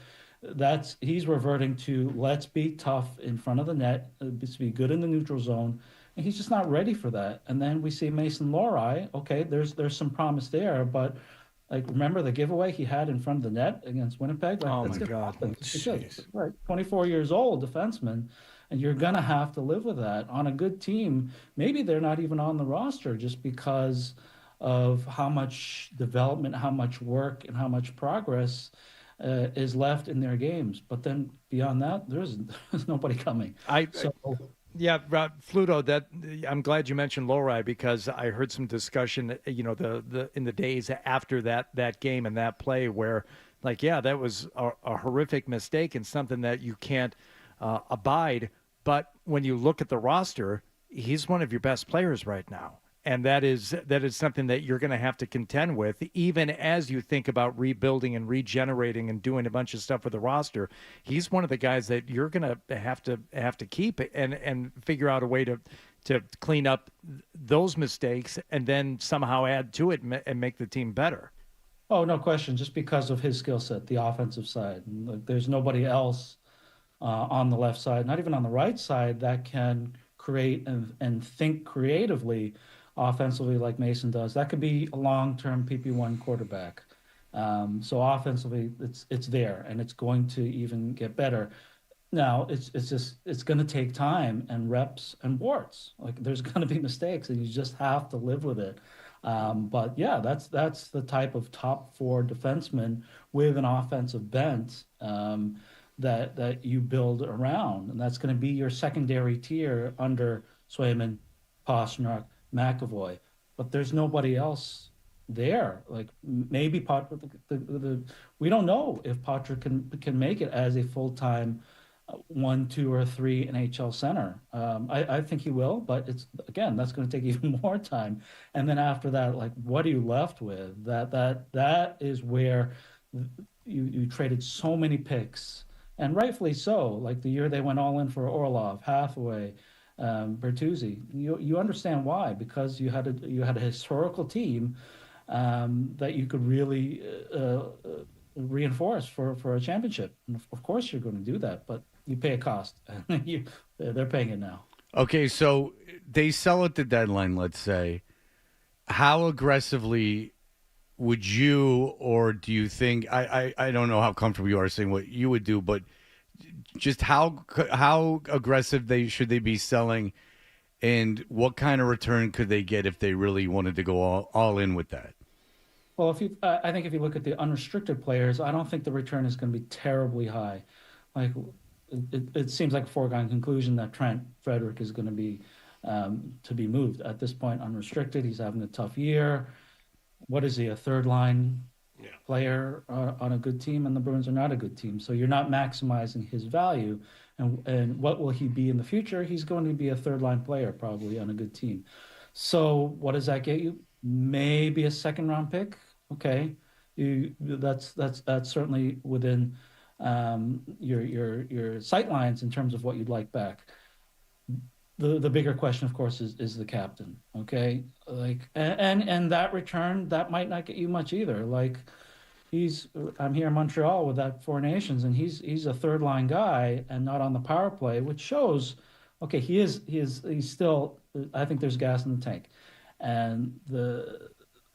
He's reverting to let's be tough in front of the net, to be good in the neutral zone, and he's just not ready for that. And then we see Mason Lohrei. Okay, there's some promise there, but remember the giveaway he had in front of the net against Winnipeg? Oh my God! Right, 24 years old defenseman, and you're gonna have to live with that on a good team. Maybe they're not even on the roster just because of how much development, how much work, and how much progress is left in their games. But then beyond that, there's nobody coming. Yeah, Fluto, that I'm glad you mentioned Lowry, because I heard some discussion, the in the days after that game and that play where, that was a horrific mistake and something that you can't abide. But when you look at the roster, he's one of your best players right now. And that is something that you're going to have to contend with, even as you think about rebuilding and regenerating and doing a bunch of stuff with the roster. He's one of the guys that you're going to have to keep and figure out a way to clean up those mistakes and then somehow add to it and make the team better. Oh, no question. Just because of his skill set, the offensive side. There's nobody else on the left side, not even on the right side, that can create and think creatively offensively like Mason does. That could be a long-term PP1 quarterback. So offensively, it's there, and it's going to even get better. Now, it's going to take time and reps and warts. There's going to be mistakes, and you just have to live with it. But yeah, that's the type of top 4 defenseman with an offensive bent that you build around, and that's going to be your secondary tier under Swayman, Pastrnak, McAvoy. But there's nobody else there. Maybe Potter. We don't know if Potter can make it as a full-time 1, 2, or 3 NHL center. I think he will, but that's going to take even more time. And then after that, what are you left with? That is where you traded so many picks, and rightfully so. The year they went all in for Orlov, Hathaway, Bertuzzi. You understand why? Because you had a historical team that you could really reinforce for a championship. And of course, you're going to do that, but you pay a cost. They're paying it now. Okay, so they sell at the deadline. Let's say, how aggressively would you, or do you think? I don't know how comfortable you are saying what you would do, but just how aggressive should they be selling, and what kind of return could they get if they really wanted to go all in with that? Well, I think if you look at the unrestricted players, I don't think the return is going to be terribly high. It seems like a foregone conclusion that Trent Frederick is going to be moved at this point. Unrestricted, he's having a tough year. What is he, a third line player on a good team? And the Bruins are not a good team, so you're not maximizing his value. And what will he be in the future? He's going to be a third line player probably on a good team. So what does that get you? Maybe a second round pick. Okay, that's certainly within your sight lines in terms of what you'd like back. The bigger question, of course, is the captain. Okay, and that return, that might not get you much either. I'm here in Montreal with that Four Nations, and he's a third line guy and not on the power play, which shows, okay, he's still. I think there's gas in the tank, and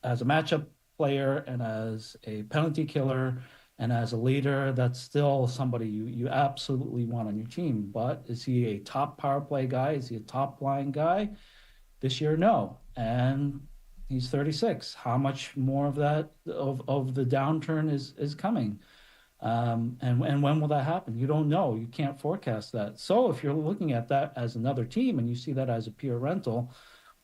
as a matchup player and as a penalty killer and as a leader, that's still somebody you absolutely want on your team. But is he a top power play guy? Is he a top line guy? This year, no. And he's 36. How much more of that of the downturn is coming? And when will that happen? You don't know. You can't forecast that. So if you're looking at that as another team and you see that as a pure rental,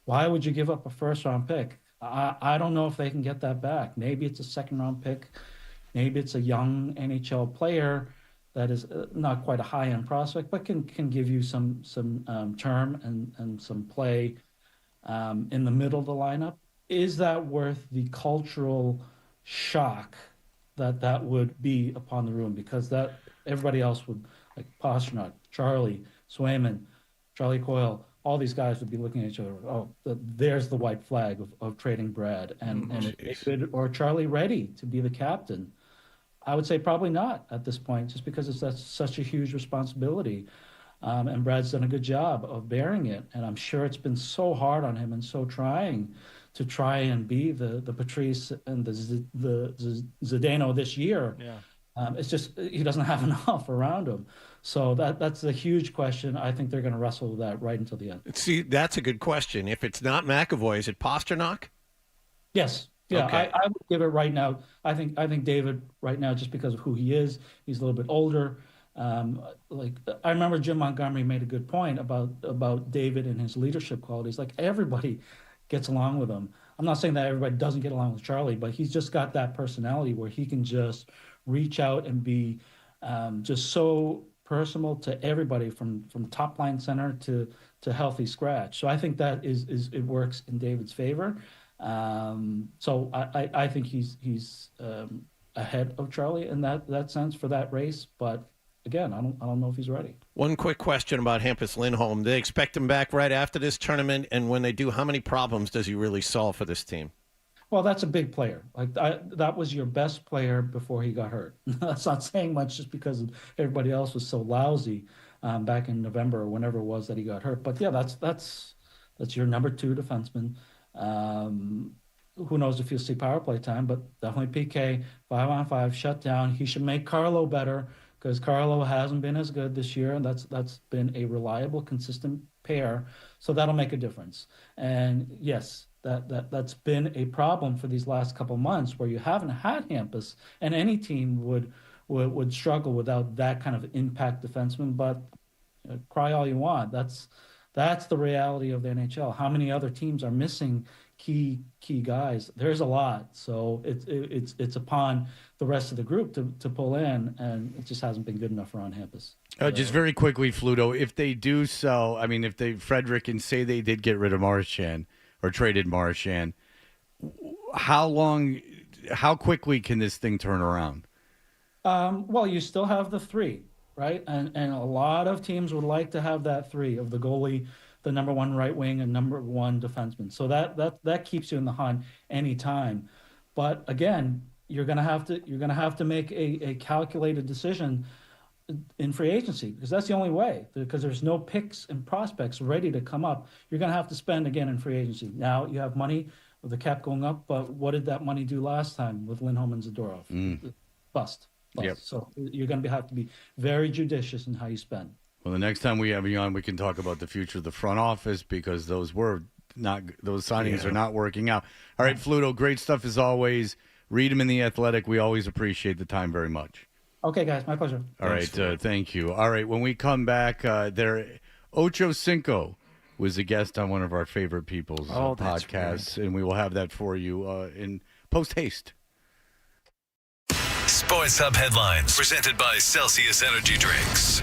why would you give up a first round pick? I don't know if they can get that back. Maybe it's a second round pick. Maybe it's a young NHL player that is not quite a high-end prospect, but can give you some term and some play in the middle of the lineup. Is that worth the cultural shock that would be upon the room? Because that everybody else would, like Pastrnak, Charlie, Swayman, Charlie Coyle, all these guys would be looking at each other. Oh, there's the white flag of trading Brad and or Charlie ready to be the captain. I would say probably not at this point, just because that's such a huge responsibility. And Brad's done a good job of bearing it. And I'm sure it's been so hard on him and so trying to try and be the Patrice and the Zdeno this year. Yeah. It's just he doesn't have enough around him. So that's a huge question. I think they're going to wrestle with that right until the end. See, that's a good question. If it's not McAvoy, is it Pastrnak? Yes. Yeah, Okay. I would give it right now. I think David right now, just because of who he is, he's a little bit older. Like I remember Jim Montgomery made a good point about David and his leadership qualities. Like everybody gets along with him. I'm not saying that everybody doesn't get along with Charlie, but he's just got that personality where he can just reach out and be just so personal to everybody from top line center to healthy scratch. So I think that is it works in David's favor. So I think he's ahead of Charlie in that sense for that race. But again, I don't know if he's ready. One quick question about Hampus Lindholm. They expect him back right after this tournament, and when they do, how many problems does he really solve for this team? Well, that's a big player. Like that was your best player before he got hurt. That's not saying much just because everybody else was so lousy back in November or whenever it was that he got hurt. But yeah, that's your number 2 defenseman. Who knows if you'll see power play time, but definitely PK 5-on-5 shut down. He should make Carlo better because Carlo hasn't been as good this year, and that's been a reliable, consistent pair. So that'll make a difference. And yes, that's been a problem for these last couple months where you haven't had Hampus, and any team would struggle without that kind of impact defenseman. But cry all you want. That's the reality of the NHL. How many other teams are missing key guys? There's a lot. So it's upon the rest of the group to pull in, and it just hasn't been good enough around Hampus. Just very quickly, Fluto, if they do sell, I mean, Frederick and say they did get rid of Marchand or traded Marchand, how quickly can this thing turn around? Well, you still have the 3. Right, and a lot of teams would like to have that 3 of the goalie, the number 1 right wing, and number 1 defenseman. So that keeps you in the hunt anytime. But again, you're gonna have to make a calculated decision in free agency because that's the only way. Because there's no picks and prospects ready to come up. You're gonna have to spend again in free agency. Now you have money with the cap going up, but what did that money do last time with Lindholm and Zadorov? Bust. Yep. So you're going to have to be very judicious in how you spend. Well, the next time we have you on, we can talk about the future of the front office because those signings are not working out. All right, Fluto, great stuff as always. Read them in The Athletic. We always appreciate the time very much. Okay, guys, my pleasure. All right, thank you. All right, when we come back, Ocho Cinco was a guest on one of our favorite people's podcasts, and we will have that for you in post-haste. Sports Hub headlines presented by Celsius Energy Drinks.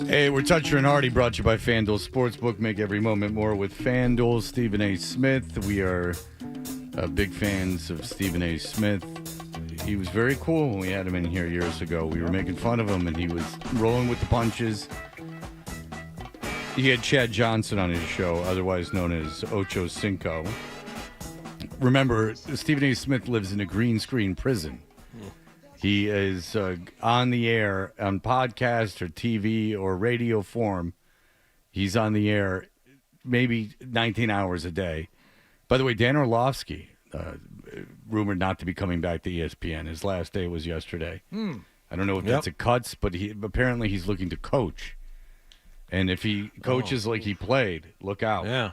Hey, we're Toucher and Hardy, brought to you by FanDuel Sportsbook. Make every moment more with FanDuel. Stephen A. Smith. We are big fans of Stephen A. Smith. He was very cool when we had him in here years ago. We were making fun of him, and he was rolling with the punches. He had Chad Johnson on his show, otherwise known as Ocho Cinco. Remember, Stephen A. Smith lives in a green screen prison. He is on the air on podcast or TV or radio form. He's on the air maybe 19 hours a day. By the way, Dan Orlovsky, rumored not to be coming back to ESPN. His last day was yesterday. I don't know if that's a cuts, but apparently he's looking to coach. And if he coaches like he played, look out. Yeah.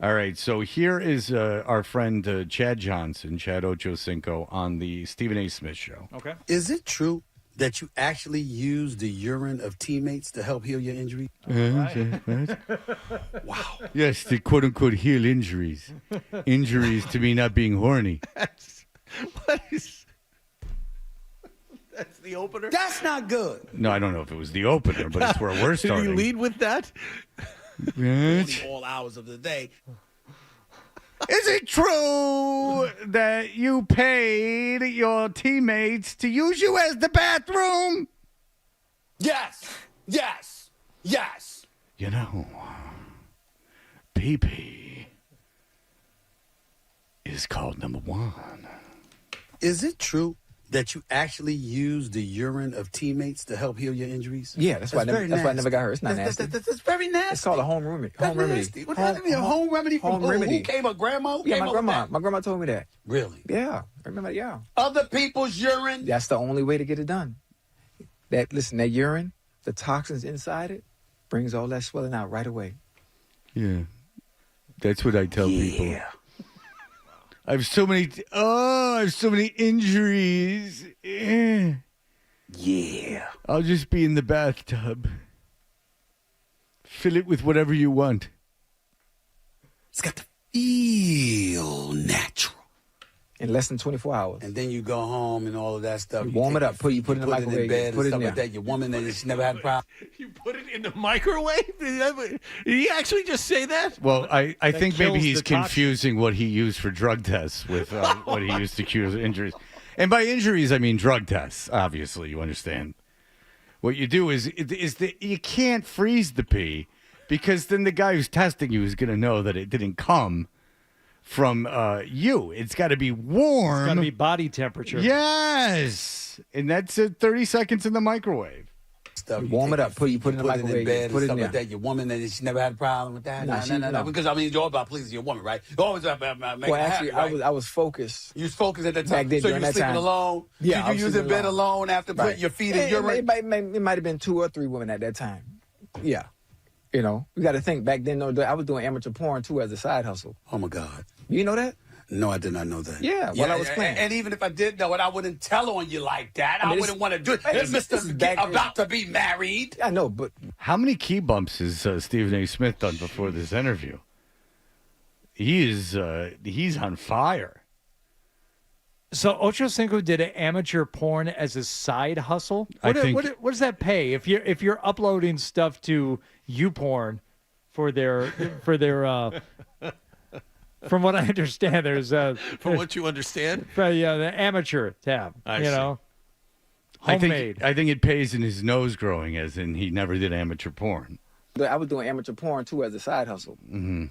All right, so here is our friend Chad Johnson, Chad Ochocinco, on the Stephen A. Smith Show. Okay. Is it true that you actually use the urine of teammates to help heal your injury? Wow. Yes, to quote-unquote heal injuries. Injuries to me not being horny. What is... That's the opener? That's not good. No, I don't know if it was the opener, but it's where we're starting. Did he lead with that? All hours of the day. Is it true that you paid your teammates to use you as the bathroom? Yes. Yes. Yes. You know, pee-pee is called number one. Is it true that you actually use the urine of teammates to help heal your injuries? Yeah, that's why I never got hurt. It's not nasty. That's very nasty. It's called a home remedy. Home remedy. What does that mean? A home remedy from who? Who came up? Grandma? Yeah, my grandma. My grandma told me that. Really? Yeah. I remember, yeah. Other people's urine? That's the only way to get it done. That urine, the toxins inside it, brings all that swelling out right away. Yeah. That's what I tell people. I have so many injuries. Yeah. I'll just be in the bathtub. Fill it with whatever you want. It's got to feel natural. In less than 24 hours. And then you go home and all of that stuff. You warm it up, put it in the microwave, in bed put and it stuff in like there. that. Your woman that she never had a problem. You put it in the microwave? Did he actually just say that? Well, I think maybe kills he's the toxin. confusing what he used for drug tests with what he used to cure injuries. And by injuries, I mean drug tests, obviously, you understand. What you do is that you can't freeze the pee because then the guy who's testing you is going to know that it didn't come from you. It's got to be warm. It's got to be body temperature. Yes. And that's 30 seconds in the microwave. Stuff. You warm it up, put it in the microwave, in bed put and it stuff in like there. that. Your woman that she never had a problem with that. No. Because I mean, you're all about pleasing your woman, right? You always about making Well, her actually, happy, right? I was focused. You was focused at that time. Back then, so you during were that sleeping time. alone? Yeah, Did you use in bed alone after putting your feet in urine? It might have been 2 or 3 women at that time. Yeah. You know, you got to think back then, though, I was doing amateur porn, too, as a side hustle. Oh, my God. You know that? No, I did not know that. Yeah, while I was playing. And even if I did know it, I wouldn't tell on you like that. I wouldn't want to do it. This Mr. is back about to be married. I know, but How many key bumps has Stephen A. Smith done before this interview? He's on fire. So Ocho Cinco did an amateur porn as a side hustle. What does that pay if you're uploading stuff to YouPorn for their from what I understand, there's From what you understand? the amateur tab. I see. Homemade. I think it pays in his nose growing, as in he never did amateur porn. I was doing amateur porn, too, as a side hustle. Mm-hmm.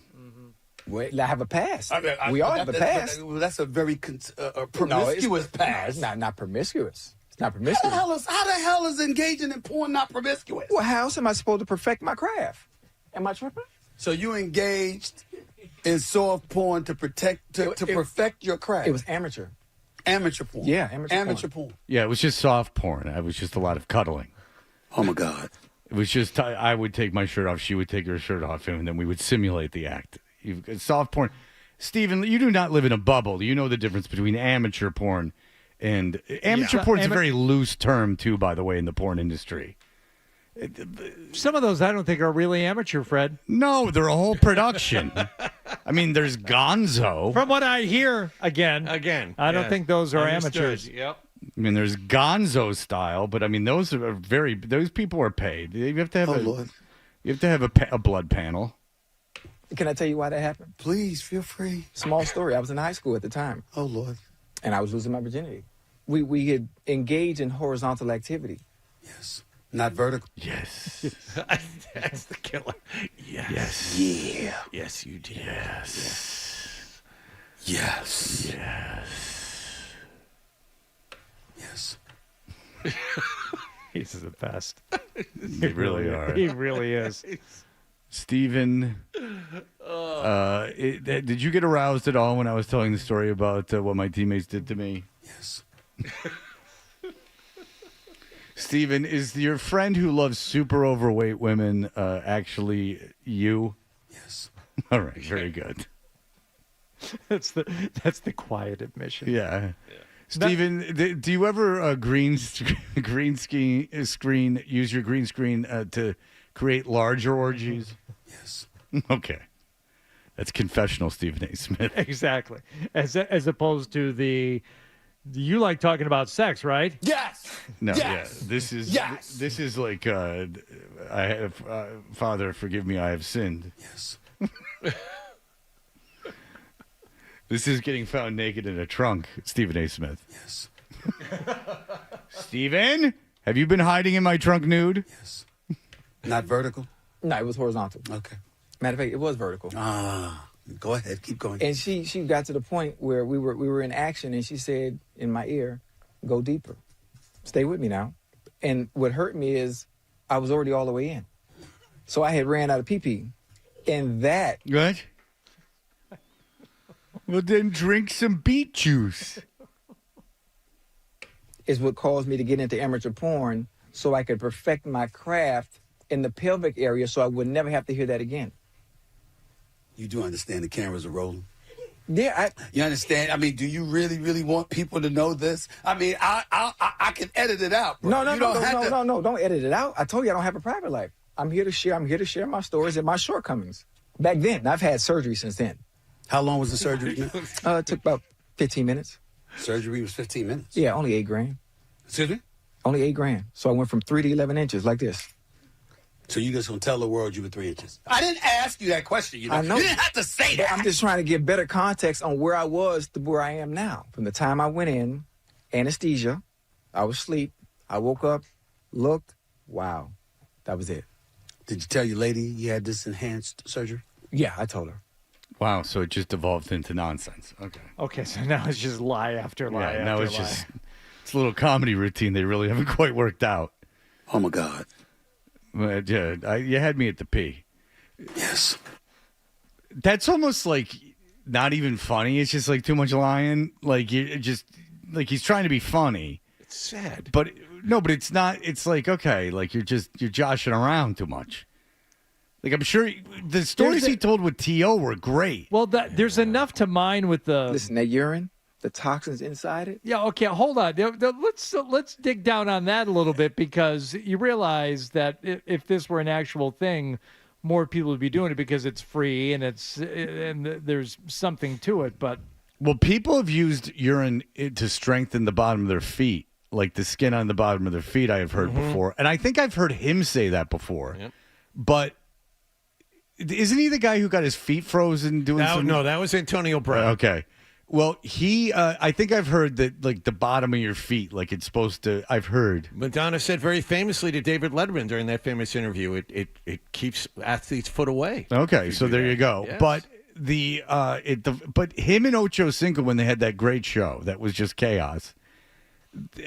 Well, I have a pass. We all have a pass. That's a very promiscuous pass. No, it's not promiscuous. It's not promiscuous. How the hell is engaging in porn not promiscuous? Well, how else am I supposed to perfect my craft? Am I tripping? So you engaged in soft porn to perfect your craft. It was amateur. Amateur porn. Yeah, amateur porn. Yeah, it was just soft porn. It was just a lot of cuddling. Oh, my God. It was just I would take my shirt off, she would take her shirt off, and then we would simulate the act. Soft porn. Stephen, you do not live in a bubble. You know the difference between amateur porn and amateur porn is a very loose term, too, by the way, in the porn industry. Some of those I don't think are really amateur, Fred. No, they're a whole production. I mean, there's Gonzo. From what I hear, again, I don't think those are Understood. amateurs. Yep. I mean, there's Gonzo style, but I mean, those people are paid. You have to have Lord. You have to have a blood panel. Can I tell you why that happened? Please, feel free. Small story. I was in high school at the time. Oh, Lord. And I was losing my virginity. We had engaged in horizontal activity. Yes. Not vertical. Yes. That's the killer. Yes. Yeah. Yes, you did. Yes. Yes. Yes. Yes. He's the best. They really are. He really is. Stephen, did you get aroused at all when I was telling the story about what my teammates did to me? Yes. Stephen, is your friend who loves super overweight women actually you? Yes. All right, very good. That's the quiet admission. Yeah. Stephen, do you ever use your green screen to create larger orgies? Yes. Okay. That's confessional, Stephen A. Smith. Exactly. As opposed to you like talking about sex, right? Yes. No, yes. yeah. This is like I have Father, forgive me, I have sinned. Yes. This is getting found naked in a trunk, Stephen A. Smith. Yes. Stephen, have you been hiding in my trunk nude? Yes. Not vertical? No, it was horizontal. Okay. Matter of fact, it was vertical. Go ahead. Keep going. And she got to the point where we were in action, and she said in my ear, "Go deeper. Stay with me now." And what hurt me is I was already all the way in, so I had ran out of pee-pee, and that What? Well, then drink some beet juice. is what caused me to get into amateur porn, so I could perfect my craft in the pelvic area, so I would never have to hear that again. You do understand the cameras are rolling? Yeah, you understand? I mean, do you really, really want people to know this? I mean, I can edit it out, bro. No, don't edit it out. I told you I don't have a private life. I'm here to share my stories and my shortcomings. Back then, I've had surgery since then. How long was the surgery? It took about 15 minutes. Surgery was 15 minutes? Yeah, only $8,000. Excuse me? Only $8,000. So I went from 3 to 11 inches like this. So you just gonna tell the world you were 3 inches? I didn't ask you that question. You know? I know. You didn't have to say But that. I'm just trying to give better context on where I was to where I am now. From the time I went in, anesthesia, I was asleep, I woke up, looked, wow, that was it. Did you tell your lady you had this enhanced surgery? Yeah, I told her. Wow, so it just evolved into nonsense. Okay. Okay, so now it's just lie after lie after now it's lie. it's a little comedy routine they really haven't quite worked out. Oh, my God. But, yeah, you had me at the P. Yes. That's almost like not even funny. It's just like too much lying. Like he's trying to be funny. It's sad. But no, but it's not. It's like, okay, like you're joshing around too much. Like I'm sure the stories he told with T.O. were great. Well, there's enough to mine with the. Listen, that urine, the toxins inside it. Yeah. Okay. Hold on. Let's dig down on that a little bit, because you realize that if this were an actual thing, more people would be doing it because it's free and there's something to it. But well, people have used urine to strengthen the bottom of their feet, like the skin on the bottom of their feet. I have heard before, and I think I've heard him say that before. Yep. But isn't he the guy who got his feet frozen doing some? No, that was Antonio Brown. Okay. Well, I think I've heard that, like, the bottom of your feet, like, it's supposed to, I've heard. Madonna said very famously to David Letterman during that famous interview, it keeps athletes' foot away. Okay, so there you go. Yes. But but him and Ocho Cinco, when they had that great show that was just chaos,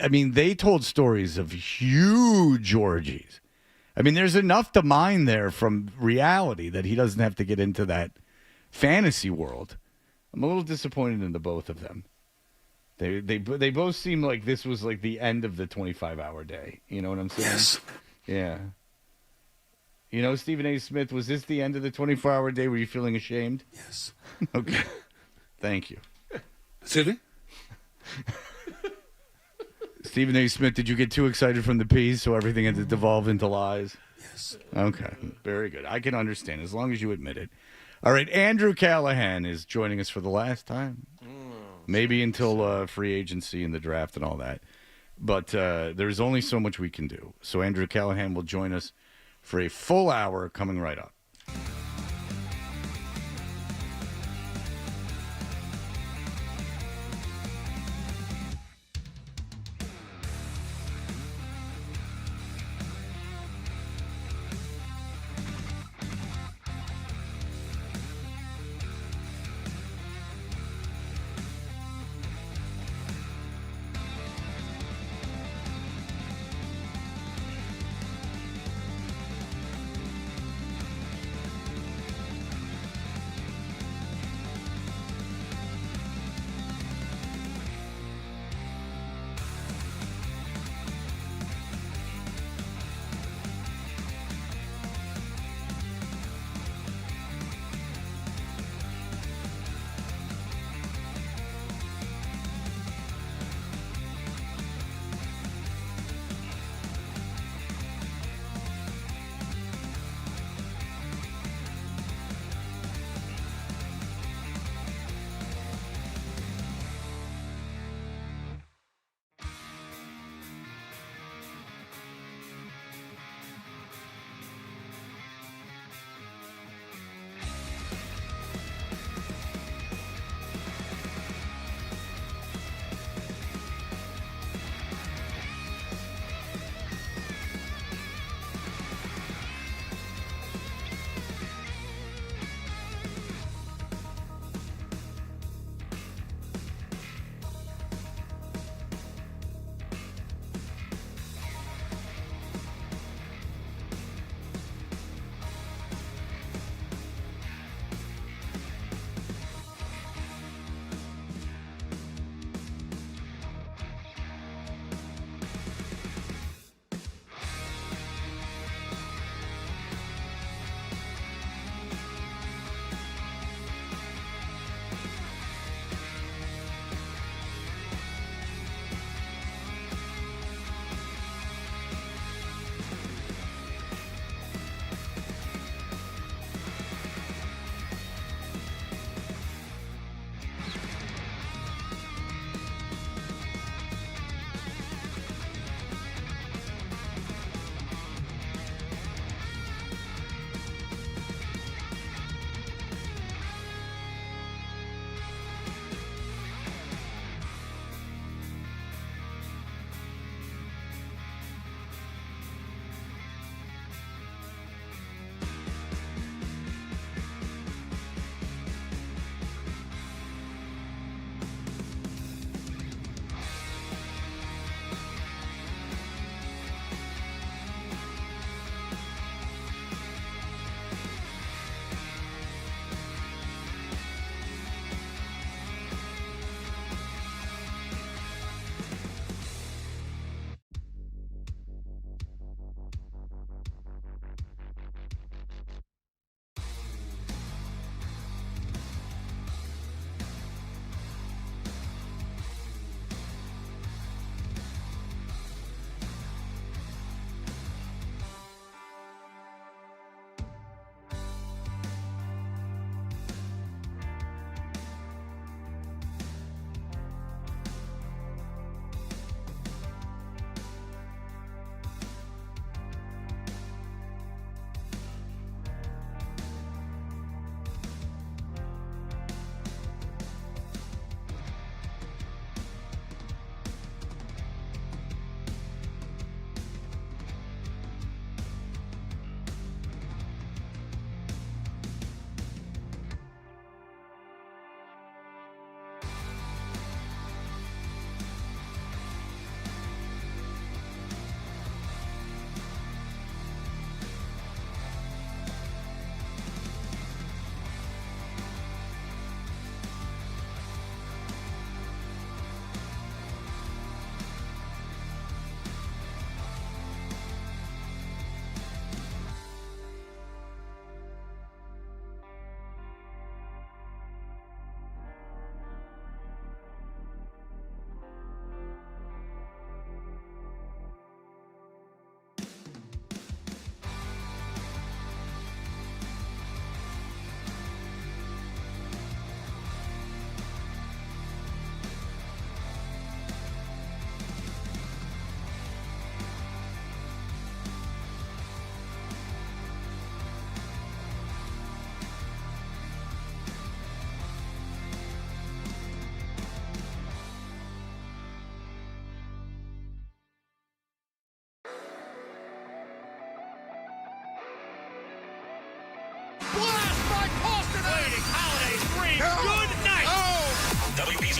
I mean, they told stories of huge orgies. I mean, there's enough to mine there from reality that he doesn't have to get into that fantasy world. I'm a little disappointed in the both of them. They both seem like this was like the end of the 25-hour day. You know what I'm saying? Yes. Yeah. You know, Stephen A. Smith, was this the end of the 24-hour day? Were you feeling ashamed? Yes. Okay. Thank you. Excuse me? Stephen A. Smith, did you get too excited from the P's so everything had to devolve into lies? Yes. Okay. Very good. I can understand as long as you admit it. All right. Andrew Callahan is joining us for the last time. Maybe until free agency and the draft and all that. But there's only so much we can do. So Andrew Callahan will join us for a full hour coming right up.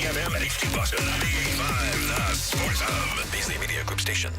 WTMM and HD Boston 98.5, the Sports Hub. Beasley Media Group station.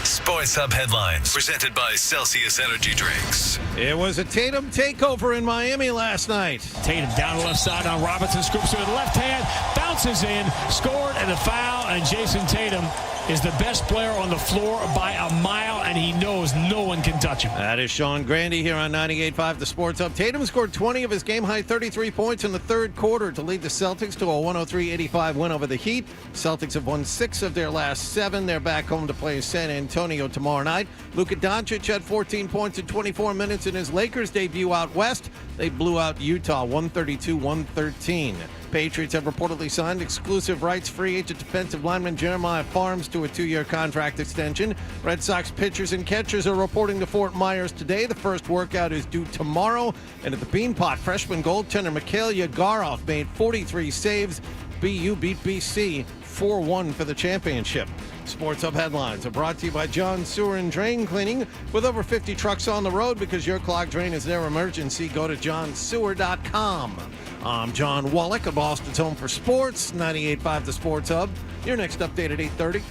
Sports Hub headlines presented by Celsius Energy Drinks. It was a Tatum takeover in Miami last night. Tatum down the left side on Robinson, scoops it with the left hand, bounces in, scored, and a foul, and Jason Tatum is the best player on the floor by a mile, and he knows no one can touch him. That is Sean Grandy here on 98.5 The Sports Hub. Tatum scored 20 of his game-high 33 points in the third quarter to lead the Celtics to a 103-85 win over the Heat. Celtics have won 6 of their last 7. They're back home to play San Antonio tomorrow night. Luka Doncic had 14 points in 24 minutes in his Lakers debut out west. They blew out Utah 132-113. Patriots have reportedly signed exclusive rights free agent defensive lineman Jeremiah Farms to a 2-year contract extension. Red Sox pitchers and catchers are reporting to Fort Myers today. The first workout is due tomorrow. And at the Beanpot, freshman goaltender Mikhail Yegorov made 43 saves. BU beat BC 4-1 for the championship. Sports Hub headlines are brought to you by John Sewer and Drain Cleaning. With over 50 trucks on the road, because your clogged drain is their emergency, go to johnsewer.com. I'm John Wallach of Boston's Home for Sports, 98.5 The Sports Hub. Your next update at 8:30.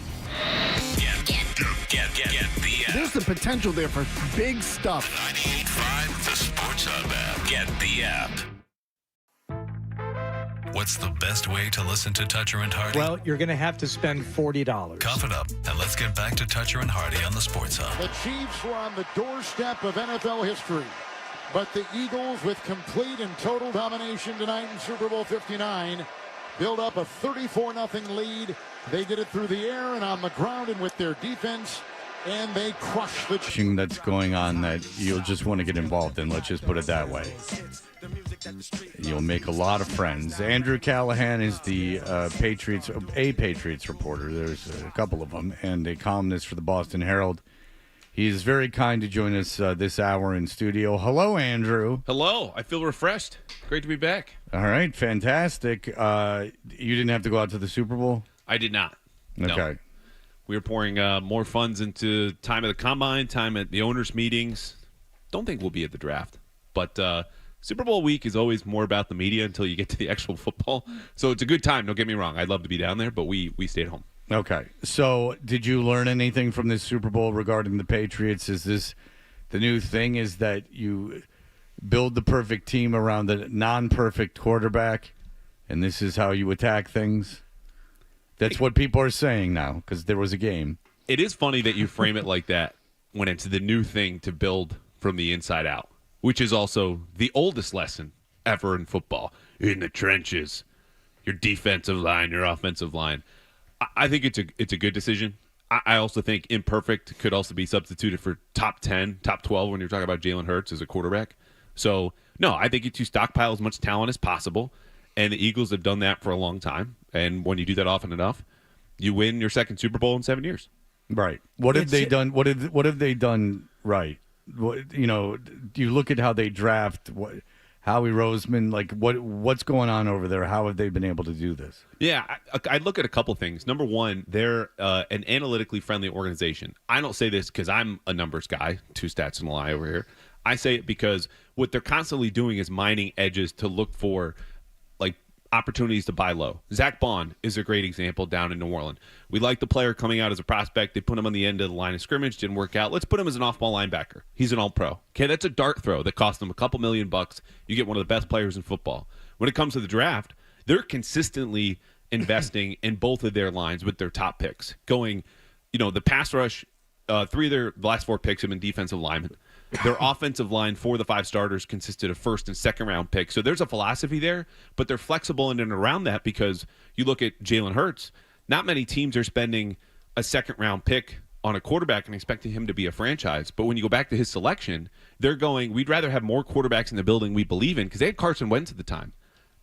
Get the app. There's the potential there for big stuff. 98.5, the Sports Hub app. Get the app. What's the best way to listen to Toucher and Hardy? Well, you're going to have to spend $40. Cough it up, and let's get back to Toucher and Hardy on the Sports Hub. The Chiefs were on the doorstep of NFL history, but the Eagles, with complete and total domination tonight in Super Bowl 59, build up a 34-0 lead. They did it through the air and on the ground and with their defense, and they crushed the Chiefs. That's going on that you'll just want to get involved in. Let's just put it that way. You'll make a lot of friends. Andrew Callahan is the Patriots reporter. There's a couple of them, and a columnist for the Boston Herald. He's very kind to join us this hour in studio. Hello, Andrew. Hello. I feel refreshed. Great to be back. All right, fantastic. You didn't have to go out to the Super Bowl? I did not. Okay. No. We were pouring more funds into time at the Combine, time at the owners' meetings. Don't think we'll be at the draft. But Super Bowl week is always more about the media until you get to the actual football. So it's a good time. Don't get me wrong. I'd love to be down there, but we stayed home. Okay. So did you learn anything from this Super Bowl regarding the Patriots? Is this the new thing, is that you build the perfect team around the non-perfect quarterback, and this is how you attack things? That's what people are saying now, because there was a game. It is funny that you frame it like that when it's the new thing to build from the inside out, which is also the oldest lesson ever in football. In the trenches, your defensive line, your offensive line. I think it's a good decision. I also think imperfect could also be substituted for top 10, top 12 when you're talking about Jalen Hurts as a quarterback. So, no, I think you stockpile as much talent as possible, and the Eagles have done that for a long time. And when you do that often enough, you win your second Super Bowl in 7 years. Right. What have they done? What have they done right? Do you look at how they draft? Howie Roseman, what's going on over there? How have they been able to do this? Yeah, I look at a couple things. Number one, they're an analytically friendly organization. I don't say this because I'm a numbers guy, 2 stats and a lie over here. I say it because what they're constantly doing is mining edges to look for opportunities to buy low. Zach Bond is a great example down in New Orleans. We like the player coming out as a prospect. They put him on the end of the line of scrimmage. Didn't work out. Let's put him as an off-ball linebacker. He's an all-pro. Okay, that's a dart throw that cost them a couple $1 million. You get one of the best players in football. When it comes to the draft, they're consistently investing in both of their lines with their top picks. Going, the pass rush, 3 of their last 4 picks have been defensive linemen. Their offensive line for the 5 starters consisted of first and second round picks. So there's a philosophy there, but they're flexible in and around that, because you look at Jalen Hurts, not many teams are spending a second round pick on a quarterback and expecting him to be a franchise. But when you go back to his selection, they're going, we'd rather have more quarterbacks in the building we believe in, because they had Carson Wentz at the time,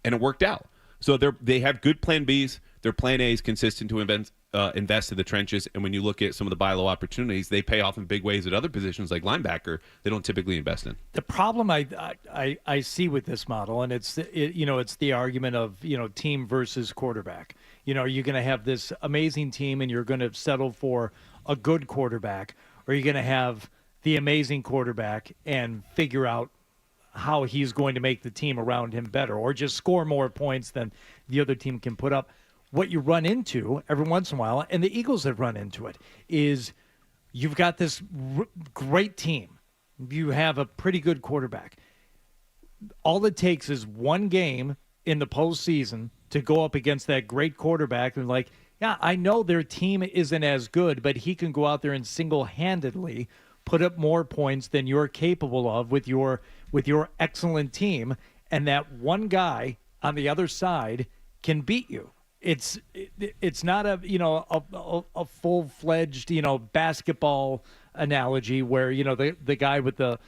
and it worked out. So they have good plan Bs. Their plan A is consistent to invest in the trenches, and when you look at some of the buy low opportunities, they pay off in big ways at other positions like linebacker they don't typically invest in. The problem I see with this model, and it's the argument of team versus quarterback. Are you going to have this amazing team and you're going to settle for a good quarterback, or are you going to have the amazing quarterback and figure out how he's going to make the team around him better, or just score more points than the other team can put up? what you run into every once in a while, and the Eagles have run into it, is you've got this great team. You have a pretty good quarterback. All it takes is one game in the postseason to go up against that great quarterback and like, yeah, I know their team isn't as good, but he can go out there and single-handedly put up more points than you're capable of with your excellent team, and that one guy on the other side can beat you. It's not a full-fledged basketball analogy where the guy with the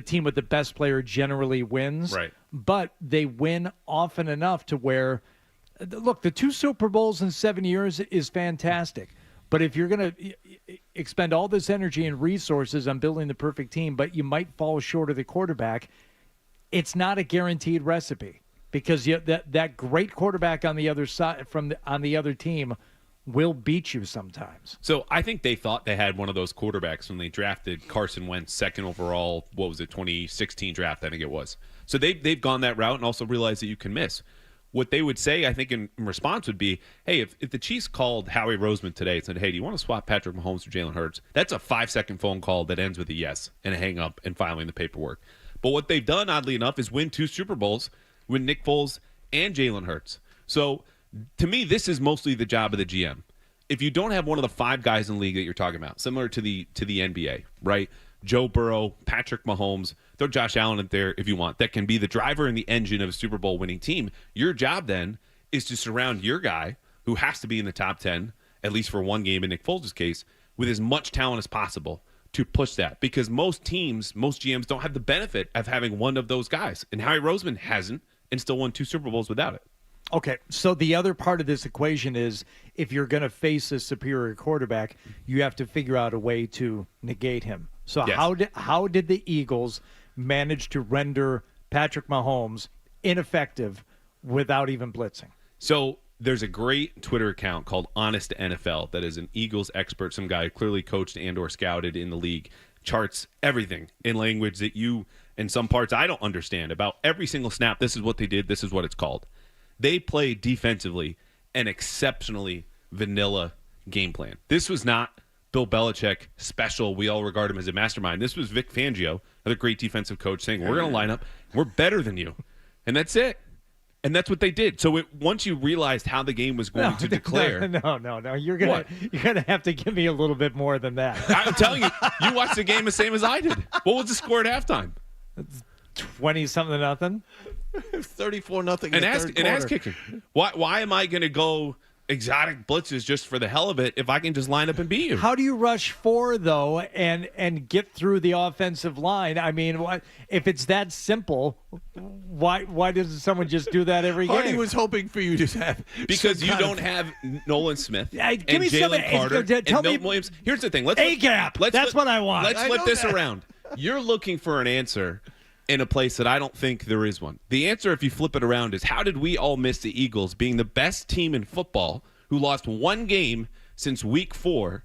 team with the best player generally wins, right? But they win often enough to where, look, the 2 Super Bowls in 7 years is fantastic. But if you're going to expend all this energy and resources on building the perfect team, but you might fall short of the quarterback, it's not a guaranteed recipe because that great quarterback on the other side on the other team will beat you sometimes. So I think they thought they had one of those quarterbacks when they drafted Carson Wentz second overall. What was it, 2016 draft? I think it was. So they've gone that route and also realized that you can miss. What they would say, I think, in response would be, hey, if the Chiefs called Howie Roseman today and said, hey, do you want to swap Patrick Mahomes for Jalen Hurts? That's a 5-second phone call that ends with a yes and a hang up and filing the paperwork. But what they've done, oddly enough, is win 2 Super Bowls with Nick Foles and Jalen Hurts. So to me, this is mostly the job of the GM. If you don't have one of the 5 guys in the league that you're talking about, similar to the NBA, right? Joe Burrow, Patrick Mahomes, throw Josh Allen in there if you want, that can be the driver and the engine of a Super Bowl winning team. Your job then is to surround your guy, who has to be in the top 10, at least for one game in Nick Foles' case, with as much talent as possible to push that. Because most teams, most GMs don't have the benefit of having one of those guys. And Howie Roseman hasn't and still won 2 Super Bowls without it. Okay, so the other part of this equation is if you're going to face a superior quarterback, you have to figure out a way to negate him. So yes. How did the Eagles manage to render Patrick Mahomes ineffective without even blitzing? So there's a great Twitter account called Honest NFL that is an Eagles expert, some guy clearly coached and or scouted in the league, charts everything in language that you, in some parts I don't understand, about every single snap. This is what they did. This is what it's called. They played defensively an exceptionally vanilla game plan. This was not Bill Belichick special. We all regard him as a mastermind. This was Vic Fangio, another great defensive coach, saying, we're going to line up. We're better than you. And that's it. And that's what they did. So once you realized how the game was going to declare. No. You're gonna have to give me a little bit more than that. I'm telling you, you watched the game the same as I did. What was the score at halftime? 20-something nothing. 34-0. And ass kicking. Why am I going to go exotic blitzes just for the hell of it if I can just line up and beat you? How do you rush 4 though and get through the offensive line? I mean, if it's that simple, why doesn't someone just do that every game? Hardy was hoping for you to have because you don't have Nolan Smith and give me Jalen Carter and Milton Williams. Here's the thing. A-gap. That's what I want. Let's flip this around. You're looking for an answer in a place that I don't think there is one. The answer, if you flip it around, is how did we all miss the Eagles being the best team in football who lost 1 game since week 4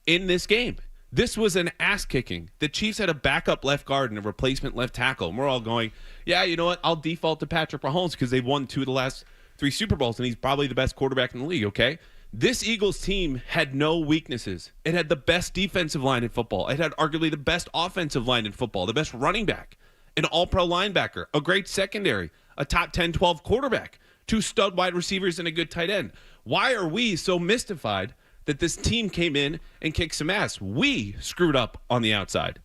in this game? This was an ass-kicking. The Chiefs had a backup left guard and a replacement left tackle. And we're all going, yeah, you know what? I'll default to Patrick Mahomes because they've won 2 of the last 3 Super Bowls, and he's probably the best quarterback in the league, okay? This Eagles team had no weaknesses. It had the best defensive line in football. It had arguably the best offensive line in football, the best running back, an all-pro linebacker, a great secondary, a top 10, 12 quarterback, 2 stud wide receivers, and a good tight end. Why are we so mystified that this team came in and kicked some ass? We screwed up on the outside,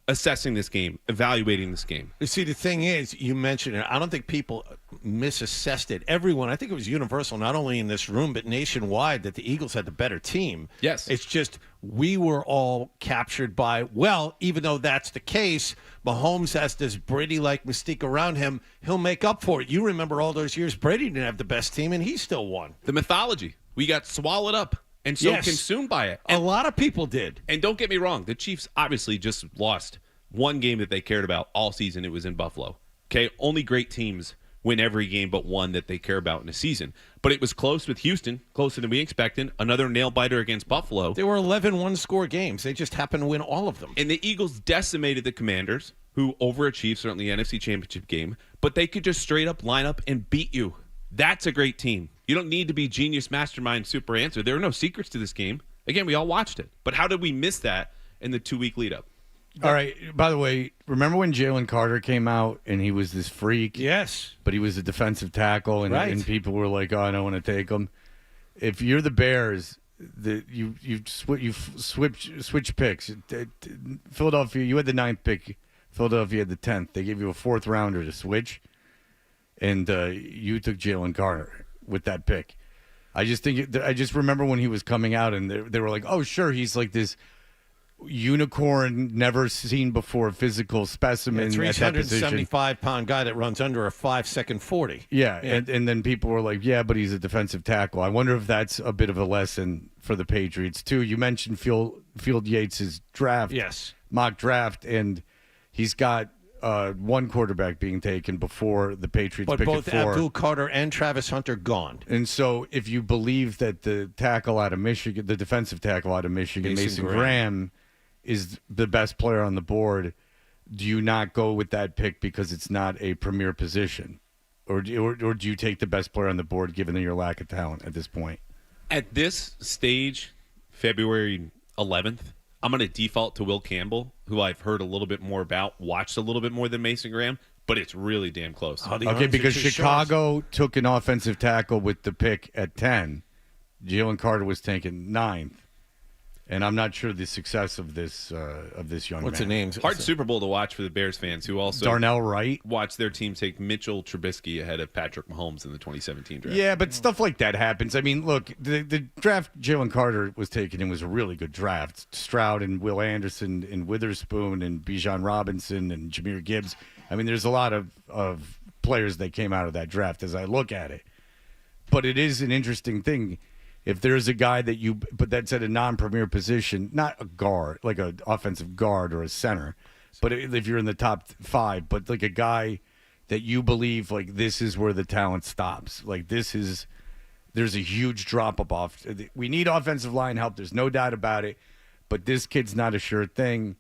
assessing this game, evaluating this game. You see, the thing is, you mentioned it. I don't think people misassessed it. Everyone, I think it was universal, not only in this room, but nationwide, that the Eagles had the better team. Yes. It's just we were all captured by, well, even though that's the case, Mahomes has this Brady-like mystique around him. He'll make up for it. You remember all those years Brady didn't have the best team, and he still won. The mythology. We got swallowed up and so consumed by it. And a lot of people did. And don't get me wrong, the Chiefs obviously just lost 1 game that they cared about all season. It was in Buffalo. Okay, only great teams win every game but one that they care about in a season. But it was close with Houston, closer than we expected. Another nail-biter against Buffalo. They were 11 one-score games. They just happened to win all of them. And the Eagles decimated the Commanders, who overachieved certainly the NFC Championship game, but they could just straight up line up and beat you. That's a great team. You don't need to be genius, mastermind, super answer. There are no secrets to this game. Again, we all watched it. But how did we miss that in the 2-week lead up? All right. By the way, remember when Jalen Carter came out and he was this freak? Yes. But he was a defensive tackle, and, Right. and people were like, "Oh, I don't want to take him." If you're the Bears, you switch picks. Philadelphia, you had the 9th pick. Philadelphia had the 10th. They gave you a 4th rounder to switch, and you took Jalen Carter with that pick. I just remember when he was coming out, and they were like, "Oh, sure, he's like this unicorn, never seen before physical specimen." 375-pound guy that runs under a 5-second 40. Yeah, and then people were like, "Yeah, but he's a defensive tackle." I wonder if that's a bit of a lesson for the Patriots too. You mentioned Field Yates' draft, mock draft, and he's got one quarterback being taken before the Patriots But pick both at 4. Abdul Carter and Travis Hunter gone. And so, if you believe that the tackle out of Michigan, the defensive tackle out of Michigan, Mason Graham, is the best player on the board, do you not go with that pick because it's not a premier position? Or do you take the best player on the board given your lack of talent at this point? At this stage, February 11th, I'm going to default to Will Campbell, who I've heard a little bit more about, watched a little bit more than Mason Graham, but it's really damn close. Okay, because Chicago took an offensive tackle with the pick at 10. Jalen Carter was taken 9th. And I'm not sure the success of this young man. What's the name? Hard Super Bowl to watch for the Bears fans who also Darnell Wright watched their team take Mitchell Trubisky ahead of Patrick Mahomes in the 2017 draft. Yeah, but stuff like that happens. I mean, look, the draft Jalen Carter was taken in was a really good draft. Stroud and Will Anderson and Witherspoon and Bijan Robinson and Jahmyr Gibbs. I mean, there's a lot of players that came out of that draft as I look at it. But it is an interesting thing. If there's a guy that's at a non-premier position, not a guard, like an offensive guard or a center, but if you're in the top 5, but like a guy that you believe like this is where the talent stops, like there's a huge drop off. We need offensive line help. There's no doubt about it, but this kid's not a sure thing.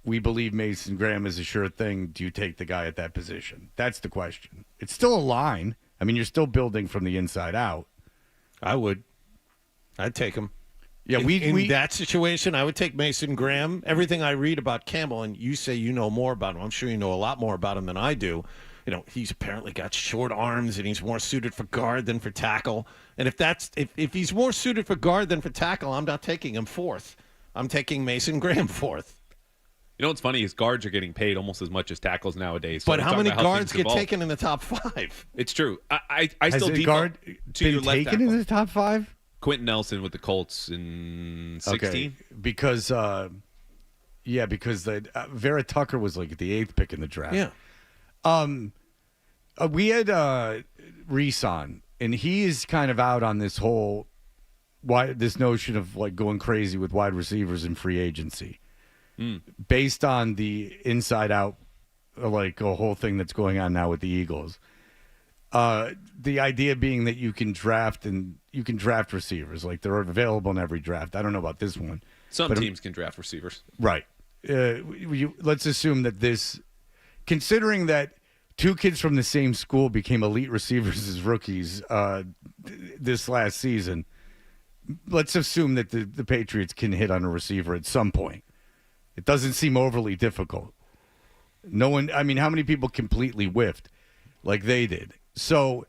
We believe Mason Graham is a sure thing. Do you take the guy at that position? That's the question. It's still a line. I mean, you're still building from the inside out. I would. I'd take him. Yeah, in that situation, I would take Mason Graham. Everything I read about Campbell, and you say you know more about him. I'm sure you know a lot more about him than I do. You know, he's apparently got short arms, and he's more suited for guard than for tackle. And if he's more suited for guard than for tackle, I'm not taking him 4th. I'm taking Mason Graham 4th. You know what's funny is guards are getting paid almost as much as tackles nowadays. So but how many guards get taken in the top 5? It's true. I still default guard to your left taken in the top 5. Quentin Nelson with the Colts in 16. Okay. Because Vera Tucker was like the 8th pick in the draft. Yeah. We had Reese on, and he is kind of out on this whole this notion of like going crazy with wide receivers in free agency, based on the inside out, like a whole thing that's going on now with the Eagles. The idea being that you can draft receivers, like they're available in every draft. I don't know about this one. Some teams can draft receivers. Right. Let's assume that considering that 2 kids from the same school became elite receivers as rookies this last season, let's assume that the Patriots can hit on a receiver at some point. It doesn't seem overly difficult. No one, I mean, how many people completely whiffed like they did? So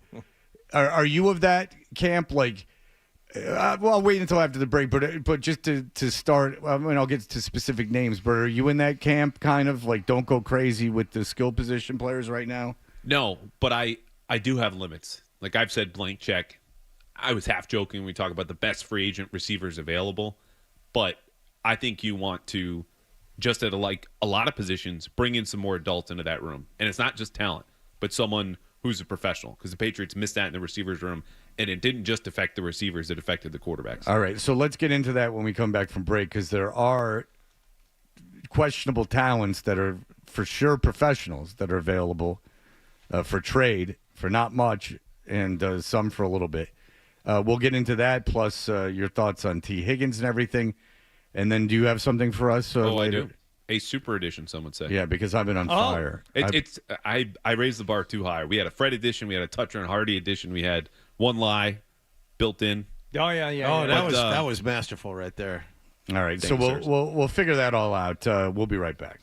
are you of that camp? Like, well, I'll wait until after the break, but just to start, I mean, I'll get to specific names, but are you in that camp kind of like don't go crazy with the skill position players right now? No, but I do have limits. Like I've said, blank check. I was half joking when we talk about the best free agent receivers available, but I think you want to, just at a lot of positions, bring in some more adults into that room. And it's not just talent, but someone who's a professional, because the Patriots missed that in the receivers room, and it didn't just affect the receivers, it affected the quarterbacks. All right, so let's get into that when we come back from break, because there are questionable talents that are for sure professionals that are available for trade for not much, and some for a little bit. We'll get into that, plus your thoughts on T. Higgins and everything. And then do you have something for us later? I do. A super edition, some would say. Yeah, because I've been on fire. I raised the bar too high. We had a Fred edition. We had a Toucher and Hardy edition. We had one lie built in. Oh yeah. That was masterful right there. All right, so we'll figure that all out. We'll be right back.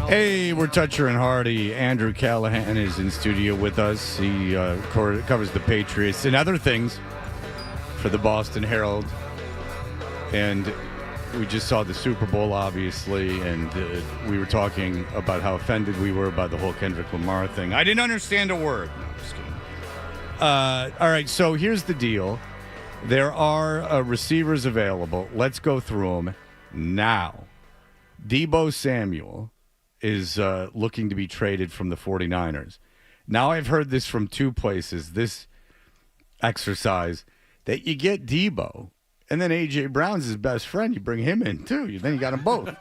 Hey, we're Toucher and Hardy. Andrew Callahan is in studio with us. He covers the Patriots and other things for the Boston Herald. And we just saw the Super Bowl, obviously, and we were talking about how offended we were by the whole Kendrick Lamar thing. I didn't understand a word. No, I'm just kidding. All right, so here's the deal. There are receivers available. Let's go through them now. Deebo Samuel is looking to be traded from the 49ers. Now I've heard this from two places, this exercise, that you get Deebo, and then A.J. Brown's his best friend. You bring him in, too. Then you got them both.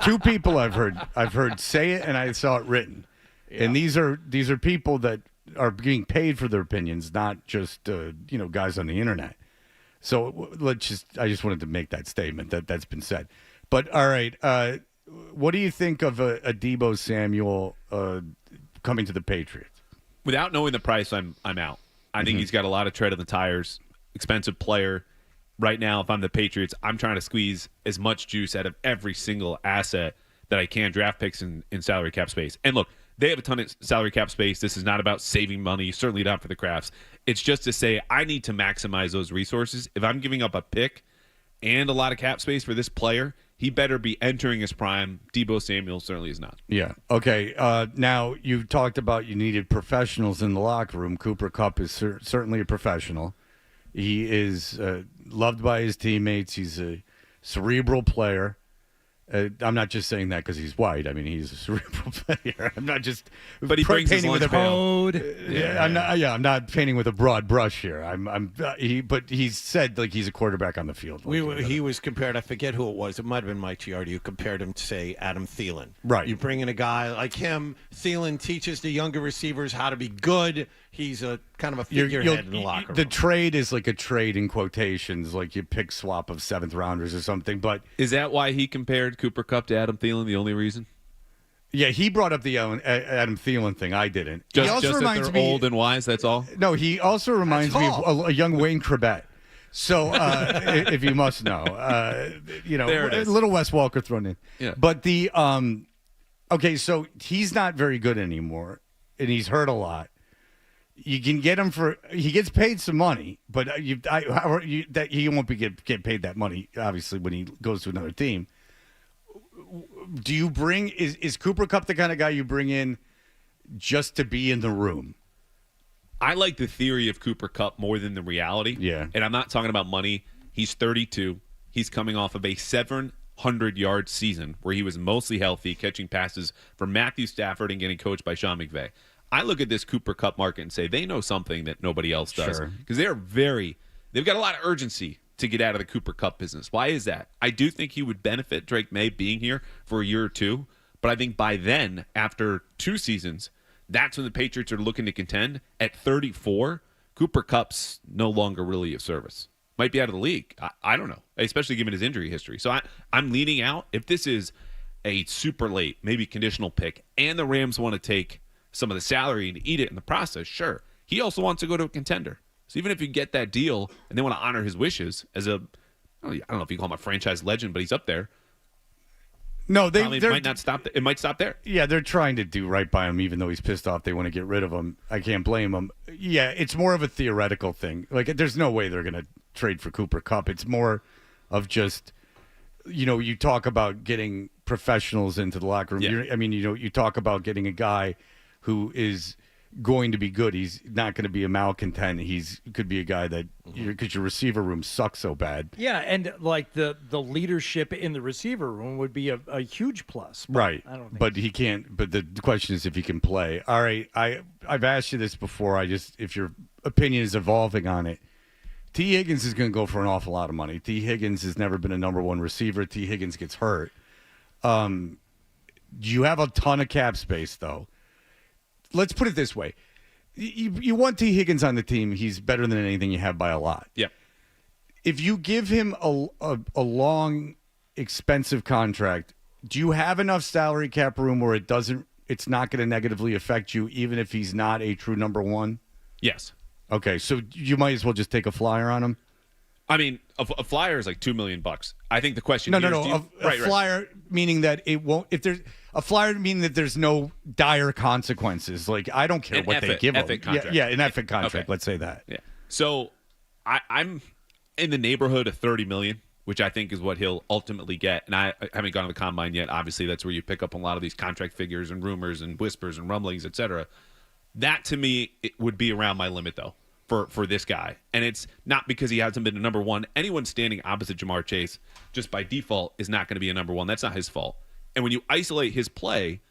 Two people I've heard say it, and I saw it written. Yeah. And these are people that are being paid for their opinions, not just guys on the internet. So I just wanted to make that statement that's been said. But all right, what do you think of a Deebo Samuel coming to the Patriots? Without knowing the price, I'm out. I think he's got a lot of tread on the tires. Expensive player. Right now, if I'm the Patriots, I'm trying to squeeze as much juice out of every single asset that I can, draft picks in salary cap space. And look, they have a ton of salary cap space. This is not about saving money, certainly not for the Crafts. It's just to say I need to maximize those resources. If I'm giving up a pick and a lot of cap space for this player, he better be entering his prime. Deebo Samuel certainly is not. Yeah. Okay. Now, you talked about you needed professionals in the locker room. Cooper Kupp is certainly a professional. He is loved by his teammates. He's a cerebral player. I'm not just saying that because he's white. I mean, he's a cerebral player. I'm not just. But he brings his lunch pail. I'm not painting with a broad brush here. But he's said like he's a quarterback on the field. He was compared. I forget who it was. It might have been Mike Giardi who compared him to, say, Adam Thielen. Right. You bring in a guy like him. Thielen teaches the younger receivers how to be good. He's a kind of a figurehead in the locker room. The trade is like a trade in quotations, like you pick swap of seventh rounders or something. But is that why he compared Cooper Kupp to Adam Thielen? The only reason? Yeah, he brought up the Adam Thielen thing. I didn't. Just that they're old and wise. That's all. No, he also reminds me of a young Wayne Corbett. So, if you must know, a little Wes Walker thrown in. Yeah. But the okay, so he's not very good anymore, and he's hurt a lot. You can get him he gets paid some money, but he won't get paid that money obviously when he goes to another team. Do you bring is Cooper Kupp the kind of guy you bring in just to be in the room? I like the theory of Cooper Kupp more than the reality. Yeah. And I'm not talking about money. He's 32. He's coming off of a 700-yard season where he was mostly healthy, catching passes from Matthew Stafford and getting coached by Sean McVay. I look at this Cooper Kupp market and say they know something that nobody else does. Because they've got a lot of urgency to get out of the Cooper Kupp business. Why is that? I do think he would benefit Drake May being here for a year or two. But I think by then, after 2 seasons, that's when the Patriots are looking to contend. At 34, Cooper Kupp's no longer really of service. Might be out of the league. I don't know, especially given his injury history. So I'm leaning out. If this is a super late, maybe conditional pick, and the Rams want to take some of the salary and eat it in the process, sure. He also wants to go to a contender. So even if you get that deal and they want to honor his wishes as I don't know if you call him a franchise legend, but he's up there. No, they might not stop. It might stop there. Yeah, they're trying to do right by him, even though he's pissed off. They want to get rid of him. I can't blame him. Yeah, it's more of a theoretical thing. Like, there's no way they're going to trade for Cooper Kupp. It's more of just, you talk about getting professionals into the locker room. Yeah. You talk about getting a guy who is going to be good. He's not going to be a malcontent. He's could be a guy that because your receiver room sucks so bad. Yeah, and like the leadership in the receiver room would be a huge plus. Right. I don't think but he can't. But the question is if he can play. All right. I've asked you this before. If your opinion is evolving on it. T. Higgins is going to go for an awful lot of money. T. Higgins has never been a number one receiver. T. Higgins gets hurt. You have a ton of cap space though. Let's put it this way. You want T. Higgins on the team. He's better than anything you have by a lot. Yep. If you give him a long, expensive contract, do you have enough salary cap room where it's not going to negatively affect you, even if he's not a true number one? Yes. Okay, so you might as well just take a flyer on him? I mean, a flyer is like $2 million. I think the question. No. Is, A flyer meaning that it won't. If there's a flyer, meaning that there's no dire consequences. Like I don't care what they give them. Contract. Yeah, an effing contract. Okay. Let's say that. Yeah. So I'm in the neighborhood of $30 million, which I think is what he'll ultimately get. And I haven't gone to the combine yet. Obviously, that's where you pick up a lot of these contract figures and rumors and whispers and rumblings, etc. That to me, it would be around my limit though. For this guy. And it's not because he hasn't been a number one. Anyone standing opposite Jamar Chase, just by default, is not going to be a number one. That's not his fault. And when you isolate his play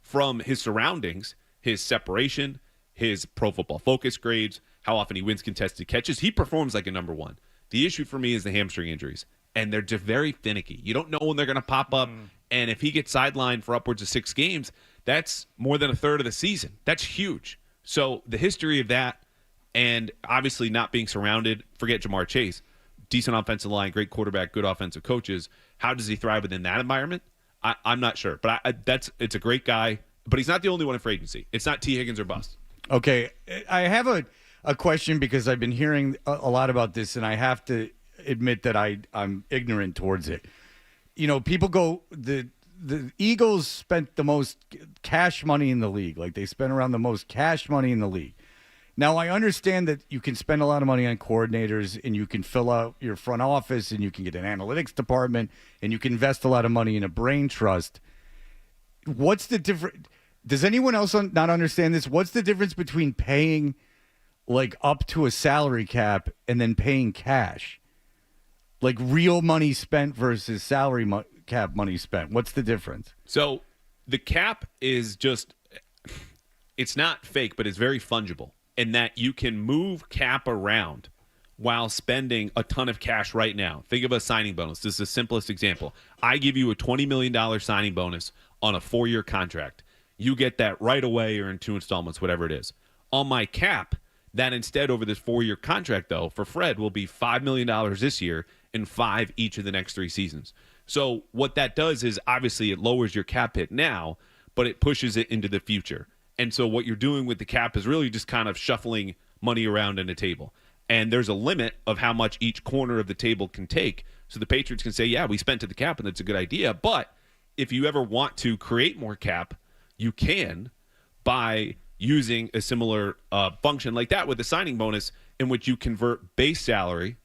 from his surroundings, his separation, his Pro Football Focus grades, how often he wins contested catches, he performs like a number one. The issue for me is the hamstring injuries. And they're just very finicky. You don't know when they're going to pop up. And if he gets sidelined for upwards of 6 games, that's more than a third of the season. That's huge. So the history of that, and obviously not being surrounded, forget Jamar Chase, decent offensive line, great quarterback, good offensive coaches. How does he thrive within that environment? I'm not sure. But it's a great guy. But he's not the only one in free agency. It's not T. Higgins or bust. Okay. I have a question because I've been hearing a lot about this, and I have to admit that I'm ignorant towards it. You know, people go, the Eagles spent the most cash money in the league. Like, they spent around the most cash money in the league. Now, I understand that you can spend a lot of money on coordinators and you can fill out your front office and you can get an analytics department and you can invest a lot of money in a brain trust. What's the difference? Does anyone else not understand this? What's the difference between paying like up to a salary cap and then paying cash? Like real money spent versus salary cap money spent. What's the difference? So the cap is just, it's not fake, but it's very fungible. In that you can move cap around while spending a ton of cash right now. Think of a signing bonus. This is the simplest example. I give you a $20 million signing bonus on a 4-year contract. You get that right away or in 2 installments, whatever it is. On my cap, that instead over this 4-year contract, though, for Fred will be $5 million this year and 5 each of the next 3 seasons. So what that does is obviously it lowers your cap hit now, but it pushes it into the future. And so what you're doing with the cap is really just kind of shuffling money around in a table. And there's a limit of how much each corner of the table can take. So the Patriots can say, yeah, we spent to the cap, and that's a good idea. But if you ever want to create more cap, you can by using a similar function like that with a signing bonus in which you convert base salary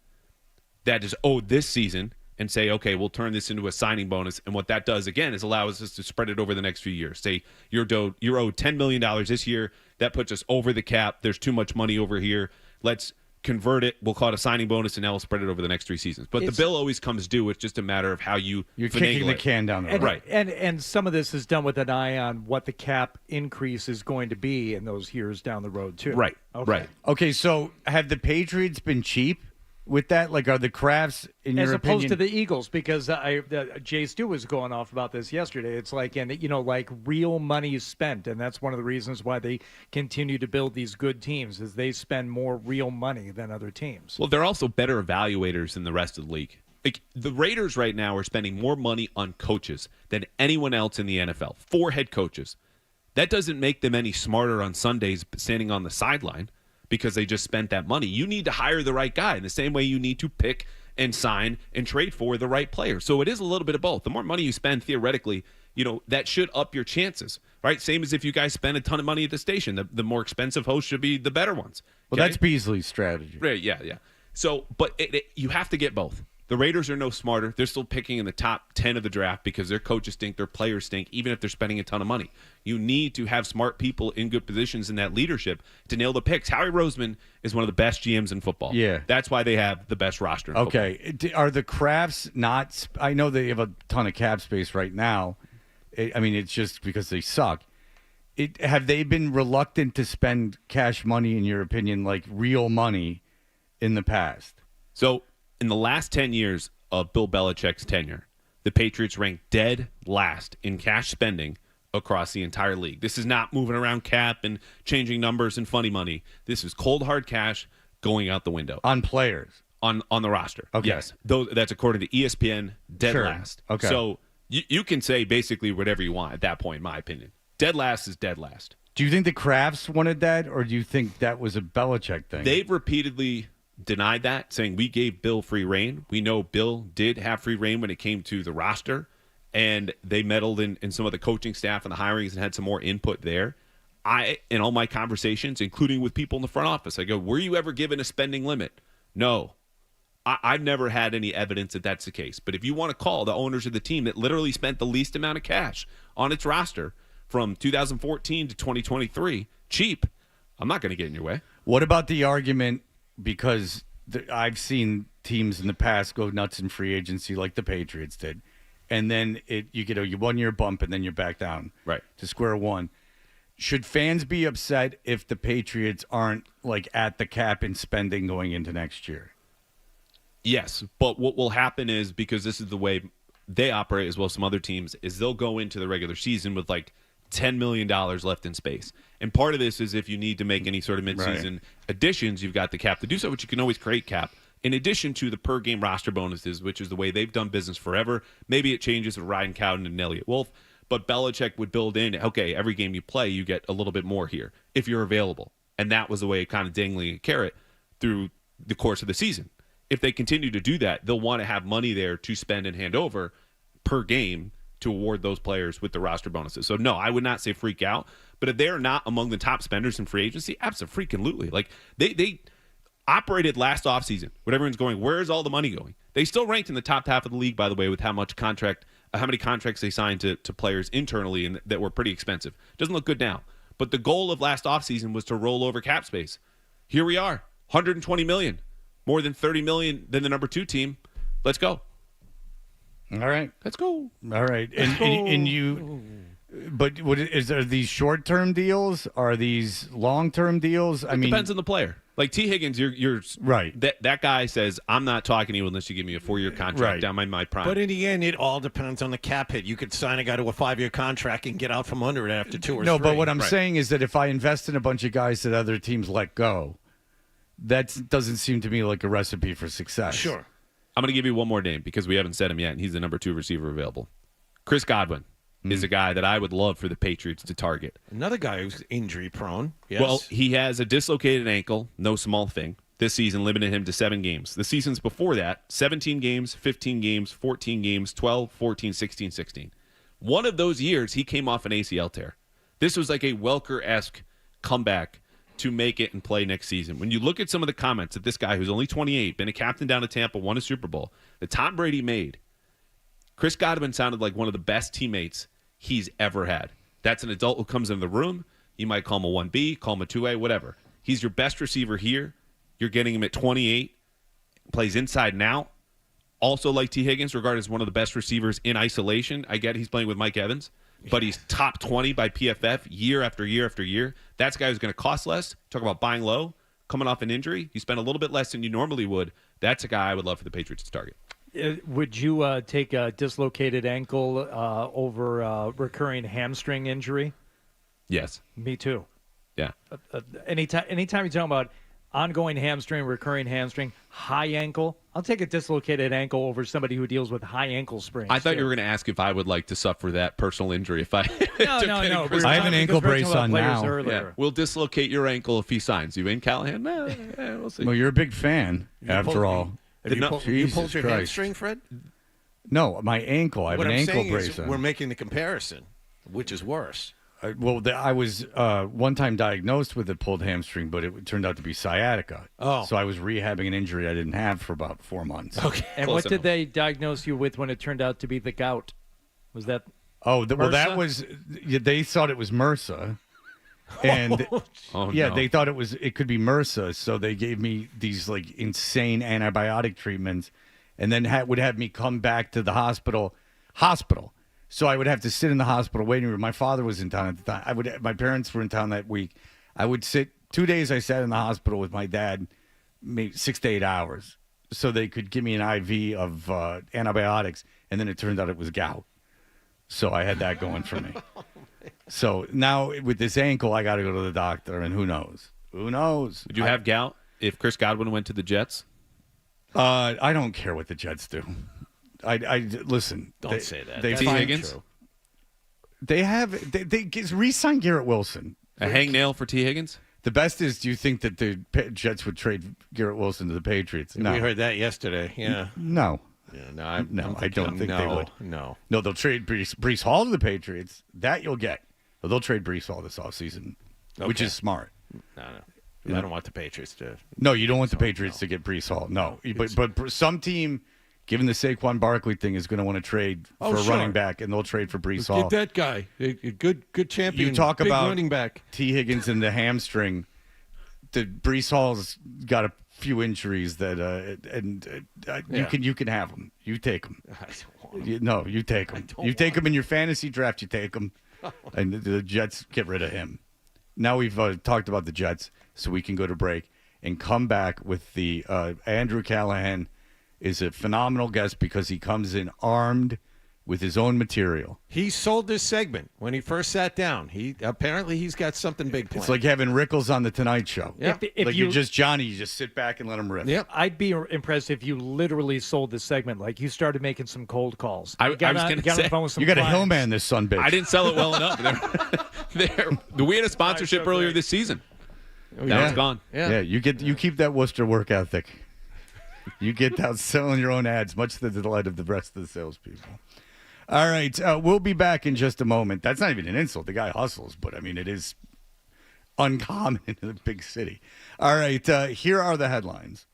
that is owed this season and say, okay, we'll turn this into a signing bonus. And what that does, again, is allows us to spread it over the next few years. Say you're owed $10 million this year. That puts us over the cap. There's too much money over here. Let's convert it. We'll call it a signing bonus, and now we'll spread it over the next 3 seasons. But the bill always comes due. It's just a matter of how you're kicking the can down the road. Right. And some of this is done with an eye on what the cap increase is going to be in those years down the road, too. Right. Okay. Right. Okay, so have the Patriots been cheap with that? Like, are the Crafts, in your opinion? As opposed to the Eagles, because Jay Stu was going off about this yesterday. It's like, like real money is spent, and that's one of the reasons why they continue to build these good teams, is they spend more real money than other teams. Well, they're also better evaluators than the rest of the league. Like, the Raiders right now are spending more money on coaches than anyone else in the NFL. 4 head coaches. That doesn't make them any smarter on Sundays standing on the sideline, because they just spent that money. You need to hire the right guy in the same way you need to pick and sign and trade for the right player. So it is a little bit of both. The more money you spend, theoretically, that should up your chances, right? Same as if you guys spend a ton of money at the station. The more expensive hosts should be the better ones. Well, that's Beasley's strategy. Right, yeah. So, but you have to get both. The Raiders are no smarter. They're still picking in the top 10 of the draft because their coaches stink, their players stink, even if they're spending a ton of money. You need to have smart people in good positions in that leadership to nail the picks. Howie Roseman is one of the best GMs in football. Yeah. That's why they have the best roster in football. Are the Crafts not – I know they have a ton of cap space right now. I mean, it's just because they suck. Have they been reluctant to spend cash money, in your opinion, like real money in the past? So – in the last 10 years of Bill Belichick's tenure, the Patriots ranked dead last in cash spending across the entire league. This is not moving around cap and changing numbers and funny money. This is cold, hard cash going out the window. On players? On the roster. Okay. Yes. That's according to ESPN, dead last. Okay. So you can say basically whatever you want at that point, in my opinion. Dead last is dead last. Do you think the Crafts wanted that, or do you think that was a Belichick thing? They've repeatedly denied that, saying we gave Bill free reign. We know Bill did have free reign when it came to the roster, and they meddled in some of the coaching staff and the hirings and had some more input there. In all my conversations, including with people in the front office, I go, were you ever given a spending limit? No. I've never had any evidence that that's the case. But if you want to call the owners of the team that literally spent the least amount of cash on its roster from 2014 to 2023 cheap, I'm not going to get in your way. What about the argument, because I've seen teams in the past go nuts in free agency like the Patriots did, and then you get a 1-year bump and then you're back down to square one. Should fans be upset if the Patriots aren't like at the cap in spending going into next year? Yes, but what will happen is, because this is the way they operate as well as some other teams, is they'll go into the regular season with like $10 million left in space. And part of this is if you need to make any sort of midseason additions, you've got the cap to do so, which you can always create cap. In addition to the per-game roster bonuses, which is the way they've done business forever. Maybe it changes with Ryan Cowden and Elliott Wolf, but Belichick would build in, okay, every game you play, you get a little bit more here if you're available. And that was the way of kind of dangling a carrot through the course of the season. If they continue to do that, they'll want to have money there to spend and hand over per game to award those players with the roster bonuses. So, no, I would not say freak out. But if they're not among the top spenders in free agency, absolutely. Like, they operated last offseason when everyone's going, where's all the money going? They still ranked in the top half of the league, by the way, with how many contracts they signed to players internally and that were pretty expensive. Doesn't look good now. But the goal of last offseason was to roll over cap space. Here we are, $120 million. More than $30 million than the number 2 team. Let's go. All right. Let's go. All right. And you, but are these short-term deals? Are these long-term deals? It depends on the player. Like T. Higgins, you're right. That guy says, I'm not talking to you unless you give me a 4-year contract down my prime. But in the end, it all depends on the cap hit. You could sign a guy to a 5-year contract and get out from under it after 2 or 3. No, but what I'm saying is that if I invest in a bunch of guys that other teams let go, that doesn't seem to me like a recipe for success. Sure. I'm going to give you one more name because we haven't said him yet, and he's the number 2 receiver available. Chris Godwin is a guy that I would love for the Patriots to target. Another guy who's injury-prone. Yes. Well, he has a dislocated ankle, no small thing. This season limited him to 7 games. The seasons before that, 17 games, 15 games, 14 games, 12, 14, 16, 16. One of those years, he came off an ACL tear. This was like a Welker-esque comeback to make it and play next season. When you look at some of the comments that this guy, who's only 28, been a captain down at Tampa, won a Super Bowl, that Tom Brady made, Chris Godwin sounded like one of the best teammates he's ever had. That's an adult who comes in the room. You might call him a 1B, call him a 2A, whatever. He's your best receiver here. You're getting him at 28, plays inside and out. Also, like T. Higgins, regarded as one of the best receivers in isolation. I get he's playing with Mike Evans, but he's top 20 by PFF year after year after year. That's a guy who's going to cost less. Talk about buying low, coming off an injury. You spend a little bit less than you normally would. That's a guy I would love for the Patriots to target. Would you take a dislocated ankle over a recurring hamstring injury? Yes. Me too. Yeah. Anytime you're talking about ongoing hamstring, recurring hamstring, high ankle, I'll take a dislocated ankle over somebody who deals with high ankle sprains. I thought you were going to ask if I would like to suffer that personal injury if I No. I have an ankle brace on now. Yeah. We'll dislocate your ankle if he signs you in, Callahan. We'll see. Well, you're a big fan, after all. You pulled your hamstring, Fred? No, my ankle. I have an ankle brace is on. we're making the comparison. Which is worse? I was one time diagnosed with a pulled hamstring, but it turned out to be sciatica. Oh. So I was rehabbing an injury I didn't have for about 4 months. Okay. And what did they diagnose you with when it turned out to be the gout? Was that well, that was, they thought it was MRSA. And they thought it could be MRSA, so they gave me these like insane antibiotic treatments, and then would have me come back to the hospital. So I would have to sit in the hospital waiting room. My father was in town at the time. My parents were in town that week. I would sit 2 days. I sat in the hospital with my dad, maybe 6 to 8 hours, so they could give me an IV of antibiotics, and then it turned out it was gout. So I had that going for me. So now with this ankle, I got to go to the doctor, and who knows? Who knows? Would you have gout if Chris Godwin went to the Jets? I don't care what the Jets do. I listen. Don't say that. T. Higgins? They re-signed Garrett Wilson. A hangnail for T. Higgins? The best is, do you think that the Jets would trade Garrett Wilson to the Patriots? No. We heard that yesterday. Yeah. No. Yeah, I don't think they would. No. No, they'll trade Breece Hall to the Patriots. That you'll get. But they'll trade Breece Hall this offseason, which is smart. No. I don't want the Patriots to. No, you don't want the Patriots to get Breece Hall. No. But some team, given the Saquon Barkley thing, is going to want to trade for a running back, and they'll trade for Breece Hall. Get that guy. A good champion. You talk big about running back. T. Higgins and the hamstring. The Breece Hall's got a few injuries that you can have them. You take them. I don't want him. You take them. You take them in your fantasy draft. You take them, and the Jets get rid of him. Now we've talked about the Jets, so we can go to break and come back with the Andrew Callahan is a phenomenal guest because he comes in armed with his own material. He sold this segment when he first sat down. He's got something big planned. It's like having Rickles on the Tonight Show. Yeah. If you're just Johnny, you just sit back and let him riff. Yep. I'd be impressed if you literally sold this segment. Like you started making some cold calls. I was going to say, you got a Hillman, this son bitch. I didn't sell it well enough. We had a sponsorship earlier this season. That was gone. Yeah, you keep that Worcester work ethic. You get out selling your own ads, much to the delight of the rest of the salespeople. All right, we'll be back in just a moment. That's not even an insult. The guy hustles, but, I mean, it is uncommon in a big city. All right, here are the headlines.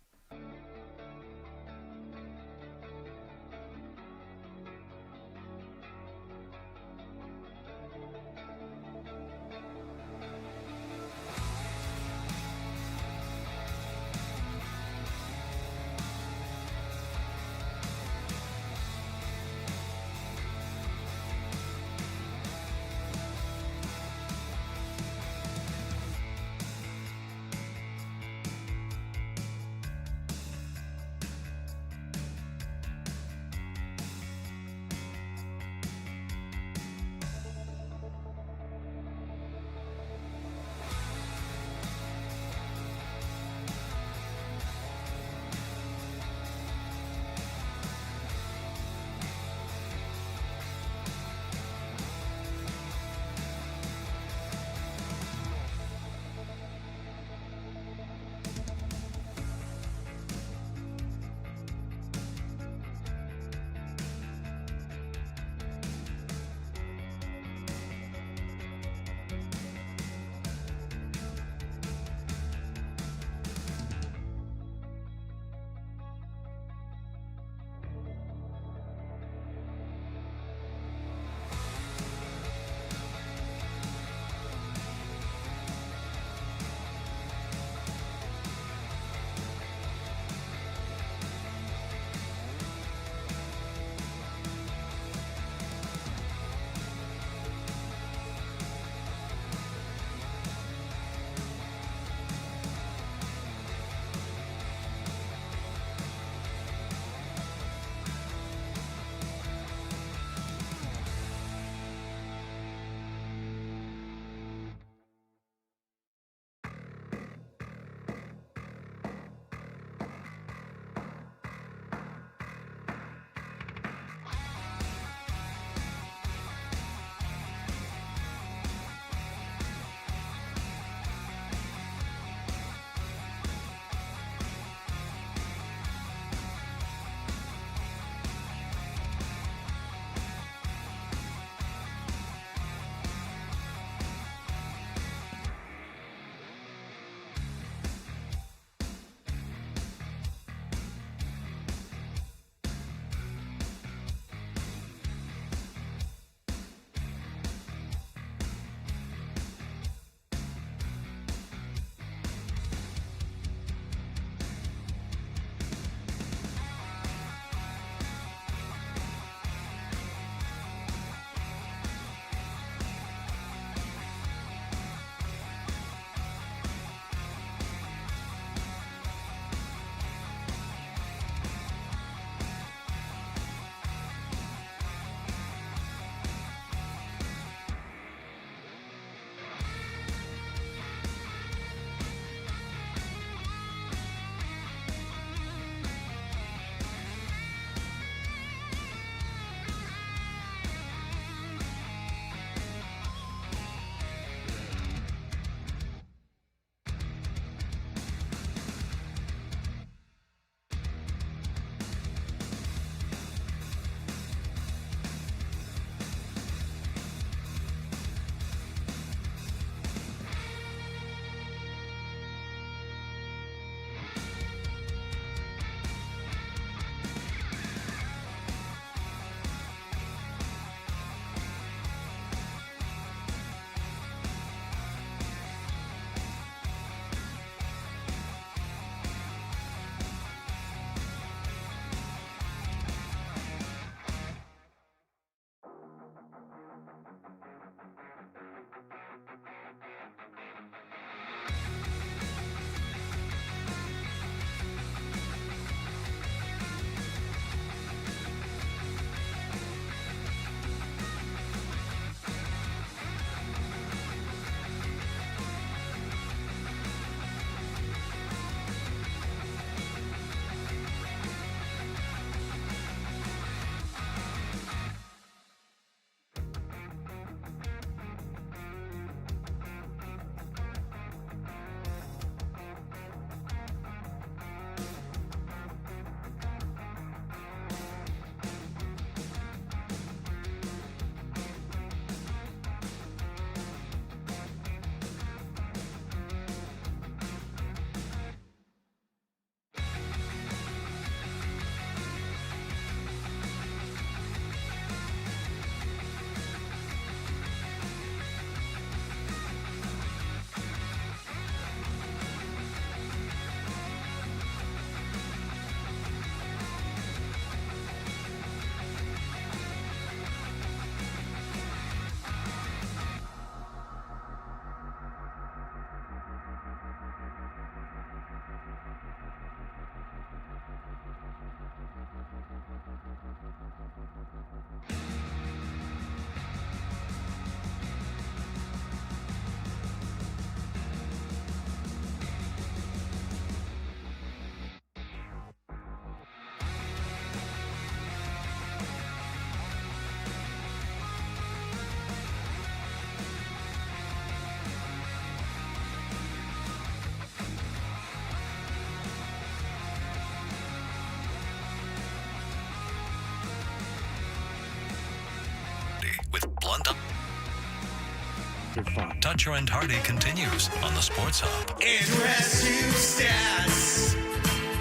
bastard fun. Dutcher and Hardy continues on the Sports Hub. Andrew has 2 stats,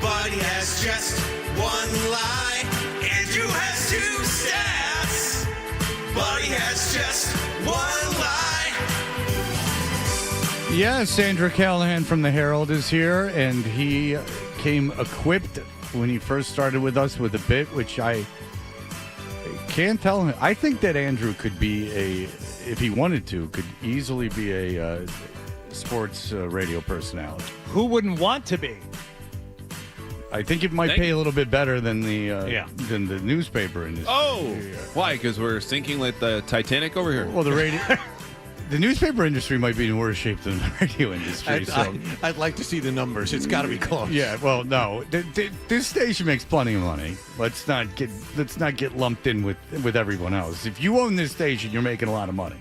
but he has just 1 lie. Andrew has 2 stats, but he has just 1 lie. Yes, Andrew Callahan from the Herald is here, and he came equipped when he first started with us with a bit, which I can't tell him. I think that Andrew could be if he wanted to, could easily be a sports radio personality. Who wouldn't want to be? I think it might pay a little bit better than the newspaper industry. Oh, why? Because we're sinking like the Titanic over here. Well, the radio, the newspaper industry might be in worse shape than the radio industry. I'd like to see the numbers. It's got to be close. Yeah. Well, no, this station makes plenty of money. Let's not get lumped in with everyone else. If you own this station, you're making a lot of money.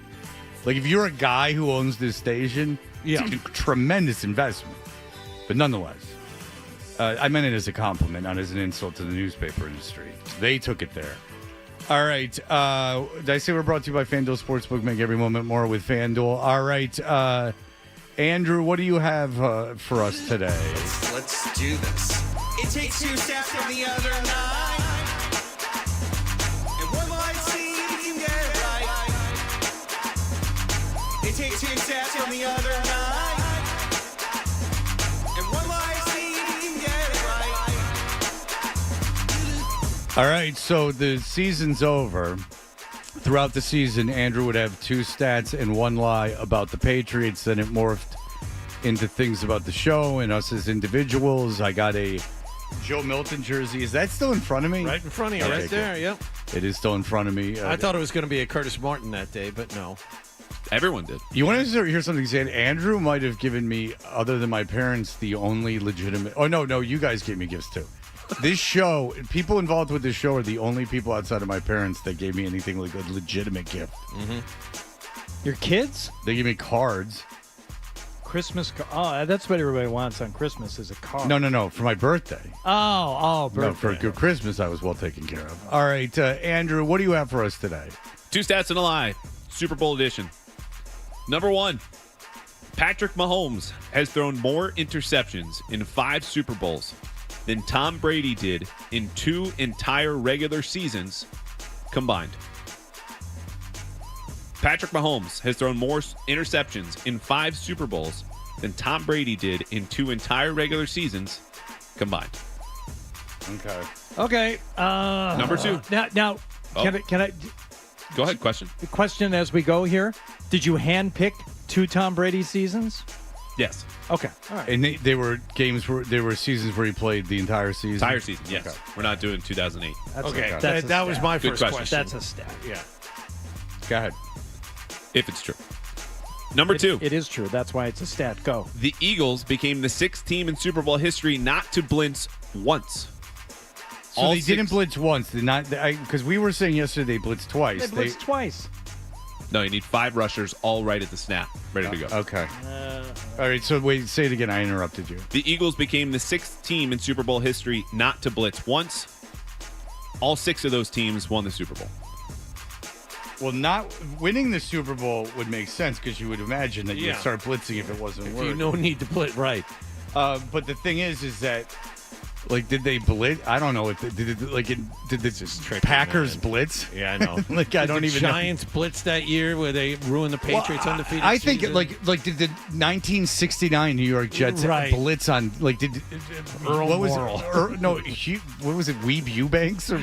Like if you're a guy who owns this station, it's a tremendous investment. But nonetheless. I meant it as a compliment, not as an insult to the newspaper industry. They took it there. All right. Did I say we're brought to you by FanDuel Sportsbook? Make every moment more with FanDuel. All right. Andrew, what do you have for us today? Let's do this. It takes 2 steps from the other 9. And one might see if you can get it right. It takes 2 steps from the other 9. All right, so the season's over. Throughout the season, Andrew would have 2 stats and 1 lie about the Patriots. Then it morphed into things about the show and us as individuals. I got a Joe Milton jersey. Is that still in front of me? Right in front of you, right there, yep. It is still in front of me. I thought it was going to be a Curtis Martin that day, but no. Everyone did. You want to hear something said? Andrew might have given me, other than my parents, the only legitimate... Oh, no, you guys gave me gifts, too. This show, people involved with this show are the only people outside of my parents that gave me anything like a legitimate gift. Mm-hmm. Your kids? They give me cards. Christmas. Oh, that's what everybody wants on Christmas is a card. No, for my birthday. Oh, birthday. No, for Christmas, I was well taken care of. All right, Andrew, what do you have for us today? 2 stats and a lie. Super Bowl edition. Number 1, Patrick Mahomes has thrown more interceptions in 5 Super Bowls than Tom Brady did in 2 entire regular seasons combined. Patrick Mahomes has thrown more interceptions in 5 Super Bowls than Tom Brady did in 2 entire regular seasons combined. Okay. Number 2. Now, can I? Go ahead. Question. The question as we go here. Did you handpick 2 Tom Brady seasons? Yes. Okay. All right. And they were games where there were seasons where he played the entire season. Entire season. Yes. Okay. We're not doing 2008. Okay. That was my first question. That's a stat. Yeah. Go ahead. If it's true. Number 2. It is true. That's why it's a stat. Go. The Eagles became the 6th team in Super Bowl history not to blitz once. So they didn't blitz once. Because we were saying yesterday they blitzed twice. They blitzed twice. No, you need 5 rushers all right at the snap. Ready to go. Okay. All right, so wait, say it again. I interrupted you. The Eagles became the 6th team in Super Bowl history not to blitz once. All 6 of those teams won the Super Bowl. Well, not winning the Super Bowl would make sense because you would imagine that you'd start blitzing if it wasn't working. You no need to blitz, right. But the thing is that, like, did they blitz? I don't know. Did the Packers blitz? Yeah, I know. Like, I don't even know. Giants blitz that year where they ruined the Patriots' undefeated I think, season? like, did the 1969 New York Jets blitz on, like, did Earl what was Morrall. What was it, Weeb Eubanks? Or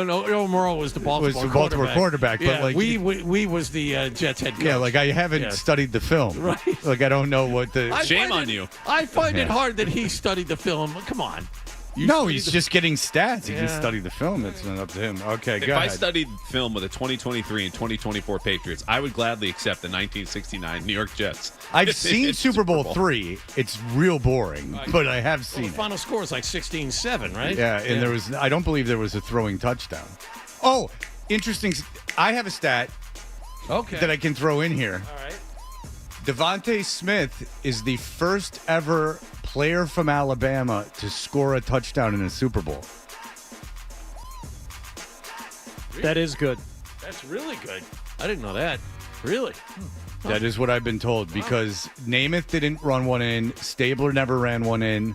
no, Earl Morrall was the Baltimore quarterback. Yeah, but, like, we was the Jets head coach. Yeah, like, I haven't studied the film. Right. Like, I don't know what the... Shame on you. I find it hard that he studied the film. Come on. He's just getting stats. He can study the film. It's not up to him. Okay, if go ahead. I studied film with the 2023 and 2024 Patriots, I would gladly accept the 1969 New York Jets. I've seen Super Bowl III. It's real boring, but I have seen the final score is like 16-7, right? Yeah, and I don't believe there was a throwing touchdown. Oh, interesting. I have a stat that I can throw in here. All right. Devontae Smith is the first ever player from Alabama to score a touchdown in a Super Bowl. That is good. That's really good. I didn't know that. Really? That is what I've been told because Namath didn't run one in. Stabler never ran one in.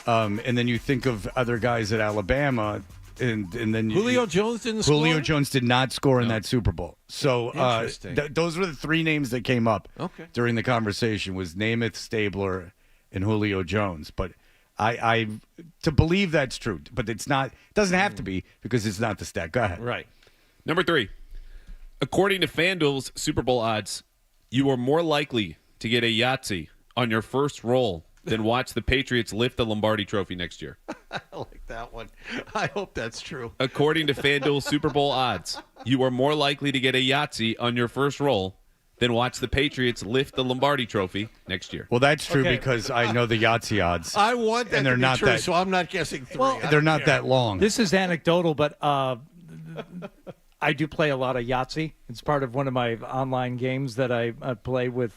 And then you think of other guys at Alabama, and then Julio Jones didn't score? Julio Jones did not score in that Super Bowl. So Interesting. Those were the three names that came up during the conversation was Namath, Stabler, and Julio Jones. But I to believe that's true, but it's not. It doesn't have to be because it's not the stat. Go ahead. Right. Number 3. According to FanDuel's Super Bowl odds, you are more likely to get a Yahtzee on your first roll than watch the Patriots lift the Lombardi Trophy next year. I like that one. I hope that's true. According to FanDuel's Super Bowl odds, you are more likely to get a Yahtzee on your first roll than watch the Patriots lift the Lombardi Trophy next year. Well, that's true because I know the Yahtzee odds. I want that and they're to be not true, that, so I'm not guessing 3. Well, they're not that long. This is anecdotal, but I do play a lot of Yahtzee. It's part of one of my online games that I play with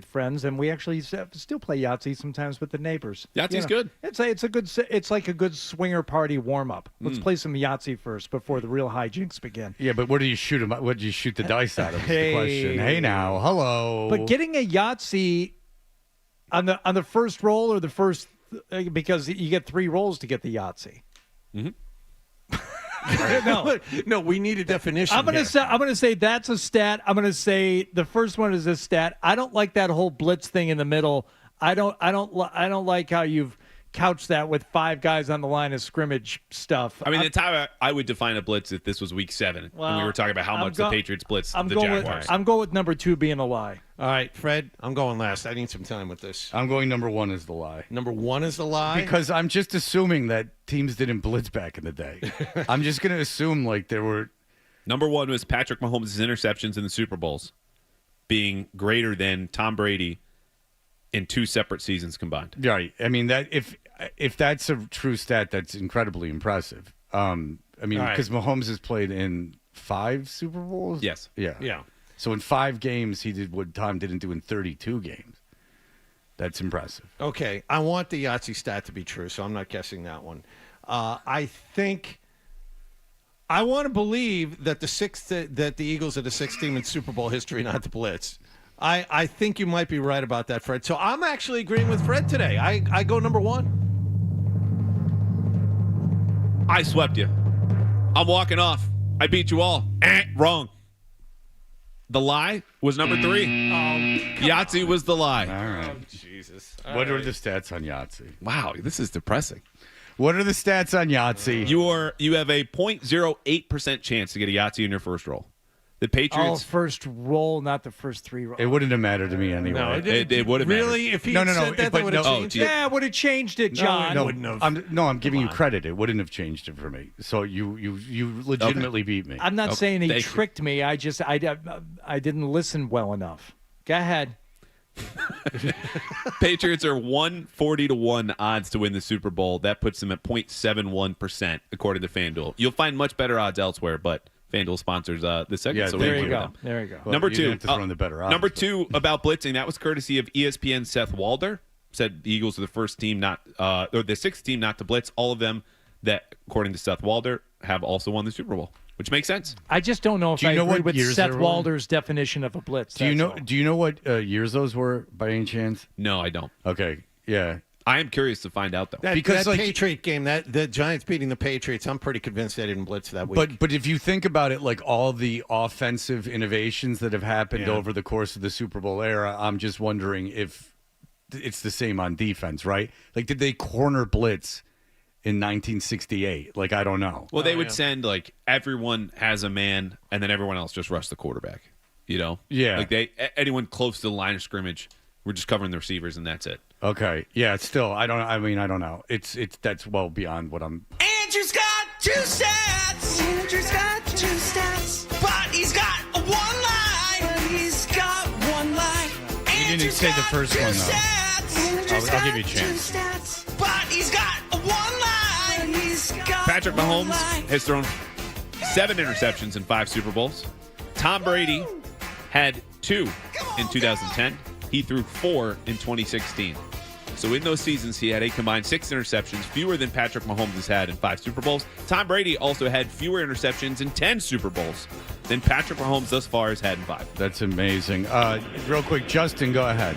friends, and we actually still play Yahtzee sometimes with the neighbors. Yahtzee's good. It's like a good swinger party warm up. Let's play some Yahtzee first before the real hijinks begin. Yeah, but what do you shoot them? What do you shoot the dice out of? Is the question. Hey now, hello. But getting a Yahtzee on the first roll or the first because you get 3 rolls to get the Yahtzee. Mm-hmm. No, we need a definition. I'm gonna say that's a stat. I'm gonna say the first one is a stat. I don't like that whole blitz thing in the middle. I don't like how you've couched that with 5 guys on the line of scrimmage stuff. I mean, that's how I would define a blitz if this was week 7 and we were talking about how much the Patriots blitz the Jaguars. I'm going with number 2 being a lie. All right, Fred, I'm going last. I need some time with this. I'm going number 1 is the lie. Number 1 is the lie? Because I'm just assuming that teams didn't blitz back in the day. I'm just going to assume like there were. Number 1 was Patrick Mahomes' interceptions in the Super Bowls being greater than Tom Brady in 2 separate seasons combined. Right. I mean, that if that's a true stat, that's incredibly impressive. I mean, because Mahomes has played in 5 Super Bowls? Yes. Yeah. So in 5 games, he did what Tom didn't do in 32 games. That's impressive. Okay. I want the Yahtzee stat to be true, so I'm not guessing that one. I want to believe that the Eagles are the 6th team in Super Bowl history not to blitz. I think you might be right about that, Fred. So I'm actually agreeing with Fred today. I go number 1. I swept you. I'm walking off. I beat you all. Wrong. The lie was number 3. Yahtzee was the lie. All right. Oh, Jesus. What are the stats on Yahtzee? Wow, this is depressing. What are the stats on Yahtzee? You have a 0.08% chance to get a Yahtzee in your first roll. The Patriots. First roll, not the first 3 rolls. It wouldn't have mattered to me anyway. No, it would have really. If he said that would have changed it. Yeah, would have changed it, John. No, wouldn't have. I'm giving you credit. It wouldn't have changed it for me. So you legitimately beat me. I'm not saying he tricked me. I didn't listen well enough. Go ahead. Patriots are 140-1 odds to win the Super Bowl. That puts them at 0.71% according to FanDuel. You'll find much better odds elsewhere, but FanDuel sponsors this segment. Yeah, so there you go. There you go. Well, number 2, have to throw in the better odds, number 2 about blitzing. That was courtesy of ESPN Seth Walder. Said the Eagles are the first team not, or the 6th team not to blitz. All of them that, according to Seth Walder, have also won the Super Bowl, which makes sense. I just don't know if I agree with Seth Walder's definition of a blitz. Do you know what years those were by any chance? No, I don't. Okay, yeah. I am curious to find out, though. That Patriot game, the Giants beating the Patriots, I'm pretty convinced they didn't blitz that week. But if you think about it, like all the offensive innovations that have happened over the course of the Super Bowl era, I'm just wondering if it's the same on defense, right? Like, did they corner blitz in 1968? Like, I don't know. Well, they would send, like, everyone has a man, and then everyone else just rush the quarterback, you know? Yeah. Like, anyone close to the line of scrimmage, we're just covering the receivers, and that's it. Okay. Yeah, still, I don't know. That's well beyond what I'm... Andrew's got 2 stats. Andrew's got 2 stats. But he's got 1 lie. You didn't say the first one, though. I'll give you a chance. But he's got 1 lie. Patrick Mahomes has thrown 7 interceptions in 5 Super Bowls. Tom Brady had 2 in 2010. He threw 4 in 2016. So in those seasons, he had a combined 6 interceptions, fewer than Patrick Mahomes has had in 5 Super Bowls. Tom Brady also had fewer interceptions in 10 Super Bowls than Patrick Mahomes thus far has had in 5. That's amazing. Real quick, Justin, go ahead.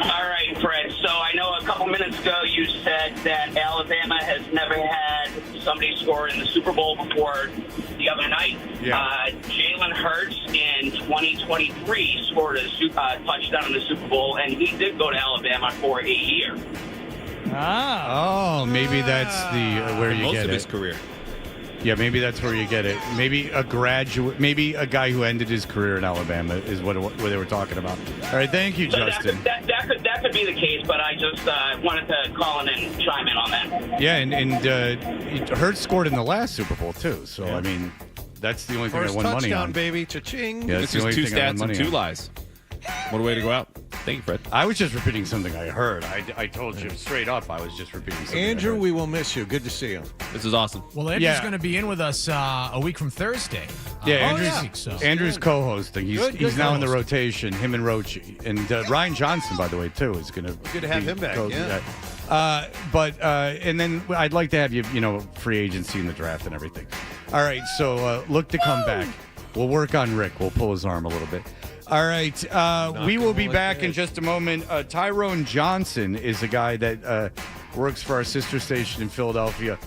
All right, Fred. So I know a couple minutes ago you said that Alabama has never had somebody score in the Super Bowl before the other night. Yeah. Jalen Hurts in 2023 scored a touchdown in the Super Bowl, and he did go to Alabama for a year. Oh, maybe that's the where you Most get of it. his career. Yeah, maybe that's where you get it. Maybe a graduate, maybe a guy who ended his career in Alabama is what they were talking about. All right, thank you, So Justin. that could be the case, but I just wanted to call in and chime in on that. Yeah, and Hurts scored in the last Super Bowl too. So I mean, that's the only thing First I won money touchdown, on. baby. Cha-ching. Yeah, This that's the is only 2 thing I won stats and money 2 on. lies. What a way to go out. Thank you, Fred. I was just repeating something I heard. I told you straight up. I was just repeating something. Andrew, we will miss you. Good to see you. This is awesome. Well, Andrew's going to be in with us a week from Thursday. Yeah, Andrew's, Andrew's co-hosting. He's Good now in the co-host. rotation. Him and Rochi and Ryan Johnson, by the way, too, is going to. Good to have him back. Yeah. And then I'd like to have you, free agency in the draft and everything. All right, so look to come back. We'll work on Rick. We'll pull his arm a little bit. All right, we will be back in just a moment. Tyrone Johnson is a guy that works for our sister station in Philadelphia.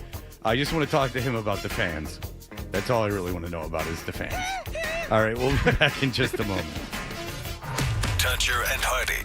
I just want to talk to him about the fans. That's all I really want to know about is the fans. All right, we'll be back in just a moment. Dutcher and Hardy.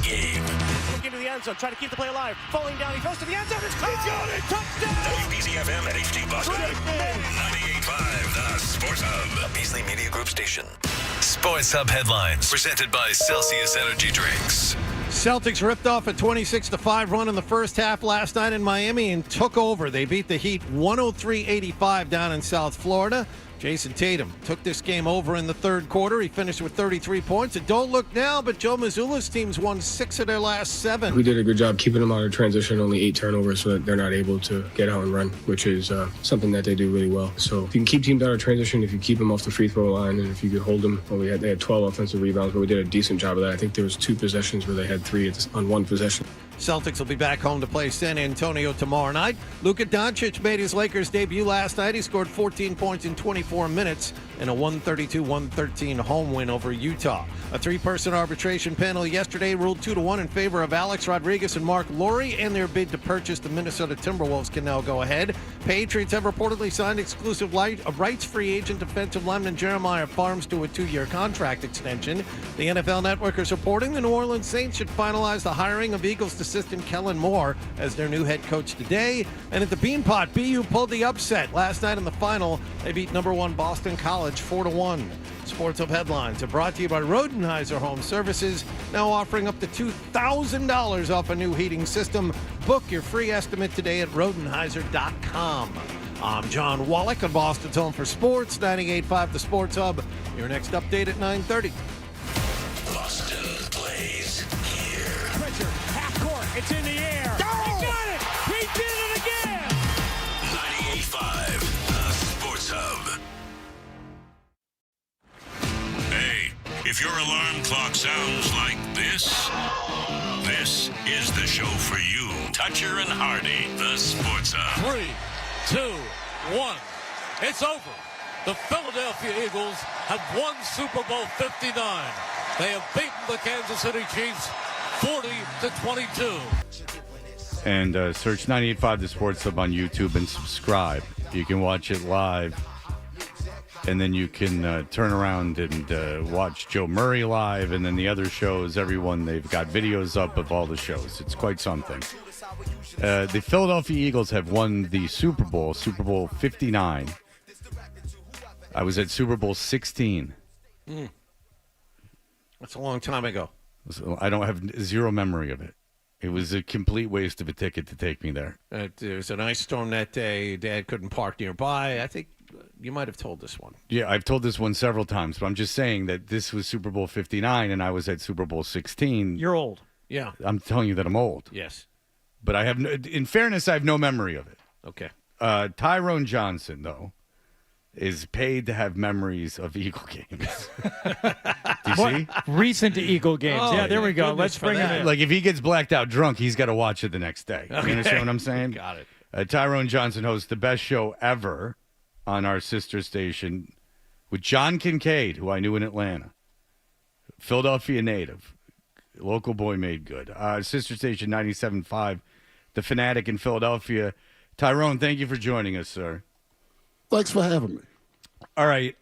game. Look into the end zone, trying to keep the play alive. Falling down, he throws to the end zone. It's caught. He's got it. Touchdown. WBZ-FM and HD Boston. 98.5, the Sports Hub. A Beasley Media Group station. Sports Hub headlines presented by Celsius Energy Drinks. Celtics ripped off a 26-5 run in the first half last night in Miami and took over. They beat the Heat 103-85 down in South Florida. Jason Tatum took this game over in the third quarter. He finished with 33 points. And don't look now, but Joe Mazzulla's team's won 6 of their last 7. We did a good job keeping them out of transition, only 8 turnovers, so that they're not able to get out and run, which is something that they do really well. So if you can keep teams out of transition, if you keep them off the free throw line, and if you could hold them, they had 12 offensive rebounds, but we did a decent job of that. I think there was 2 possessions where they had 3 on one possession. Celtics will be back home to play San Antonio tomorrow night. Luka Doncic made his Lakers debut last night. He scored 14 points in 24 minutes in a 132-113 home win over Utah. A 3-person arbitration panel yesterday ruled 2-1 in favor of Alex Rodriguez and Mark Lowry, and their bid to purchase the Minnesota Timberwolves can now go ahead. Patriots have reportedly signed exclusive rights-free agent defensive lineman Jeremiah Farms to a 2-year contract extension. The NFL Network is reporting the New Orleans Saints should finalize the hiring of Eagles assistant Kellen Moore as their new head coach today. And at the Beanpot, BU pulled the upset last night in the final. They beat number 1 Boston College 4-1. Sports Hub headlines are brought to you by Rodenheiser Home Services, now offering up to $2,000 off a new heating system. Book your free estimate today at Rodenheiser.com. I'm John Wallach on Boston's Home for Sports, 98.5 The Sports Hub. Your next update at 9:30. Boston plays here. Pritchard, half court, it's in the air. He got it! He did it again! 98.5, the Sports Hub. Hey, if your alarm clock sounds like this is the show for you. Toucher and Hardy, the Sports Hub. 3, 2, 1. It's over. The Philadelphia Eagles have won Super Bowl 59. They have beaten the Kansas City Chiefs 40-22. And search 98.5 The Sports Hub on YouTube and subscribe. You can watch it live. And then you can turn around and watch Joe Murray live, and then the other shows, everyone, they've got videos up of all the shows. It's quite something. The Philadelphia Eagles have won the Super Bowl 59. I was at Super Bowl 16. That's a long time ago. So I don't have zero memory of it. It was a complete waste of a ticket to take me there. There was an ice storm that day. Dad couldn't park nearby. I think you might have told this one. Yeah, I've told this one several times, but I'm just saying that this was Super Bowl 59, and I was at Super Bowl 16. You're old. Yeah. I'm telling you that I'm old. Yes. But I have, in fairness, I have no memory of it. Okay. Tyrone Johnson, though, is paid to have memories of Eagle games. Do you see? Recent Eagle games. Oh, yeah, there we go. Let's bring it in. Like, if he gets blacked out drunk, he's got to watch it the next day. You understand what I'm saying? Got it. Tyrone Johnson hosts the best show ever on our sister station with John Kincaid, who I knew in Atlanta. Philadelphia native. Local boy made good. Sister station 97.5, The Fanatic in Philadelphia. Tyrone, thank you for joining us, sir. Thanks for having me. All right.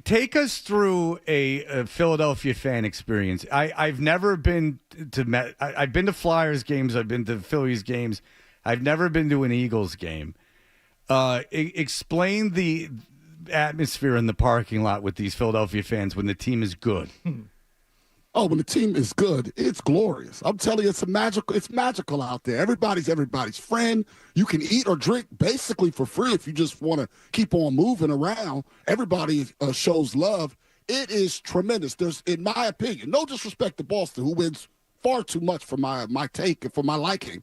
Take us through a Philadelphia fan experience. I've never been to I've been to Flyers games. I've been to Phillies games. I've never been to an Eagles game. Explain the atmosphere in the parking lot with these Philadelphia fans when the team is good. Oh, when the team is good, it's glorious. I'm telling you, it's magical out there. Everybody's everybody's friend. You can eat or drink basically for free if you just want to keep on moving around. Everybody shows love. It is tremendous. There's, in my opinion, no disrespect to Boston, who wins far too much for my take and for my liking.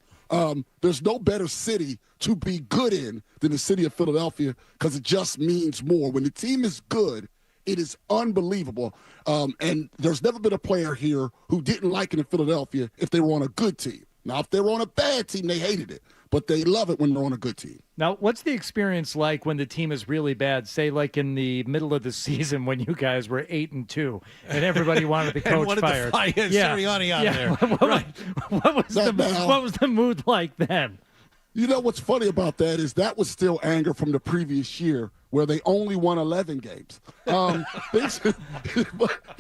There's no better city to be good in than the city of Philadelphia because it just means more. When the team is good, it is unbelievable. And there's never been a player here who didn't like it in Philadelphia if they were on a good team. Now, if they were on a bad team, they hated it. But they love it when they're on a good team. Now, what's the experience like when the team is really bad? Say, like in the middle of the season when you guys were 8-2 and everybody wanted the coach fired. Sirianni out there. What was the mood like then? You know what's funny about that is that was still anger from the previous year where they only won 11 games. Things,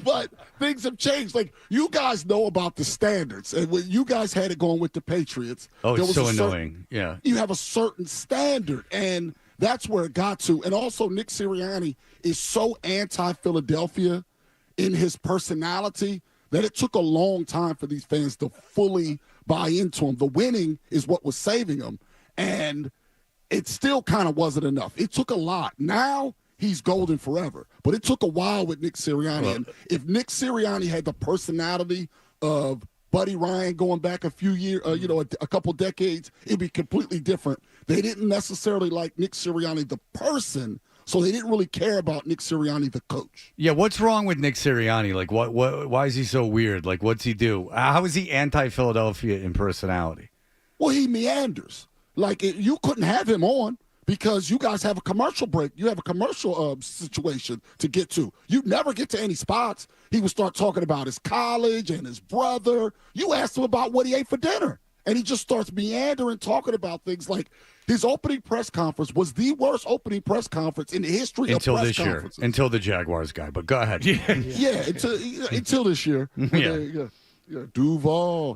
but things have changed. Like, you guys know about the standards. And when you guys had it going with the Patriots. Oh, there it's was so a certain- annoying. Yeah. You have a certain standard, and that's where it got to. And also, Nick Sirianni is so anti-Philadelphia in his personality that it took a long time for these fans to fully buy into him. The winning is what was saving him, and it still kind of wasn't enough. It took a lot. Now he's golden forever, but it took a while with Nick Sirianni. And if Nick Sirianni had the personality of Buddy Ryan going back a few years, a couple decades, it'd be completely different. They didn't necessarily like Nick Sirianni, the person, so they didn't really care about Nick Sirianni, the coach. Yeah, what's wrong with Nick Sirianni? Like, why is he so weird? Like, what's he do? How is he anti-Philadelphia in personality? Well, he meanders. Like, you couldn't have him on because you guys have a commercial break. You have a commercial situation to get to. You never get to any spots. He would start talking about his college and his brother. You asked him about what he ate for dinner, and he just starts meandering, talking about things like his opening press conference was the worst opening press conference in the history Until of press this year. conferences. Until the Jaguars guy. But go ahead. Yeah, until this year. Yeah, Duval.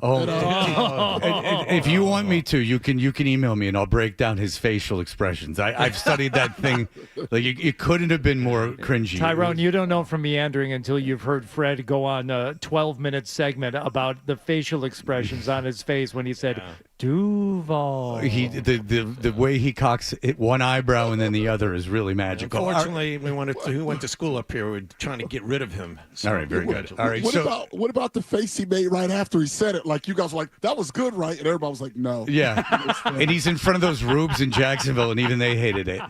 If you want me to, you can email me and I'll break down his facial expressions. I've studied that thing. Like, it couldn't have been more cringy. Tyrone, you don't know from meandering until you've heard Fred go on a 12-minute segment about the facial expressions on his face when he said Duval. The way he cocks one eyebrow and then the other is really magical. Unfortunately, we went to school up here. We're trying to get rid of him. All right, very good. All right, what about the face he made right after he said it? Like, you guys were like, that was good, right? And everybody was like, no. Yeah, and he's in front of those rubes in Jacksonville, and even they hated it.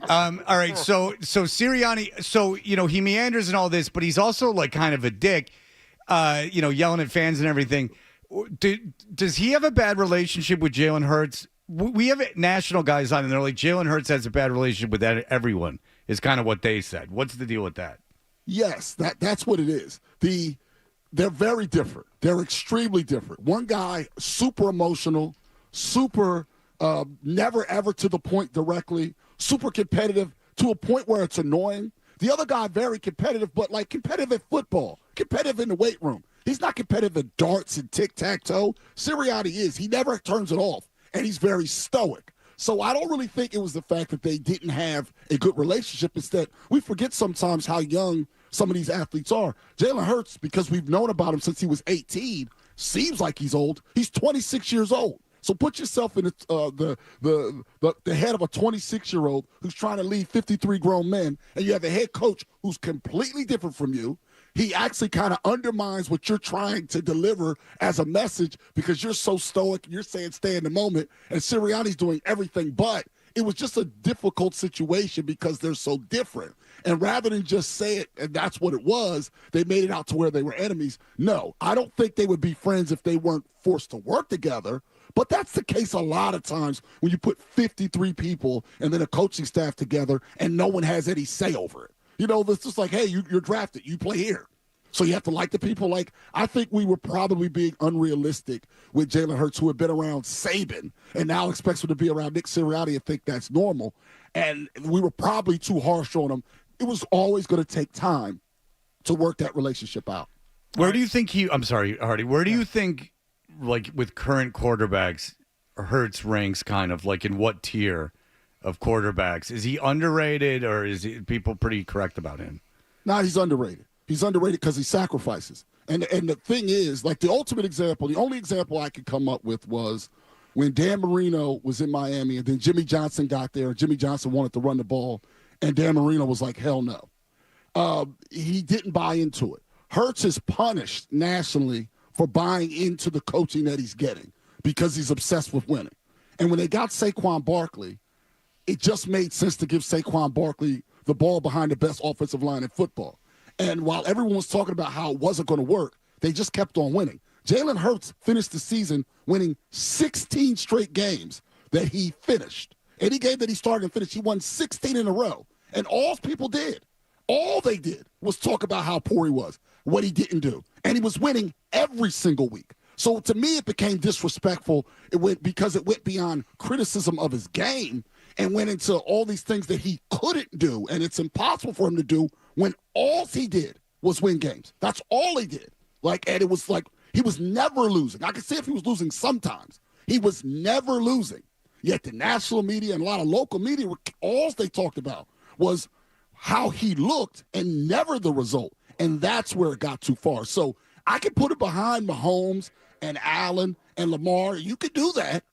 All right, so Sirianni, he meanders and all this, but he's also like kind of a dick, yelling at fans and everything. Does he have a bad relationship with Jalen Hurts? We have national guys on, and they're like, Jalen Hurts has a bad relationship with everyone, is kind of what they said. What's the deal with that? Yes, that's what it is. They're very different. They're extremely different. One guy, super emotional, super never ever to the point directly, super competitive to a point where it's annoying. The other guy, very competitive, but like competitive at football, competitive in the weight room. He's not competitive at darts and tic-tac-toe. Sirianni is. He never turns it off, and he's very stoic. So I don't really think it was the fact that they didn't have a good relationship. It's that we forget sometimes how young some of these athletes are. Jalen Hurts, because we've known about him since he was 18, seems like he's old. He's 26 years old. So put yourself in the head of a 26-year-old who's trying to lead 53 grown men, and you have a head coach who's completely different from you. He actually kind of undermines what you're trying to deliver as a message because you're so stoic and you're saying stay in the moment, and Sirianni's doing everything but. It was just a difficult situation because they're so different. And rather than just say it, and that's what it was, they made it out to where they were enemies. No, I don't think they would be friends if they weren't forced to work together. But that's the case a lot of times when you put 53 people and then a coaching staff together and no one has any say over it. It's just like, hey, you're drafted. You play here. So you have to like the people. Like, I think we were probably being unrealistic with Jalen Hurts, who had been around Saban and now expects him to be around Nick Sirianni and think that's normal. And we were probably too harsh on him. It was always going to take time to work that relationship out. Where do you think I'm sorry, Hardy, where do you think, like, with current quarterbacks, Hurts ranks kind of, like, in what tier of quarterbacks? Is he underrated, or is people pretty correct about him? No, he's underrated. He's underrated because he sacrifices. And the thing is, like, the ultimate example, the only example I could come up with was when Dan Marino was in Miami and then Jimmy Johnson got there. Jimmy Johnson wanted to run the ball, and Dan Marino was like, hell no. He didn't buy into it. Hurts is punished nationally for buying into the coaching that he's getting because he's obsessed with winning. And when they got Saquon Barkley, it just made sense to give Saquon Barkley the ball behind the best offensive line in football. And while everyone was talking about how it wasn't going to work, they just kept on winning. Jalen Hurts finished the season winning 16 straight games that he finished. Any game that he started and finished, he won 16 in a row. And all they did was talk about how poor he was, what he didn't do. And he was winning every single week. So to me, it became disrespectful. It went beyond criticism of his game and went into all these things that he couldn't do, and it's impossible for him to do when all he did was win games. That's all he did. And it was like he was never losing. I could see if he was losing sometimes. He was never losing. Yet the national media and a lot of local media, all they talked about was how he looked and never the result. And that's where it got too far. So I could put it behind Mahomes and Allen and Lamar. You could do that.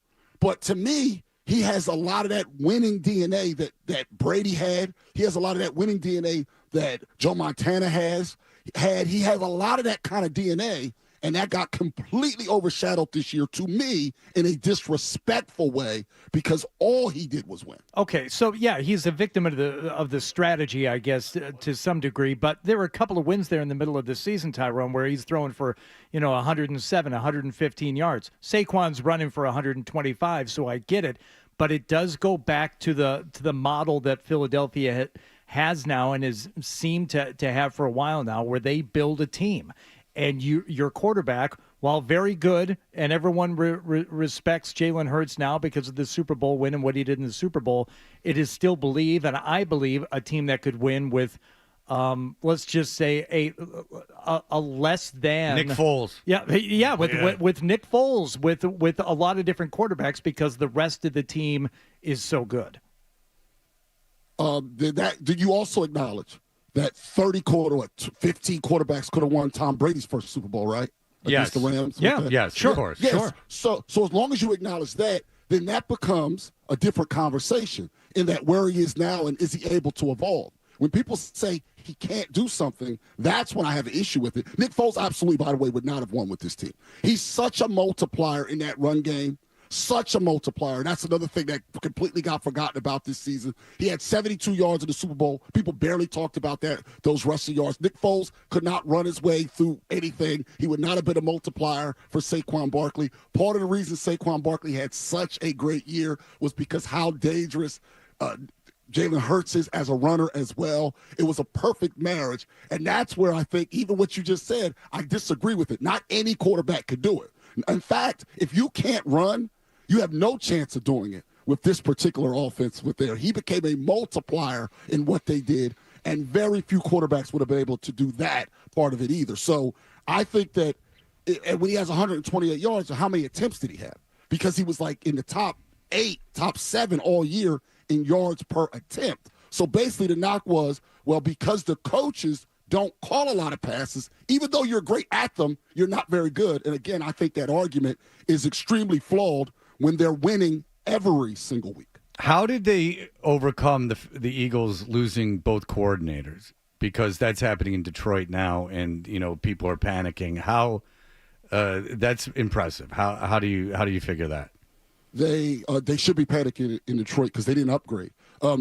But to me, he has a lot of that winning DNA that Brady had. He has a lot of that winning DNA that Joe Montana had. He has a lot of that kind of DNA, and that got completely overshadowed this year to me in a disrespectful way because all he did was win. Okay, so yeah, he's a victim of the strategy, I guess, to some degree. But there were a couple of wins there in the middle of the season, Tyrone, where he's throwing for 107, 115 yards. Saquon's running for 125, so I get it. But it does go back to the model that Philadelphia has now and has seemed to have for a while now, where they build a team. And your quarterback, while very good, and everyone respects Jalen Hurts now because of the Super Bowl win and what he did in the Super Bowl, it is still I believe, a team that could win with, let's just say, a less than Nick Foles. Yeah, with Nick Foles, with a lot of different quarterbacks because the rest of the team is so good. Did you also acknowledge that 15 quarterbacks could have won Tom Brady's first Super Bowl, right? Yes. Against the Rams? Yeah, yes, sure. Of course. Yes. Sure. So as long as you acknowledge that, then that becomes a different conversation in that where he is now and is he able to evolve. When people say he can't do something, that's when I have an issue with it. Nick Foles absolutely, by the way, would not have won with this team. He's such a multiplier in that run game. Such a multiplier. And that's another thing that completely got forgotten about this season. He had 72 yards in the Super Bowl. People barely talked about those rushing yards. Nick Foles could not run his way through anything. He would not have been a multiplier for Saquon Barkley. Part of the reason Saquon Barkley had such a great year was because how dangerous Jalen Hurts is as a runner as well. It was a perfect marriage. And that's where I think, even what you just said, I disagree with it. Not any quarterback could do it. In fact, if you can't run, you have no chance of doing it with this particular offense with there. He became a multiplier in what they did, and very few quarterbacks would have been able to do that part of it either. So I think that when he has 128 yards, how many attempts did he have? Because he was like in the top 8, top 7 all year in yards per attempt. So basically the knock was, well, because the coaches don't call a lot of passes, even though you're great at them, you're not very good. And again, I think that argument is extremely flawed when they're winning every single week. How did they overcome the Eagles losing both coordinators? Because that's happening in Detroit now, and people are panicking. How that's impressive. How do you figure that? They should be panicking in Detroit because they didn't upgrade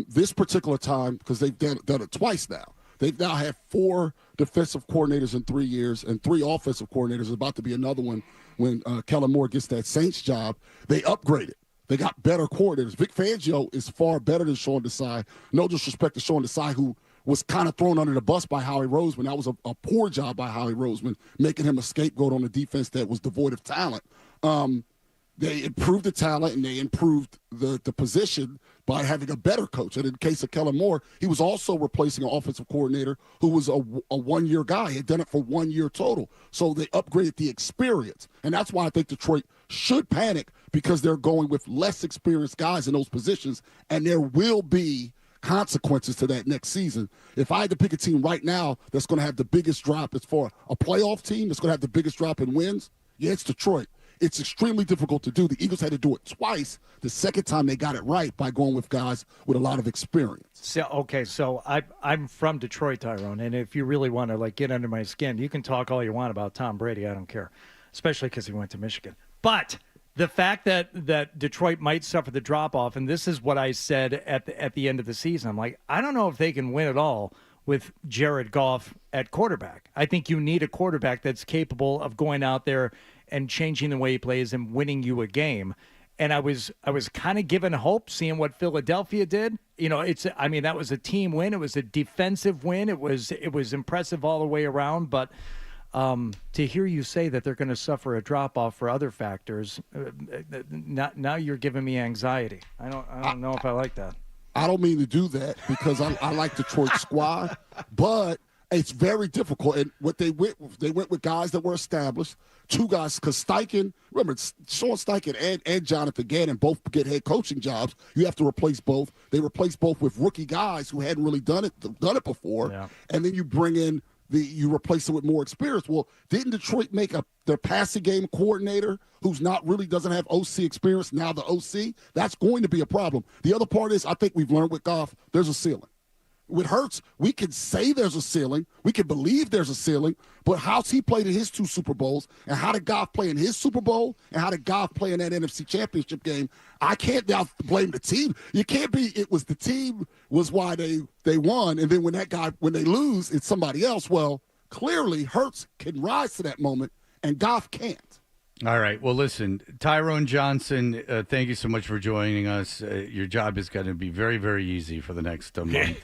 this particular time, because they've done it twice now. They've now had 4 defensive coordinators in 3 years and 3 offensive coordinators. About to be another one when Kellen Moore gets that Saints job. They upgraded. They got better coordinators. Vic Fangio is far better than Sean Desai. No disrespect to Sean Desai, who was kind of thrown under the bus by Howie Roseman. That was a poor job by Howie Roseman, making him a scapegoat on a defense that was devoid of talent. They improved the talent and they improved the position by having a better coach. And in the case of Kellen Moore, he was also replacing an offensive coordinator who was a one-year guy. He had done it for 1 year total. So they upgraded the experience. And that's why I think Detroit should panic, because they're going with less experienced guys in those positions, and there will be consequences to that next season. If I had to pick a team right now that's going to have the biggest drop as far a playoff team that's going to have the biggest drop in wins, yeah, it's Detroit. It's extremely difficult to do. The Eagles had to do it twice. The second time they got it right by going with guys with a lot of experience. So I'm from Detroit, Tyrone, and if you really want to get under my skin, you can talk all you want about Tom Brady. I don't care, especially because he went to Michigan. But the fact that Detroit might suffer the drop-off, and this is what I said at the end of the season, I'm like, I don't know if they can win it all with Jared Goff at quarterback. I think you need a quarterback that's capable of going out there and changing the way he plays and winning you a game. And I was kind of given hope seeing what Philadelphia did. That was a team win. It was a defensive win. It was impressive all the way around. But To hear you say that they're going to suffer a drop off for other factors, now you're giving me anxiety. I don't know if I like that. I don't mean to do that because I like Detroit's squad, but it's very difficult. And what they went with guys that were established, two guys, because Steichen, remember, Sean Steichen and Jonathan Gannon both get head coaching jobs. You have to replace both. They replace both with rookie guys who hadn't really done it before. Yeah. And then you bring in you replace it with more experience. Well, didn't Detroit make their passing game coordinator who's not really doesn't have OC experience now the OC? That's going to be a problem. The other part is I think we've learned with Goff, there's a ceiling. With Hurts, we can say there's a ceiling. We can believe there's a ceiling. But how's he played in his 2 Super Bowls, and how did Goff play in his Super Bowl, and how did Goff play in that NFC Championship game? I can't now blame the team. You can't be it was the team was why they won, and then when they lose, it's somebody else. Well, clearly Hurts can rise to that moment, and Goff can't. All right. Well, listen, Tyrone Johnson, thank you so much for joining us. Your job is going to be very, very easy for the next month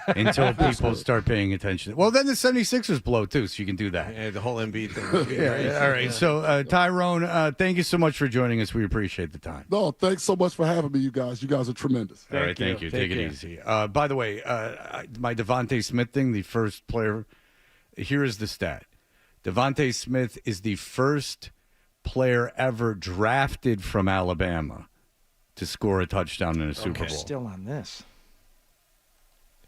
until people start paying attention. Well, then the 76ers blow, too, so you can do that. Yeah, the whole Embiid thing. Yeah, all right. So, Tyrone, thank you so much for joining us. We appreciate the time. No, thanks so much for having me, you guys. You guys are tremendous. All right, thank you. Take it easy. By the way, my Devontae Smith thing, the first player, here is the stat. Devontae Smith is the first player ever drafted from Alabama to score a touchdown in a Super Bowl. Still on this.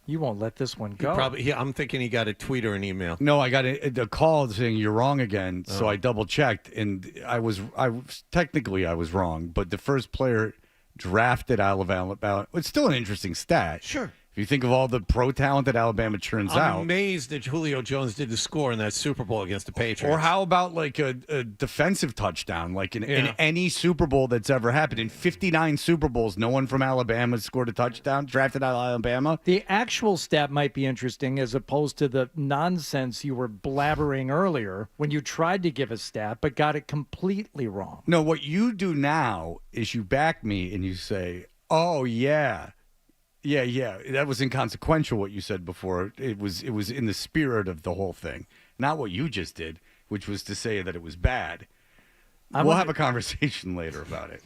You won't let this one go. I'm thinking he got a tweet or an email. No, I got a call saying you're wrong again. So I double checked, and I was technically wrong, but the first player drafted Alabama. It's still an interesting stat. Sure. If you think of all the pro talent that Alabama churns out. I'm amazed that Julio Jones didn't score in that Super Bowl against the Patriots. Or how about like a defensive touchdown, like in any Super Bowl that's ever happened? In 59 Super Bowls, no one from Alabama scored a touchdown, drafted out of Alabama. The actual stat might be interesting as opposed to the nonsense you were blabbering earlier when you tried to give a stat but got it completely wrong. No, what you do now is you back me and you say, oh, yeah. Yeah, that was inconsequential what you said before. It was in the spirit of the whole thing, not what you just did, which was to say that it was bad. We'll have a conversation later about it.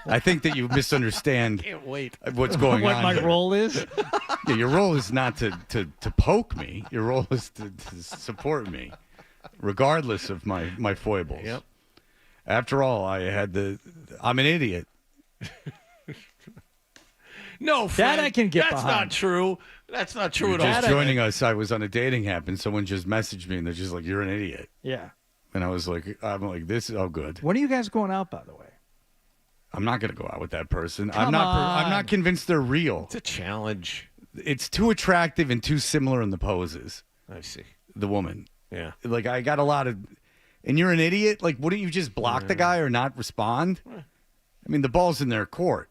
I think that you misunderstand Can't wait. What's going on. What my role is? Yeah, your role is not to poke me. Your role is to support me, regardless of my foibles. Yep. After all, I'm an idiot. No, Fred, that I can get That's behind. not true. That's not true You're at all. just joining us. I was on a dating app, and someone just messaged me, and they're just like, "You're an idiot." Yeah. And I'm like, this is good. When are you guys going out, by the way? I'm not going to go out with that person. Come on. I'm not convinced they're real. It's a challenge. It's too attractive and too similar in the poses. I see. The woman. Yeah. Like, I got a lot of, and you're an idiot. Like, wouldn't you just block the guy or not respond? I mean, the ball's in their court.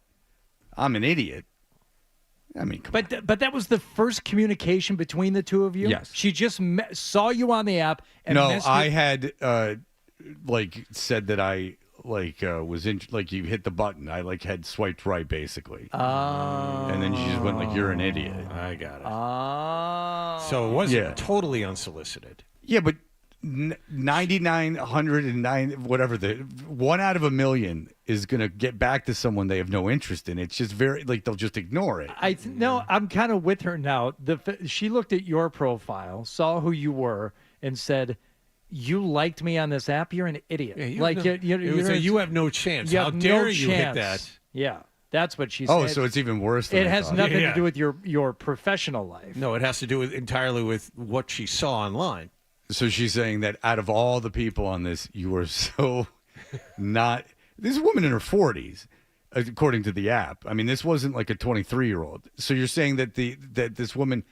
I'm an idiot. I mean, come on. But that was the first communication between the two of you? Yes. She just saw you on the app and No, messaged I you- had said that I was in, like, you hit the button. I had swiped right basically. And then she just went like, "You're an idiot." I got it. Oh. So it wasn't totally unsolicited. Yeah, but 9,909, whatever, the 1 out of a million is going to get back to someone they have no interest in. It's just very, they'll just ignore it. No, I'm kind of with her now. She looked at your profile, saw who you were, and said, "You liked me on this app. You're an idiot. Yeah, you like have you have no chance. How dare you hit that?" Yeah, that's what she said. Oh, so it's even worse than It I has thought. nothing to do with your professional life. No, it has to do entirely with what she saw online. So she's saying that out of all the people on this, you are so not. This is a woman in her 40s, according to the app. I mean, this wasn't like a 23-year-old. So you're saying that that this woman,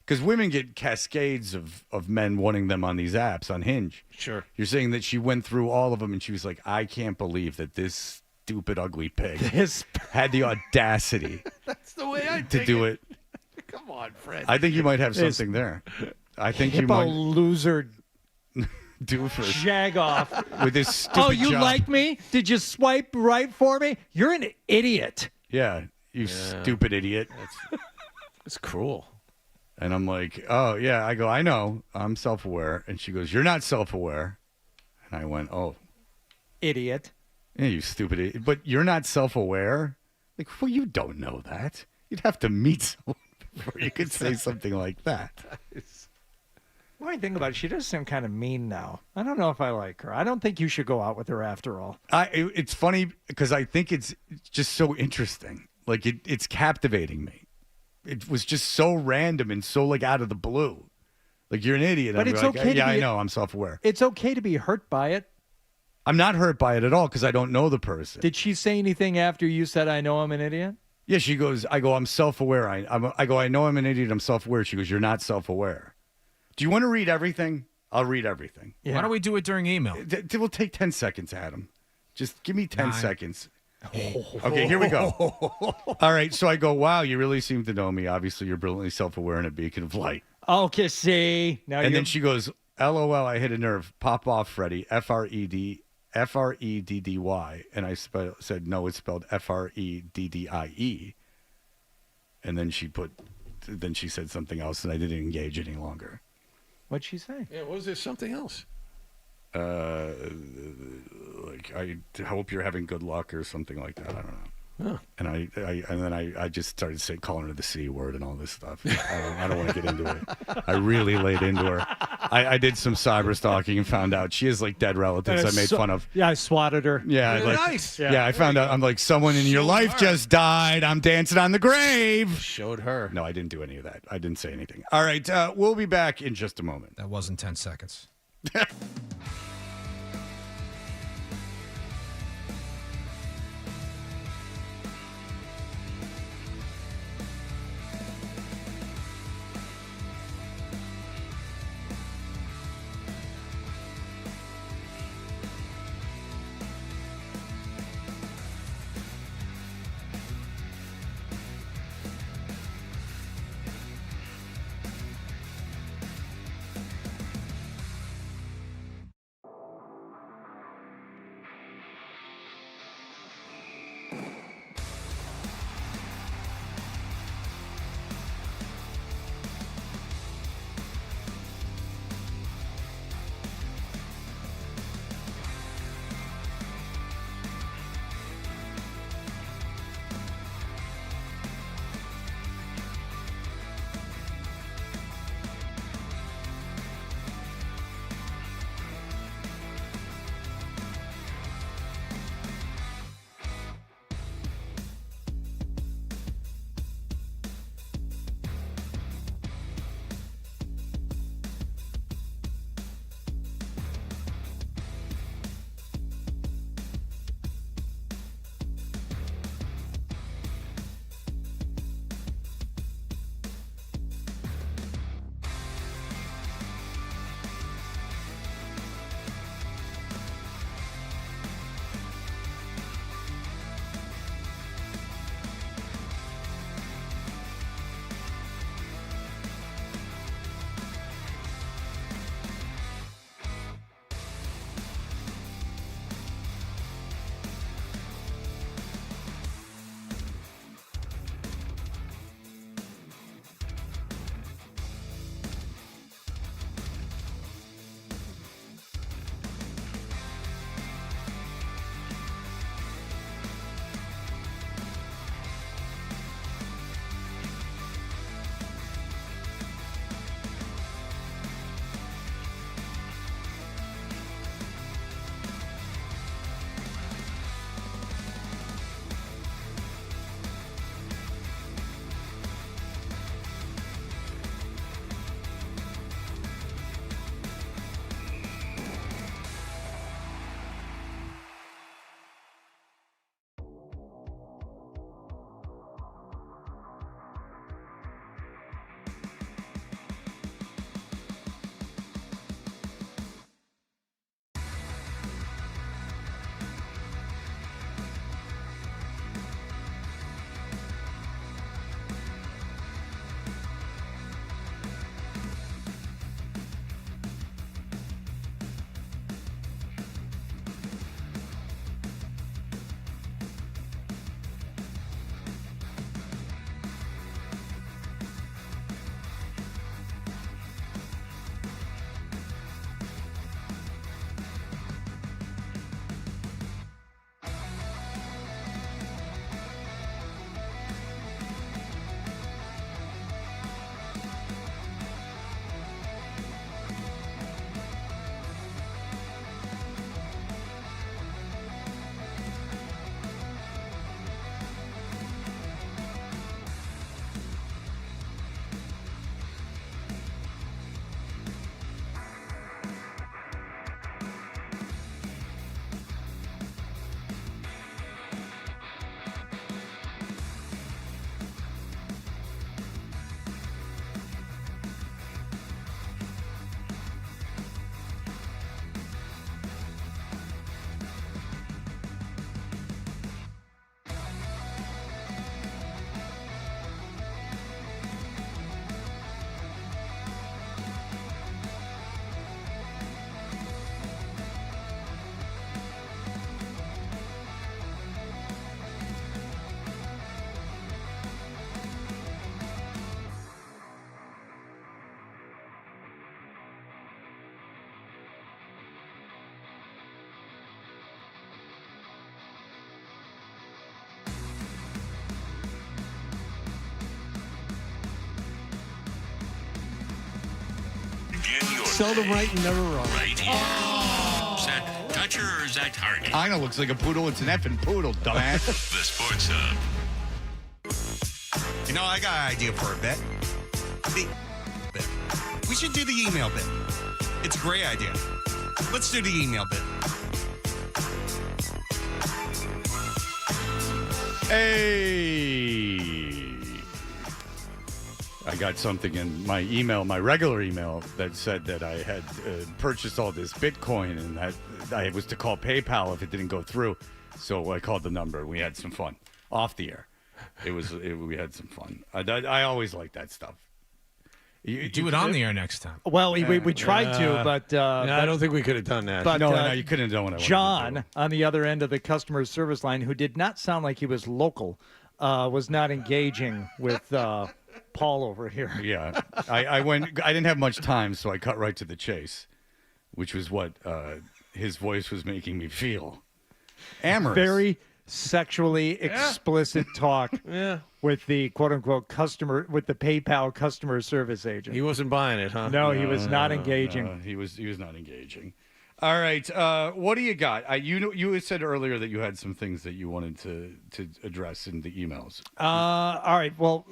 because women get cascades of men wanting them on these apps on Hinge. Sure. You're saying that she went through all of them and she was like, "I can't believe that this stupid, ugly pig had the audacity That's the way I to do it." Come on, Fred. I think you might have something there. I think you Hippo might loser do for jag off. with this stupid Oh, you job. like me? Did you swipe right for me? You're an idiot. Yeah, you stupid idiot. It's cruel. And I'm like, oh, yeah. I go, I know. I'm self-aware. And she goes, you're not self-aware. And I went, oh. Idiot. Yeah, you stupid idiot. But you're not self-aware? Like, well, you don't know that. You'd have to meet someone before you could say something like that. When I think about it, she does seem kind of mean now. I don't know if I like her. I don't think you should go out with her after all. It's funny because I think it's just so interesting. Like, it's captivating me. It was just so random and so, like, out of the blue. Like, you're an idiot. But I'm it's like, okay to yeah, be- I know. I'm self-aware. It's okay to be hurt by it. I'm not hurt by it at all because I don't know the person. Did she say anything after you said, I know I'm an idiot? Yeah, she goes, I go, I'm self-aware. I go, I know I'm an idiot. I'm self-aware. She goes, you're not self-aware. Do you want to read everything? I'll read everything. Yeah. Why don't we do it during email? It will take 10 seconds, Adam. Just give me 10 seconds. Okay, here we go. All right, so I go, wow, you really seem to know me. Obviously, you're brilliantly self-aware and a beacon of light. Okay, see. Now And then she goes, LOL, I hit a nerve. Pop off, Freddie. F-R-E-D-D-Y. And I said, no, it's spelled F-R-E-D-D-I-E. And then she said something else, and I didn't engage any longer. What'd she say? Yeah, was there something else? Like, I hope you're having good luck or something like that. I don't know. Huh. And I just started calling her the C word and all this stuff. I don't want to get into it. I really laid into her. I did some cyber stalking and found out she has like dead relatives I made fun of. Yeah, I swatted her. Yeah, Really like, nice. Yeah, I found out. I'm like, someone in your life just died. I'm dancing on the grave. Showed her. No, I didn't do any of that. I didn't say anything. All right, we'll be back in just a moment. That wasn't 10 seconds. your Seldom right and never wrong. right here. Is that Dutcher or is that Hardy? I know, looks like a poodle. It's an effing poodle, dumbass. The Sports Hub. You know, I got an idea for a bet. We should do the email bit. It's a great idea. Let's do the email bit. Hey, I got something in my email, my regular email, that said that I had purchased all this Bitcoin and that I was to call PayPal if it didn't go through. So I called the number. We had some fun off the air. We had some fun. I always like that stuff. You do it on the air next time. Well, we tried to, but I don't think we could have done that. But no, you couldn't have done what I wanted John, to do. on the other end of the customer service line, who did not sound like he was local, was not engaging with Paul over here. Yeah, I didn't have much time, so I cut right to the chase, which was what his voice was making me feel. Amorous. Very sexually explicit talk with the quote-unquote customer, with the PayPal customer service agent. He wasn't buying it, huh? No, he was not engaging. No, he was not engaging. All right, what do you got? You had said earlier that you had some things that you wanted to address in the emails. All right, well,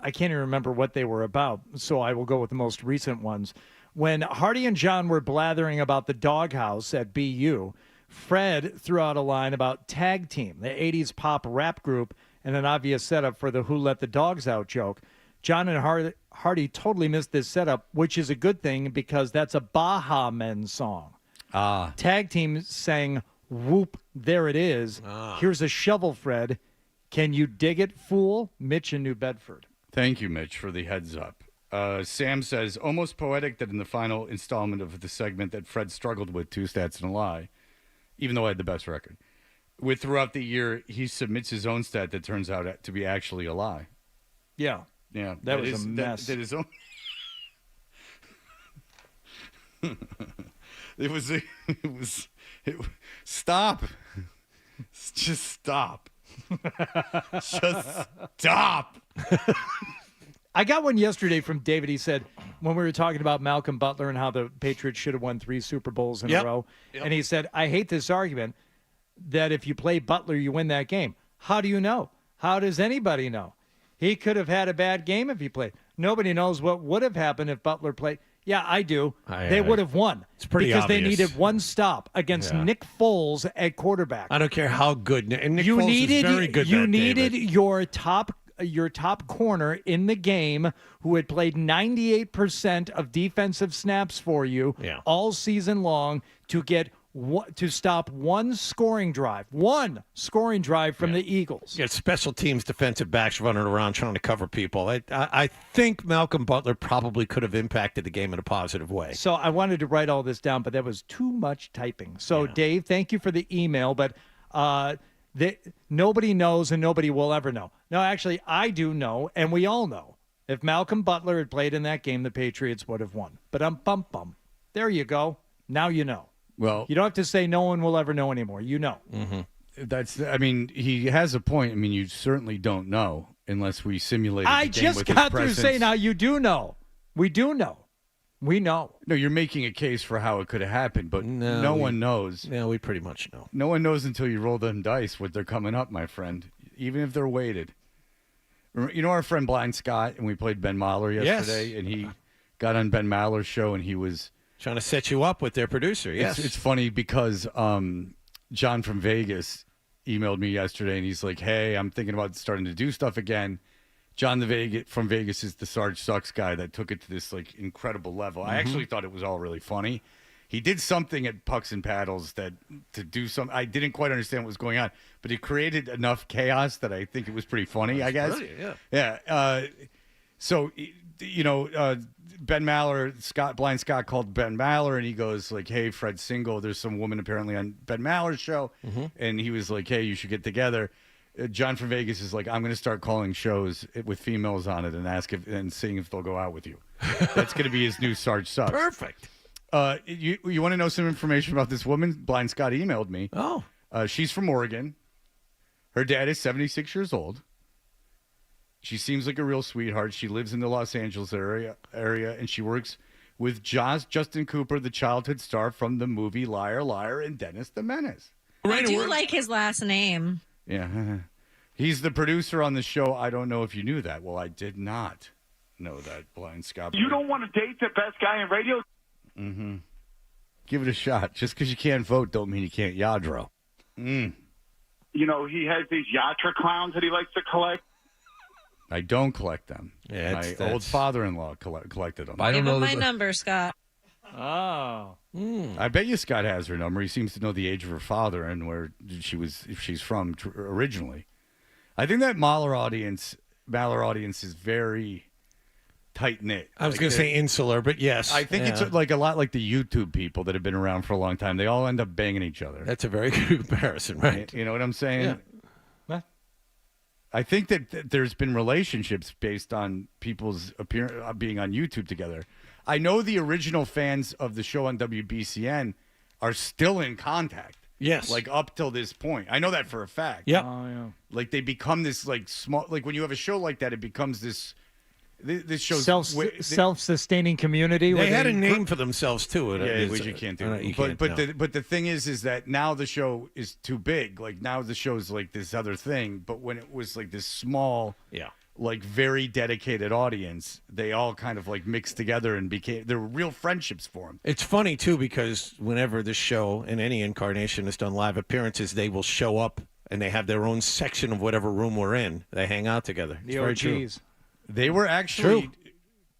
I can't even remember what they were about, so I will go with the most recent ones. When Hardy and John were blathering about the doghouse at BU, Fred threw out a line about Tag Team, the 80s pop rap group, and an obvious setup for the Who Let the Dogs Out joke. John and Hardy totally missed this setup, which is a good thing because that's a Baha Men song. Tag Team sang Whoop, There It Is. Here's a shovel, Fred. Can you dig it, fool? Mitch in New Bedford. Thank you, Mitch, for the heads up. Sam says, almost poetic that in the final installment of the segment that Fred struggled with 2 stats and a lie, even though I had the best record. With throughout the year, he submits his own stat that turns out to be actually a lie. Yeah. Yeah. That was a mess. That is stop. Just stop. Just stop. I got one yesterday from David. He said, when we were talking about Malcolm Butler and how the Patriots should have won 3 Super Bowls in a row, and he said, I hate this argument that if you play Butler, you win that game. How do you know? How does anybody know? He could have had a bad game if he played. Nobody knows what would have happened if Butler played. Yeah, I do. They would have won. It's pretty because obvious. they needed one stop against Nick Foles at quarterback. I don't care how good. And Nick Foles is very good. You needed your top corner in the game who had played 98% of defensive snaps for you all season long to stop one scoring drive from the Eagles. You got special teams defensive backs running around trying to cover people. I think Malcolm Butler probably could have impacted the game in a positive way. So I wanted to write all this down, but that was too much typing. So Dave, thank you for the email, but nobody knows and nobody will ever know. No, actually, I do know, and we all know. If Malcolm Butler had played in that game, the Patriots would have won. But bum. There you go. Now you know. Well, you don't have to say no one will ever know anymore. You know. Mm-hmm. I mean, he has a point. I mean, you certainly don't know unless we simulate. I just got through saying now you do know. We do know. We know. No, you're making a case for how it could have happened, but no one knows. Yeah, we pretty much know. No one knows until you roll them dice what they're coming up, my friend, even if they're weighted. You know our friend Blind Scott, and we played Ben Maller yesterday, and he got on Ben Maller's show, and he was trying to set you up with their producer. Yes, it's funny because John from Vegas emailed me yesterday, and he's like, "Hey, I'm thinking about starting to do stuff again." John from Vegas is the Sarge Sucks guy that took it to this like incredible level. I actually thought it was all really funny. He did something at Pucks and Paddles to do some. I didn't quite understand what was going on, but he created enough chaos that I think it was pretty funny. I guess. Yeah. So Ben Maller, Blind Scott called Ben Maller, and he goes like, "Hey, Fred's single. There's some woman apparently on Ben Maller's show," and he was like, "Hey, you should get together." John from Vegas is like, "I'm going to start calling shows with females on it and seeing if they'll go out with you." That's going to be his new Sarge Sucks. Perfect. You want to know some information about this woman? Blind Scott emailed me. Oh. She's from Oregon. Her dad is 76 years old. She seems like a real sweetheart. She lives in the Los Angeles area, and she works with Justin Cooper, the childhood star from the movie Liar, Liar, and Dennis the Menace. I do like his last name. Yeah. He's the producer on the show. I don't know if you knew that. Well, I did not know that, Blind Scott. You don't want to date the best guy in radio? Mm-hmm. Give it a shot. Just because you can't vote don't mean you can't yadro. Mm. You know, he has these Yatra clowns that he likes to collect. I don't collect them. Yeah, my old father-in-law collected them. Give him my number, Scott. Oh. I bet you Scott has her number. He seems to know the age of her father and where she's from originally. I think that Mahler audience is very tight-knit. I was going to say insular, but yes. I think it's like a lot like the YouTube people that have been around for a long time. They all end up banging each other. That's a very good comparison, right? You know what I'm saying? Yeah. I think that there's been relationships based on people's being on YouTube together. I know the original fans of the show on WBCN are still in contact. Yes. Like up till this point. I know that for a fact. Yep. Oh, yeah. Like they become this like small, like when you have a show like that, it becomes this show's self-sustaining community. They had a name for themselves too. Yeah, which you can't do. But the thing is that now the show is too big. Like now the show's like this other thing. But when it was like this small, like very dedicated audience, they all kind of like mixed together and there were real friendships for them. It's funny too because whenever this show in any incarnation has done live appearances, they will show up and they have their own section of whatever room we're in. They hang out together. It's very true. They were actually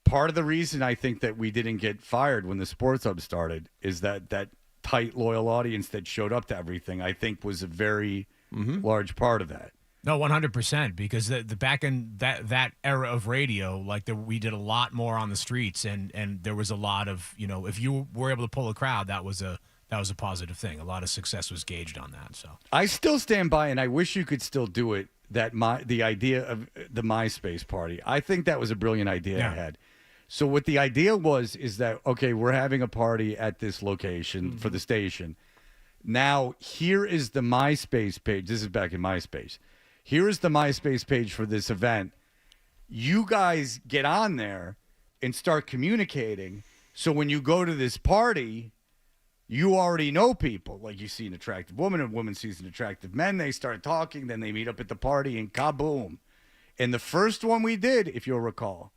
part of the reason I think that we didn't get fired when the Sports Hub started is that tight, loyal audience that showed up to everything, I think was a very large part of that. No, 100%, because the back in that era of radio, like we did a lot more on the streets, and there was a lot of, if you were able to pull a crowd, that was a positive thing. A lot of success was gauged on that. So I still stand by, and I wish you could still do it. The idea of the MySpace party, I think that was a brilliant idea I had. So what the idea is that, okay, we're having a party at this location for the station. Now, here is the MySpace page. This is back in MySpace. Here is the MySpace page for this event. You guys get on there and start communicating. So when you go to this party, you already know people. Like you see an attractive woman, a woman sees an attractive man, they start talking, then they meet up at the party, and kaboom. And the first one we did, if you'll recall,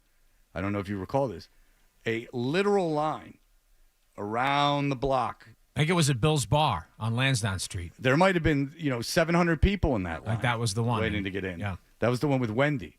I don't know if you recall this, a literal line around the block. I think it was at Bill's Bar on Lansdowne Street. There might have been, 700 people in that line. Like that was the one. Waiting to get in. Yeah. That was the one with Wendy.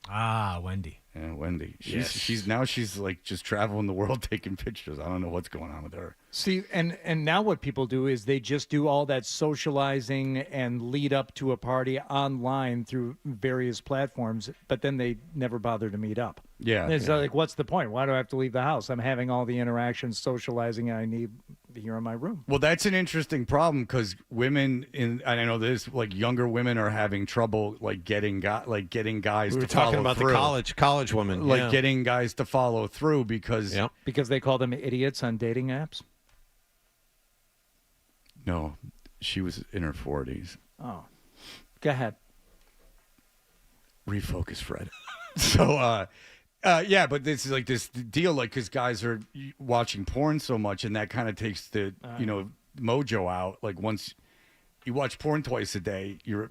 Ah, Wendy. Yeah, Wendy. She's like just traveling the world taking pictures. I don't know what's going on with her. See, and now what people do is they just do all that socializing and lead up to a party online through various platforms, but then they never bother to meet up. Yeah. It's like, what's the point? Why do I have to leave the house? I'm having all the interactions, socializing I need here in my room. Well, that's an interesting problem because women I know this, like younger women are having trouble like getting guys We were to talking follow about through. the college women, like getting guys to follow through because they call them idiots on dating apps. No, she was in her 40s. Oh, go ahead. Refocus, Fred. So, but this is like this deal, like because guys are watching porn so much, and that kind of takes the mojo out. Like once you watch porn twice a day, your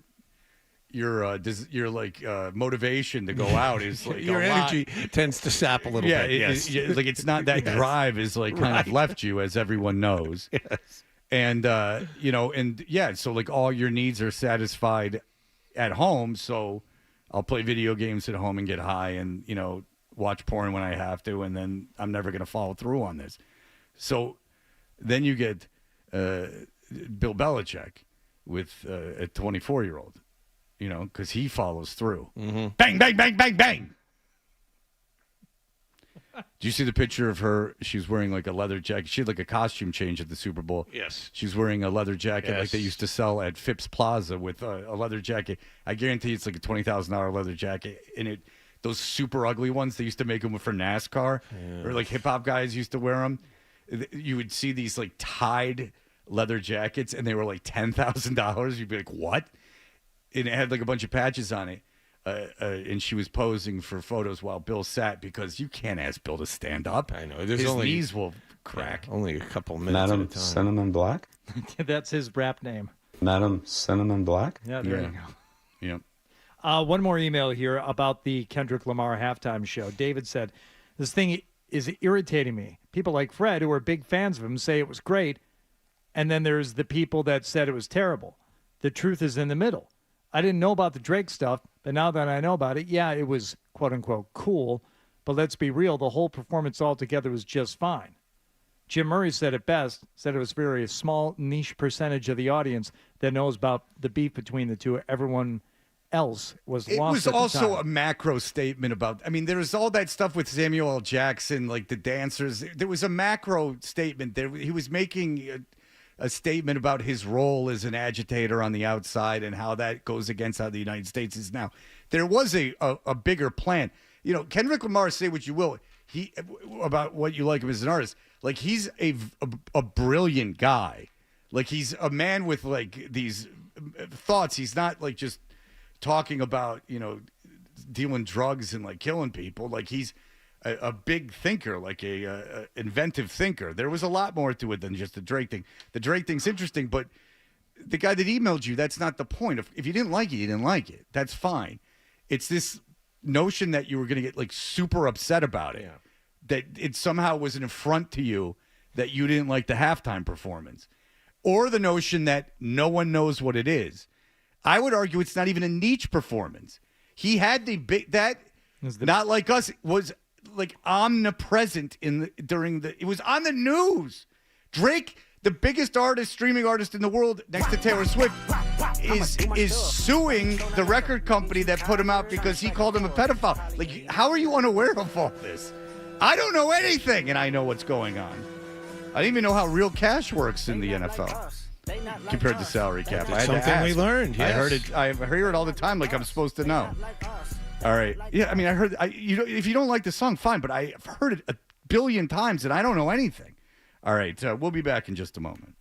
motivation to go out is like your energy tends to sap a little bit. Like it's not that drive is like kind of left you, as everyone knows. Yes. And so like all your needs are satisfied at home. So I'll play video games at home and get high, and watch porn when I have to, and then I'm never going to follow through on this. So then you get Bill Belichick with a 24-year-old, because he follows through. Mm-hmm. Bang, bang, bang, bang, bang. Do you see the picture of her? She's wearing like a leather jacket. She had like a costume change at the Super Bowl. Yes. She's wearing a leather jacket like they used to sell at Phipps Plaza with a leather jacket. I guarantee it's like a $20,000 leather jacket. And those super ugly ones, they used to make them for NASCAR or like hip hop guys used to wear them. You would see these like tied leather jackets and they were like $10,000. You'd be like, what? And it had like a bunch of patches on it. and she was posing for photos while Bill sat because you can't ask Bill to stand up. I know. There's His only knees will crack. Only a couple minutes Madam at a time. Cinnamon Black? That's his rap name. Madam Cinnamon Black? Yeah, there you go. Yep. One more email here about the Kendrick Lamar halftime show. David said, this thing is irritating me. People like Fred, who are big fans of him, say it was great, and then there's the people that said it was terrible. The truth is in the middle. I didn't know about the Drake stuff, but now that I know about it, yeah, it was quote-unquote cool, but let's be real, the whole performance altogether was just fine. Jim Murray said it best, said it was very a small niche percentage of the audience that knows about the beef between the two. Everyone else was It lost was at the also time. a macro statement about, I mean, there was all that stuff with Samuel L. Jackson, like the dancers. There was a macro statement there. He was making a statement about his role as an agitator on the outside and how that goes against how the United States is now. There was a bigger plan. You know, Kendrick Lamar, say what you will, about what you like him as an artist. Like, he's a brilliant guy. Like, he's a man with, like, these thoughts. He's not, like, just talking about, you know, dealing drugs and, like, killing people. Like, he's a big thinker, like a inventive thinker. There was a lot more to it than just the Drake thing. The Drake thing's interesting, but the guy that emailed you, that's not the point. If you didn't like it, you didn't like it. That's fine. It's this notion that you were going to get, like, super upset about it. Yeah. That it somehow was an affront to you that you didn't like the halftime performance. Or the notion that no one knows what it is. I would argue it's not even a niche performance. He had the big, that, not like us, was like omnipresent it was on the news. Drake, the biggest artist, streaming artist in the world, next to Taylor Swift, is suing the record company that put him out because he called him a pedophile. Like, how are you unaware of all this? I don't know anything, and I know what's going on. I didn't even know how real cash works in the NFL compared to salary cap. I had something to ask. we learned. Yes. I heard it. I hear it all the time, like I'm supposed to know. All right. Yeah. I mean, I heard. If you don't like the song, fine. But I've heard it a billion times, and I don't know anything. All right. We'll be back in just a moment.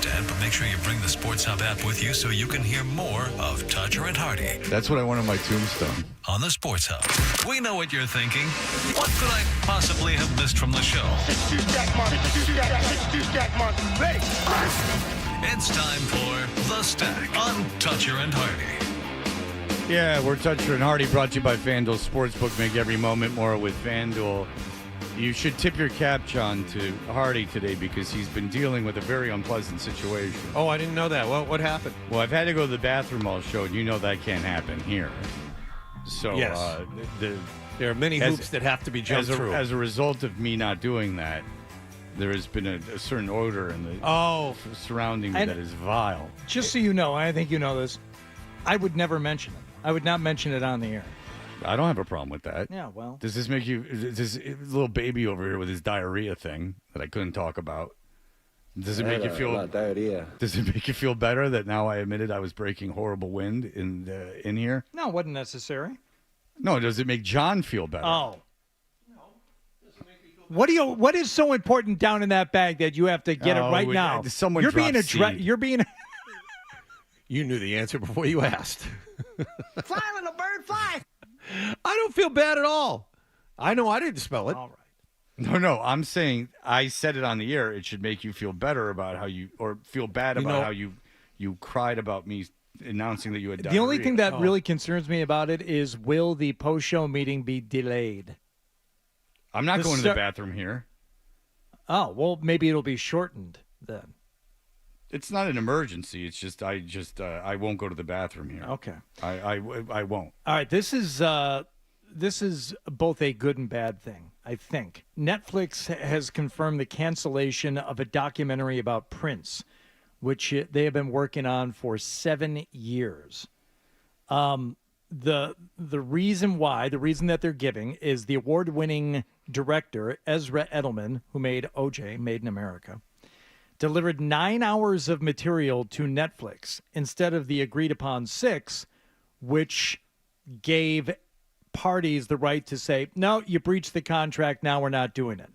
understand, but make sure you bring the Sports Hub app with you so you can hear more of Toucher and Hardy That's what I want on my tombstone. on the Sports Hub. We know what you're thinking. What could I possibly have missed from the show? It's time for The Stack on Toucher and Hardy. Yeah, we're Toucher and Hardy, brought to you by FanDuel Sportsbook. Make every moment more with FanDuel. You should tip your cap, John, to Hardy today because he's been dealing with a very unpleasant situation. Oh, I didn't know that. What happened? Well, I've had to go to the bathroom all show, and you know that can't happen here. So, Yes. There are many hoops that have to be jumped through. As a result of me not doing that, there has been a certain odor in the surrounding me And- that is vile. Just so you know, I think you know this, I would never mention it. I would not mention it on the air. I don't have a problem with that. Yeah, well. Does this make you, this little baby over here with his diarrhea thing that I couldn't talk about, does it make you feel diarrhea? Does it make you feel better that now I admitted I was breaking horrible wind in here? No, it wasn't necessary. No, does it make John feel better? Oh. What is so important down in that bag that you have to get it right now? Someone You're being dropped seed. You're being You knew the answer before you asked. Fly, little bird, fly. I don't feel bad at all. I know I didn't spell it. All right. No, I'm saying I said it on the air. It should make you feel better about how you, or feel bad about how you cried about me announcing that you had diarrhea. The only thing that really concerns me about it is will the post-show meeting be delayed? I'm not going to the bathroom here. Oh, well, maybe it'll be shortened then. It's not an emergency. It's just I won't go to the bathroom here. Okay. I won't. All right, this is both a good and bad thing, I think. Netflix has confirmed the cancellation of a documentary about Prince, which they have been working on for 7 years. The reason that they're giving is the award-winning director Ezra Edelman, who made O.J., Made in America, delivered 9 hours of material to Netflix instead of the agreed-upon 6, which gave parties the right to say, no, you breached the contract, now we're not doing it.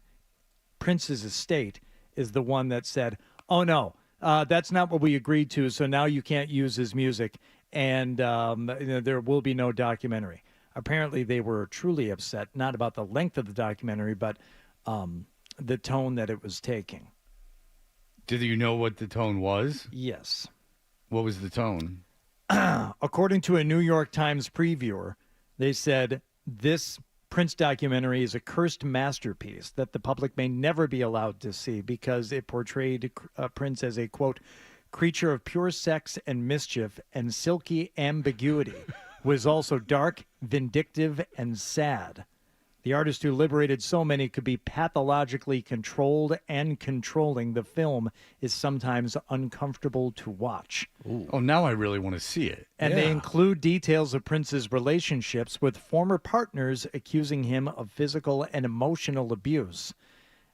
Prince's estate is the one that said, oh, no, that's not what we agreed to, so now you can't use his music, and there will be no documentary. Apparently, they were truly upset, not about the length of the documentary, but the tone that it was taking. Did you know what the tone was? Yes. What was the tone? According to a New York Times previewer, they said this Prince documentary is a cursed masterpiece that the public may never be allowed to see because it portrayed Prince as a, quote, creature of pure sex and mischief and silky ambiguity, was also dark, vindictive, and sad. The artist who liberated so many could be pathologically controlled and controlling. The film is sometimes uncomfortable to watch. Ooh. Oh, now I really want to see it. And they include details of Prince's relationships with former partners accusing him of physical and emotional abuse.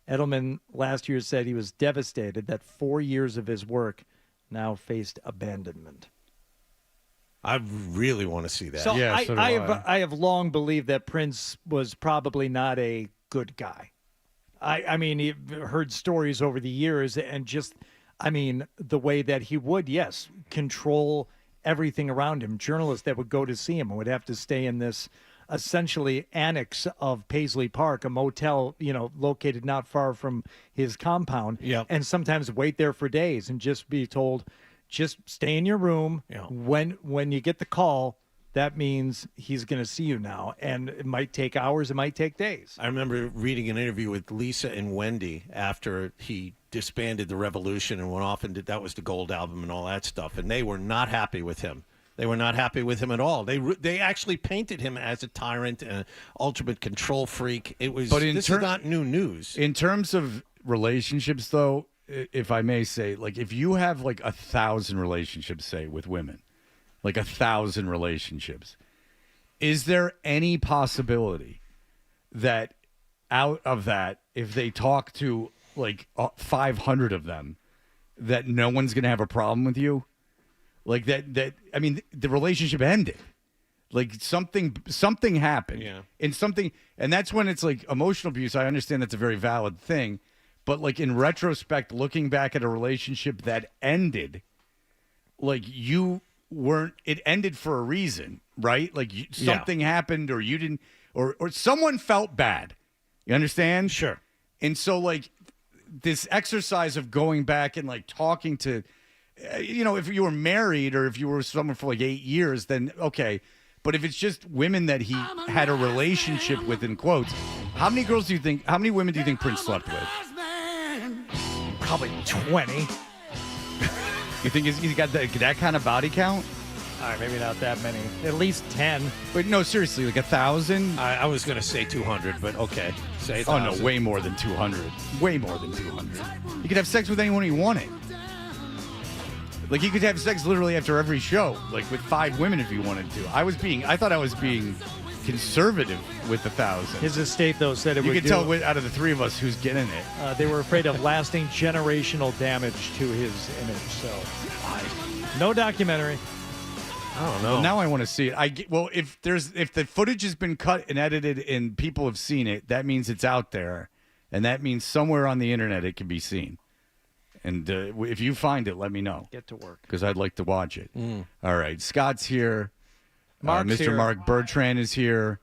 Edelman last year said he was devastated that 4 years of his work now faced abandonment. I really want to see that. So I have long believed that Prince was probably not a good guy. I mean, you've heard stories over the years and just, I mean, the way that he would, yes, control everything around him. Journalists that would go to see him would have to stay in this essentially annex of Paisley Park, a motel, located not far from his compound, and sometimes wait there for days and just be told, just stay in your room. When you get the call, that means he's going to see you now. And it might take hours. It might take days. I remember reading an interview with Lisa and Wendy after he disbanded the Revolution and went off and did, that was the Gold album and all that stuff. And they were not happy with him. They were not happy with him at all. They actually painted him as a tyrant and an ultimate control freak. It was, this is not new news. In terms of relationships, though, if I may say, like, if you have like 1,000 relationships, say, with women, like 1,000 relationships, is there any possibility that out of that, if they talk to like 500 of them, that no one's going to have a problem with you? Like that, I mean, the relationship ended. Like something happened. Yeah. And that's when it's like emotional abuse. I understand that's a very valid thing. but like in retrospect, looking back at a relationship that ended, like you weren't. It ended for a reason, right? Like something happened, or you didn't, or someone felt bad. You understand? Sure. And so like this exercise of going back and like talking to, if you were married or if you were with someone for like 8 years, then okay. But if it's just women that he had a relationship with, in quotes, how many women do you think Prince slept with? Probably 20. You think he's got that kind of body count? All right, maybe not that many. At least 10. But no, seriously, like 1,000? I was going to say 200, but okay. Say 1,000. Oh, no, way more than 200. Way more than 200. You could have sex with anyone you wanted. Like, you could have sex literally after every show, like with 5 women if you wanted to. I thought I was being conservative with 1,000. His estate, though, said it you would could tell out of the 3 of us who's getting it. They were afraid of lasting generational damage to his image, so no documentary. I don't know. Well, now I want to see it. If the footage has been cut and edited and people have seen it, that means it's out there, and that means somewhere on the internet it can be seen. And if you find it, let me know. Get to work. Because I'd like to watch it. All right. Scott's here. Mark's Mr. here. Mark Bertrand is here.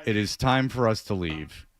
It is time for us to leave.